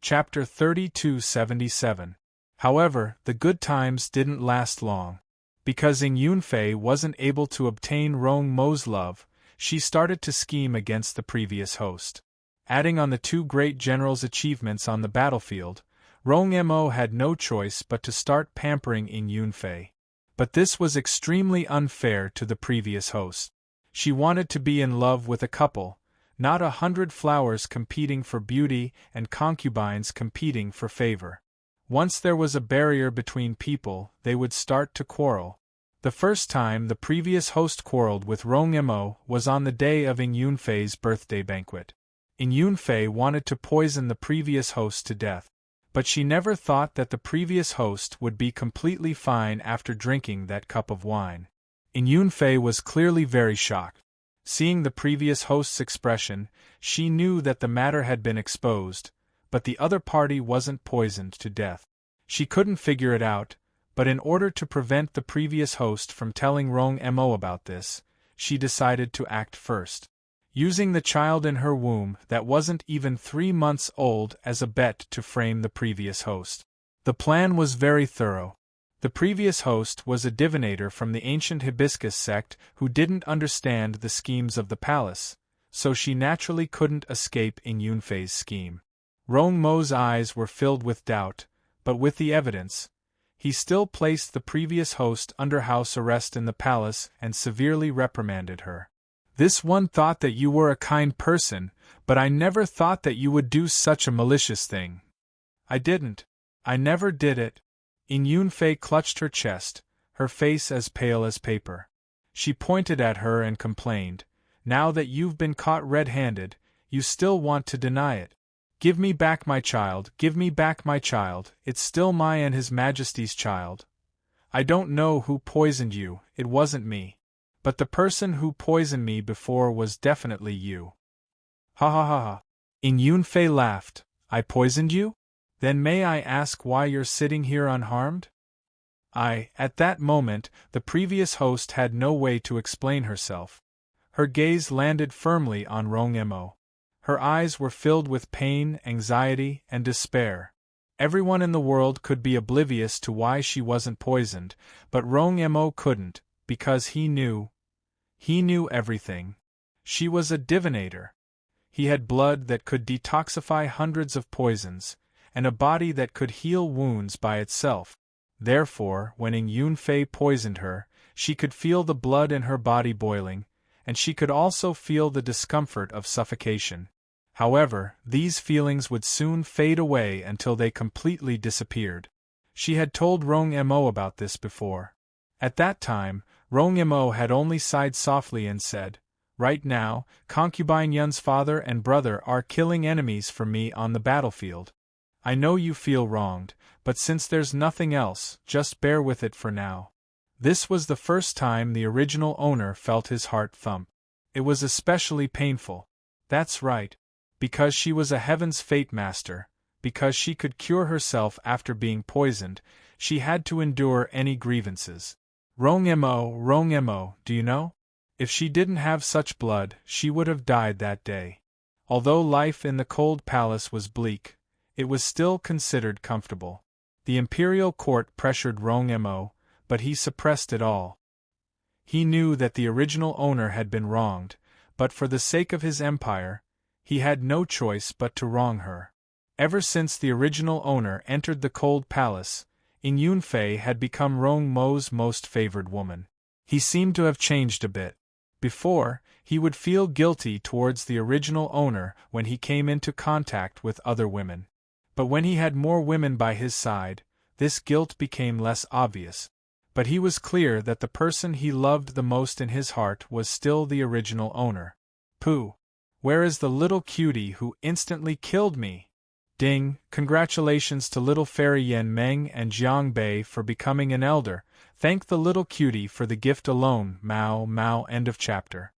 Chapter 3277. However, the good times didn't last long. Because Ing Yunfei wasn't able to obtain Rong Mo's love, she started to scheme against the previous host. Adding on the two great generals' achievements on the battlefield, Rong Mo had no choice but to start pampering Ing Yunfei. But this was extremely unfair to the previous host. She wanted to be in love with a couple, not 100 flowers competing for beauty and concubines competing for favor. Once there was a barrier between people, they would start to quarrel. The first time the previous host quarreled with Rong Mo was on the day of Ing Yunfei's birthday banquet. Ing Yunfei wanted to poison the previous host to death. But she never thought that the previous host would be completely fine after drinking that cup of wine. Ing Yunfei was clearly very shocked. Seeing the previous host's expression, she knew that the matter had been exposed, but the other party wasn't poisoned to death. She couldn't figure it out, but in order to prevent the previous host from telling Rong Mo about this, she decided to act first. Using the child in her womb that wasn't even 3 months old as a bet to frame the previous host. The plan was very thorough. The previous host was a divinator from the ancient hibiscus sect who didn't understand the schemes of the palace, so she naturally couldn't escape Ing Yunfei's scheme. Rong Mo's eyes were filled with doubt, but with the evidence, He still placed the previous host under house arrest in the palace and severely reprimanded her. "This one thought that you were a kind person, but I never thought that you would do such a malicious thing." "I didn't. I never did it." Yunfei clutched her chest, her face as pale as paper. She pointed at her and complained, "Now that you've been caught red-handed, you still want to deny it. Give me back my child, give me back my child, it's still my and His Majesty's child. I don't know who poisoned you, it wasn't me. But the person who poisoned me before was definitely you." "Ha ha ha ha." Yunfei laughed. "I poisoned you? Then may I ask why you're sitting here unharmed?" At that moment, the previous host had no way to explain herself. Her gaze landed firmly on Rong-emo. Her eyes were filled with pain, anxiety, and despair. Everyone in the world could be oblivious to why she wasn't poisoned, but Rong-emo couldn't, because he knew. He knew everything. She was a divinator. He had blood that could detoxify hundreds of poisons, and a body that could heal wounds by itself. Therefore, when Yunfei poisoned her, she could feel the blood in her body boiling, and she could also feel the discomfort of suffocation. However, these feelings would soon fade away until they completely disappeared. She had told Rong-emo about this before. At that time, Rong-emo had only sighed softly and said, "Right now, concubine Yun's father and brother are killing enemies for me on the battlefield. I know you feel wronged, but since there's nothing else, just bear with it for now." This was the first time the original owner felt his heart thump. It was especially painful. That's right. Because she was a Heaven's Fate Master, because she could cure herself after being poisoned, she had to endure any grievances. Rong-emo, do you know? If she didn't have such blood, she would have died that day. Although life in the cold palace was bleak, it was still considered comfortable. The imperial court pressured Rong-emo, but he suppressed it all. He knew that the original owner had been wronged, but for the sake of his empire, he had no choice but to wrong her. Ever since the original owner entered the cold palace, Yunfei had become Rong-mo's most favored woman. He seemed to have changed a bit. Before, he would feel guilty towards the original owner when he came into contact with other women. But when he had more women by his side, this guilt became less obvious. But he was clear that the person he loved the most in his heart was still the original owner. "Pooh! Where is the little cutie who instantly killed me?" Ding! Congratulations to little fairy Yan Meng and Jiang Bei for becoming an elder. Thank the little cutie for the gift alone. Mao. End of chapter.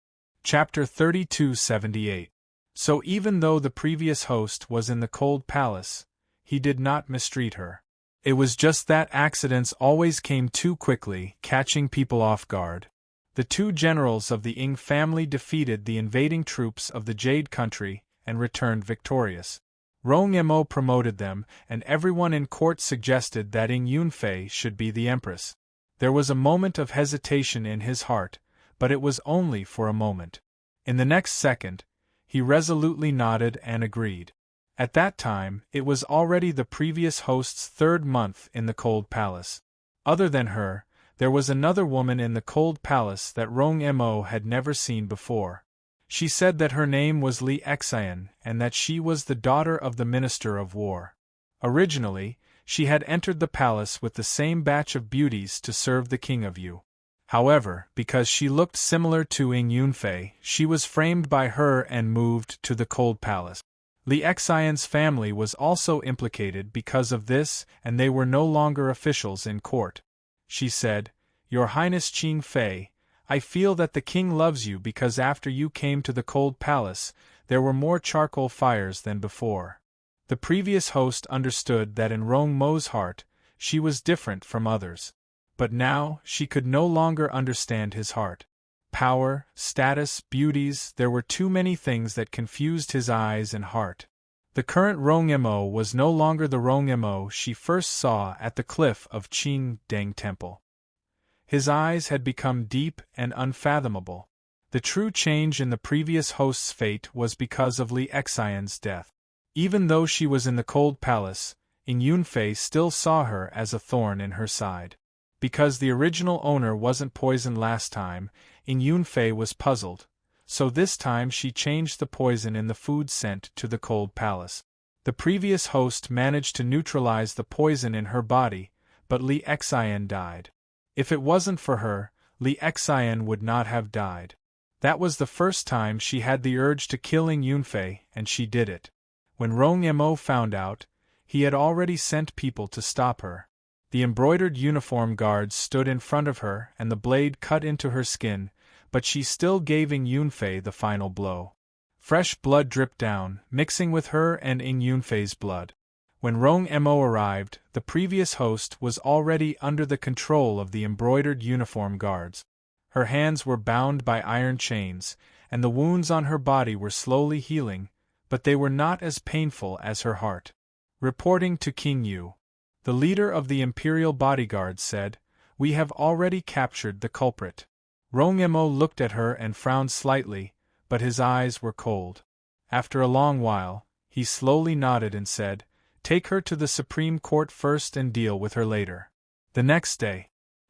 Chapter 3278. So even though the previous host was in the cold palace, he did not mistreat her. It was just that accidents always came too quickly, catching people off guard. The two generals of the Ying family defeated the invading troops of the Jade Country and returned victorious. Rong-emo promoted them, and everyone in court suggested that Yunfei should be the empress. There was a moment of hesitation in his heart, but it was only for a moment. In the next second, he resolutely nodded and agreed. At that time, it was already the previous host's third month in the cold palace. Other than her, there was another woman in the cold palace that Rong-emo had never seen before. She said that her name was Li Xian and that she was the daughter of the Minister of War. Originally, she had entered the palace with the same batch of beauties to serve the King of Yu. However, because she looked similar to Yunfei, she was framed by her and moved to the cold palace. Li Xian's family was also implicated because of this, and they were no longer officials in court. She said, "Your Highness Qing Fei, I feel that the king loves you because after you came to the cold palace, there were more charcoal fires than before." The previous host understood that in Rong-mo's heart, she was different from others. But now, she could no longer understand his heart. Power, status, beauties, there were too many things that confused his eyes and heart. The current Rong-emo was no longer the Rong-emo she first saw at the cliff of Qing Deng Temple. His eyes had become deep and unfathomable. The true change in the previous host's fate was because of Li Xian's death. Even though she was in the cold palace, Ing Yunfei still saw her as a thorn in her side. Because the original owner wasn't poisoned last time, Ing Yunfei was puzzled, so this time she changed the poison in the food sent to the cold palace. The previous host managed to neutralize the poison in her body, but Li Xian died. If it wasn't for her, Li Xian would not have died. That was the first time she had the urge to kill Ing Yunfei, and she did it. When Rong Mo found out, he had already sent people to stop her. The embroidered uniform guards stood in front of her and the blade cut into her skin, but she still gave Ing Yunfei the final blow. Fresh blood dripped down, mixing with her and Ing Yunfei's blood. When Rong Mo arrived, the previous host was already under the control of the embroidered uniform guards. Her hands were bound by iron chains, and the wounds on her body were slowly healing, but they were not as painful as her heart. Reporting to King Yu, the leader of the imperial bodyguards said, "We have already captured the culprit." Rong Mo looked at her and frowned slightly, but his eyes were cold. After a long while, he slowly nodded and said, "Take her to the Supreme Court first and deal with her later." The next day,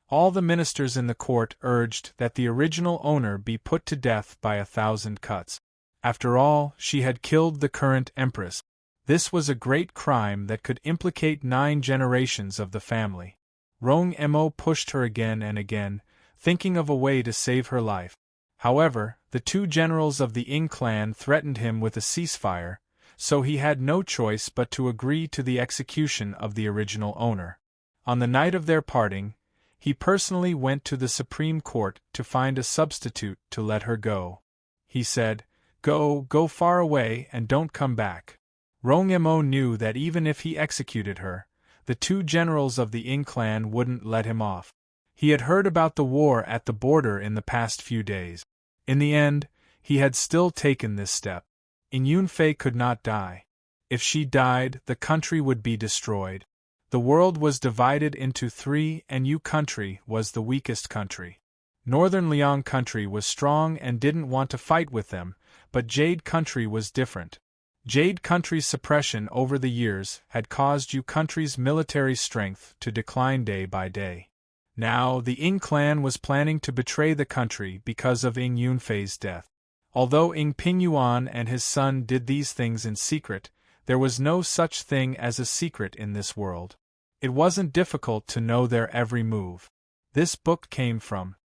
all the ministers in the court urged that the original owner be put to death by 1,000 cuts. After all, she had killed the current empress. This was a great crime that could implicate 9 generations of the family. Rong Mo pushed her again and again, thinking of a way to save her life. However, the 2 generals of the Ing clan threatened him with a ceasefire, so he had no choice but to agree to the execution of the original owner. On the night of their parting, he personally went to the Supreme Court to find a substitute to let her go. He said, Go far away and don't come back." Rong Mo knew that even if he executed her, the 2 generals of the Ing clan wouldn't let him off. He had heard about the war at the border in the past few days. In the end, he had still taken this step. Ing Yunfei could not die. If she died, the country would be destroyed. The world was divided into 3 and Yu country was the weakest country. Northern Liang country was strong and didn't want to fight with them, but Jade country was different. Jade country's suppression over the years had caused Yu country's military strength to decline day by day. Now, the Ing clan was planning to betray the country because of Ing Yunfei's death. Although Ing Pingyuan and his son did these things in secret, there was no such thing as a secret in this world. It wasn't difficult to know their every move. This book came from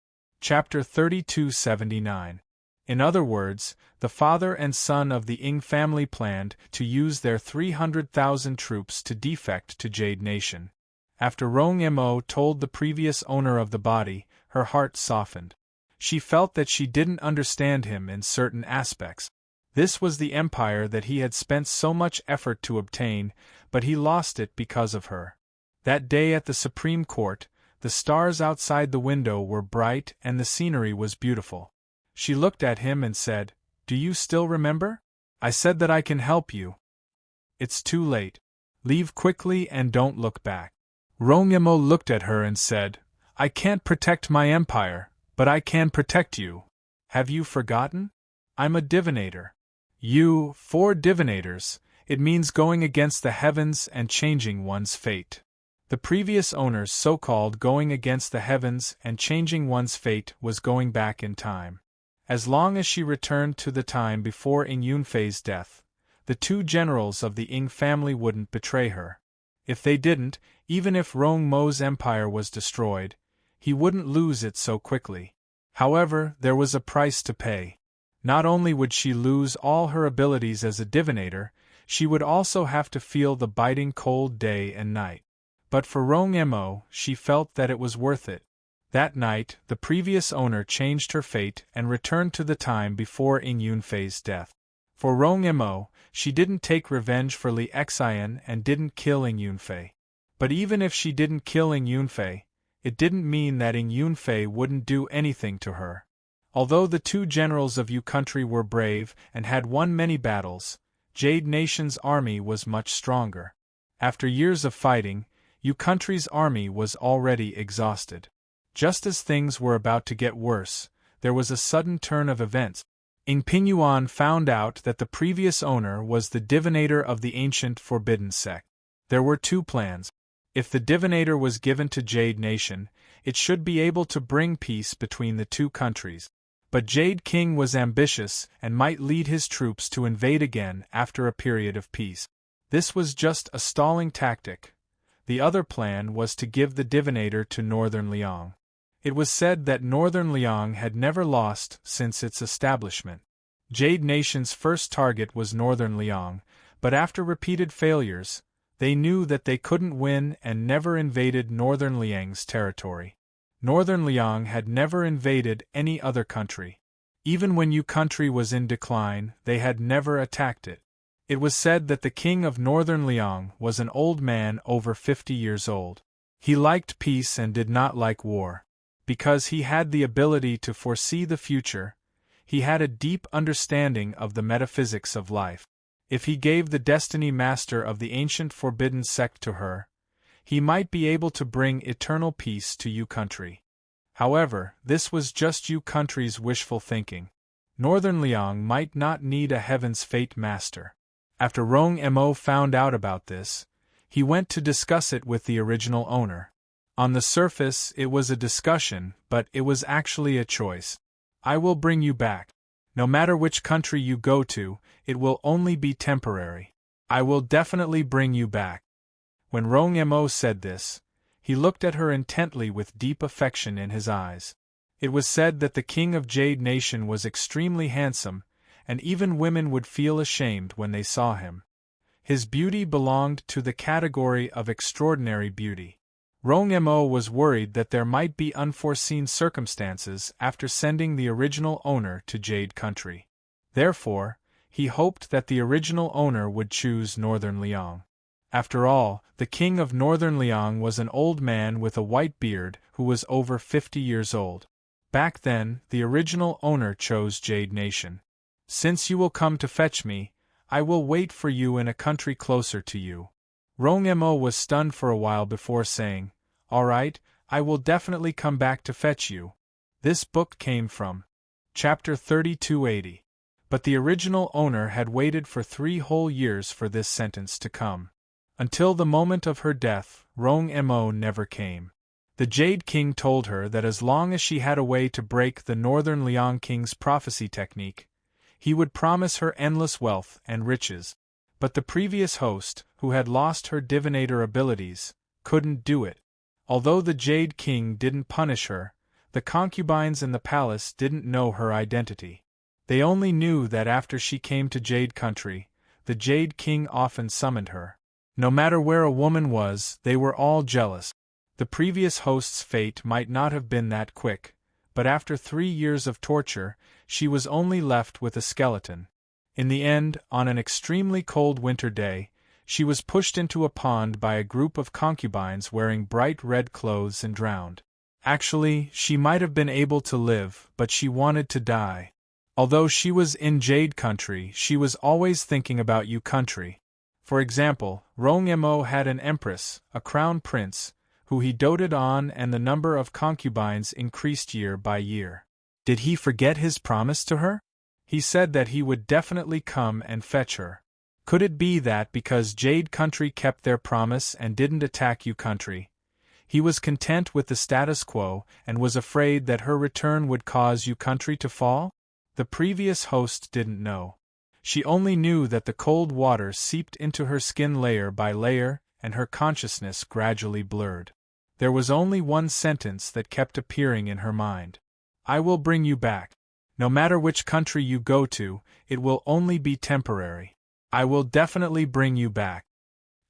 Chapter 3279. In other words, the father and son of the Ing family planned to use their 300,000 troops to defect to Jade Nation. After Rong Mo told the previous owner of the body, her heart softened. She felt that she didn't understand him in certain aspects. This was the empire that he had spent so much effort to obtain, but he lost it because of her. That day at the Supreme Court, the stars outside the window were bright and the scenery was beautiful. She looked at him and said, "Do you still remember? I said that I can help you. It's too late. Leave quickly and don't look back." Rong Mo looked at her and said, "I can't protect my empire, but I can protect you. Have you forgotten? I'm a divinator." For divinators, it means going against the heavens and changing one's fate. The previous owner's so-called going against the heavens and changing one's fate was going back in time. As long as she returned to the time before Ing Yunfei's death, the 2 generals of the Ing family wouldn't betray her. If they didn't, even if Rong Mo's empire was destroyed, he wouldn't lose it so quickly. However, there was a price to pay. Not only would she lose all her abilities as a divinator, she would also have to feel the biting cold day and night. But for Rong Mo, she felt that it was worth it. That night, the previous owner changed her fate and returned to the time before Ing Yunfei's death. For Rong Mo, she didn't take revenge for Li Xian and didn't kill Ing Yunfei. But even if she didn't kill Ing Yunfei, it didn't mean that Ing Yunfei wouldn't do anything to her. Although the 2 generals of Yu country were brave and had won many battles, Jade Nation's army was much stronger. After years of fighting, Yu country's army was already exhausted. Just as things were about to get worse, there was a sudden turn of events. Ing Pingyuan found out that the previous owner was the divinator of the ancient forbidden sect. There were two plans. If the divinator was given to Jade Nation, it should be able to bring peace between the two countries. But Jade King was ambitious and might lead his troops to invade again after a period of peace. This was just a stalling tactic. The other plan was to give the divinator to Northern Liang. It was said that Northern Liang had never lost since its establishment. Jade Nation's first target was Northern Liang, but after repeated failures, they knew that they couldn't win and never invaded Northern Liang's territory. Northern Liang had never invaded any other country. Even when Yu country was in decline, they had never attacked it. It was said that the king of Northern Liang was an old man over 50 years old. He liked peace and did not like war. Because he had the ability to foresee the future, he had a deep understanding of the metaphysics of life. If he gave the destiny master of the ancient forbidden sect to her, he might be able to bring eternal peace to Yu country. However, this was just Yu country's wishful thinking. Northern Liang might not need a heaven's fate master. After Rong Mo found out about this, he went to discuss it with the original owner. On the surface, it was a discussion, but it was actually a choice. I will bring you back. No matter which country you go to, it will only be temporary. I will definitely bring you back. When Rong Mo said this, he looked at her intently with deep affection in his eyes. It was said that the king of Jade Nation was extremely handsome, and even women would feel ashamed when they saw him. His beauty belonged to the category of extraordinary beauty. Rong Mo was worried that there might be unforeseen circumstances after sending the original owner to Jade Country. Therefore, he hoped that the original owner would choose Northern Liang. After all, the king of Northern Liang was an old man with a white beard who was over 50 years old. Back then, the original owner chose Jade Nation. Since you will come to fetch me, I will wait for you in a country closer to you. Rong Mo was stunned for a while before saying, "All right, I will definitely come back to fetch you." This book came from Chapter 3280. But the original owner had waited for 3 whole years for this sentence to come. Until the moment of her death, Rong Mo never came. The Jade King told her that as long as she had a way to break the Northern Liang King's prophecy technique, he would promise her endless wealth and riches. But the previous host, who had lost her divinator abilities, couldn't do it. Although the Jade King didn't punish her, the concubines in the palace didn't know her identity. They only knew that after she came to Jade Country, the Jade King often summoned her. No matter where a woman was, they were all jealous. The previous host's fate might not have been that quick, but after 3 years of torture, she was only left with a skeleton. In the end, on an extremely cold winter day, she was pushed into a pond by a group of concubines wearing bright red clothes and drowned. Actually, she might have been able to live, but she wanted to die. Although she was in Jade Country, she was always thinking about Yu Country. For example, Rong Mo had an empress, a crown prince, who he doted on, and the number of concubines increased year by year. Did he forget his promise to her? He said that he would definitely come and fetch her. Could it be that because Jade Country kept their promise and didn't attack Yu Country, he was content with the status quo and was afraid that her return would cause Yu Country to fall? The previous host didn't know. She only knew that the cold water seeped into her skin layer by layer, and her consciousness gradually blurred. There was only one sentence that kept appearing in her mind. I will bring you back. No matter which country you go to, it will only be temporary. I will definitely bring you back.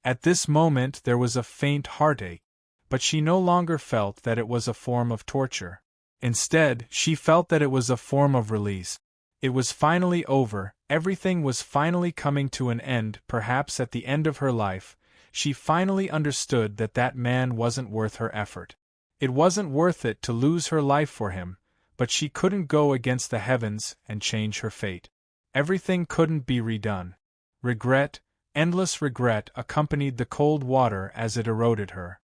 At this moment there was a faint heartache, but she no longer felt that it was a form of torture. Instead, she felt that it was a form of release. It was finally over, everything was finally coming to an end. Perhaps at the end of her life, she finally understood that that man wasn't worth her effort. It wasn't worth it to lose her life for him, but she couldn't go against the heavens and change her fate. Everything couldn't be redone. Regret, endless regret accompanied the cold water as it eroded her.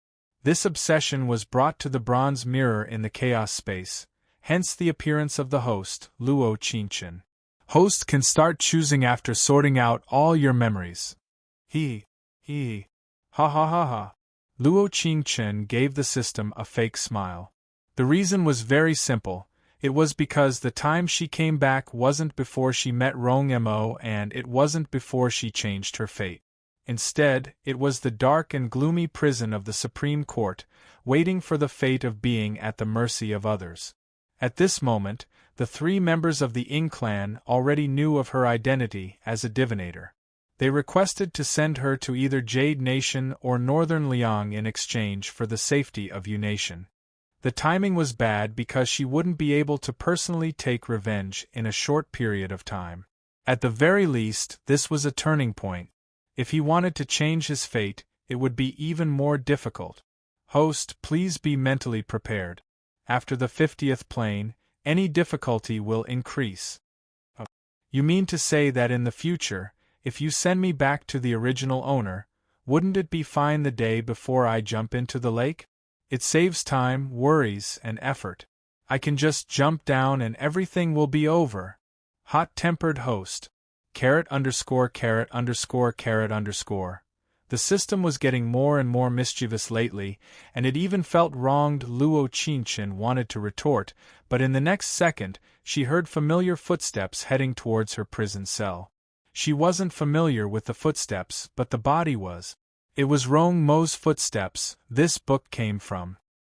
This obsession was brought to the bronze mirror in the chaos space, hence the appearance of the host, Luo Qinchin. Host can start choosing after sorting out all your memories. Ha ha ha ha. Luo Qingchen gave the system a fake smile. The reason was very simple. It was because the time she came back wasn't before she met Rong Mo, and it wasn't before she changed her fate. Instead, it was the dark and gloomy prison of the Supreme Court, waiting for the fate of being at the mercy of others. At this moment, the 3 members of the Ying clan already knew of her identity as a divinator. They requested to send her to either Jade Nation or Northern Liang in exchange for the safety of Yu Nation. The timing was bad because she wouldn't be able to personally take revenge in a short period of time. At the very least, this was a turning point. If he wanted to change his fate, it would be even more difficult. Host, please be mentally prepared. After the 50th plane, any difficulty will increase. You mean to say that in the future, if you send me back to the original owner, wouldn't it be fine the day before I jump into the lake? It saves time, worries, and effort. I can just jump down and everything will be over. Hot-tempered host. ______. The system was getting more and more mischievous lately, and it even felt wronged. Luo Qingchen wanted to retort, but in the next second, she heard familiar footsteps heading towards her prison cell. She wasn't familiar with the footsteps, but the body was. It was Rong Mo's footsteps this book came from.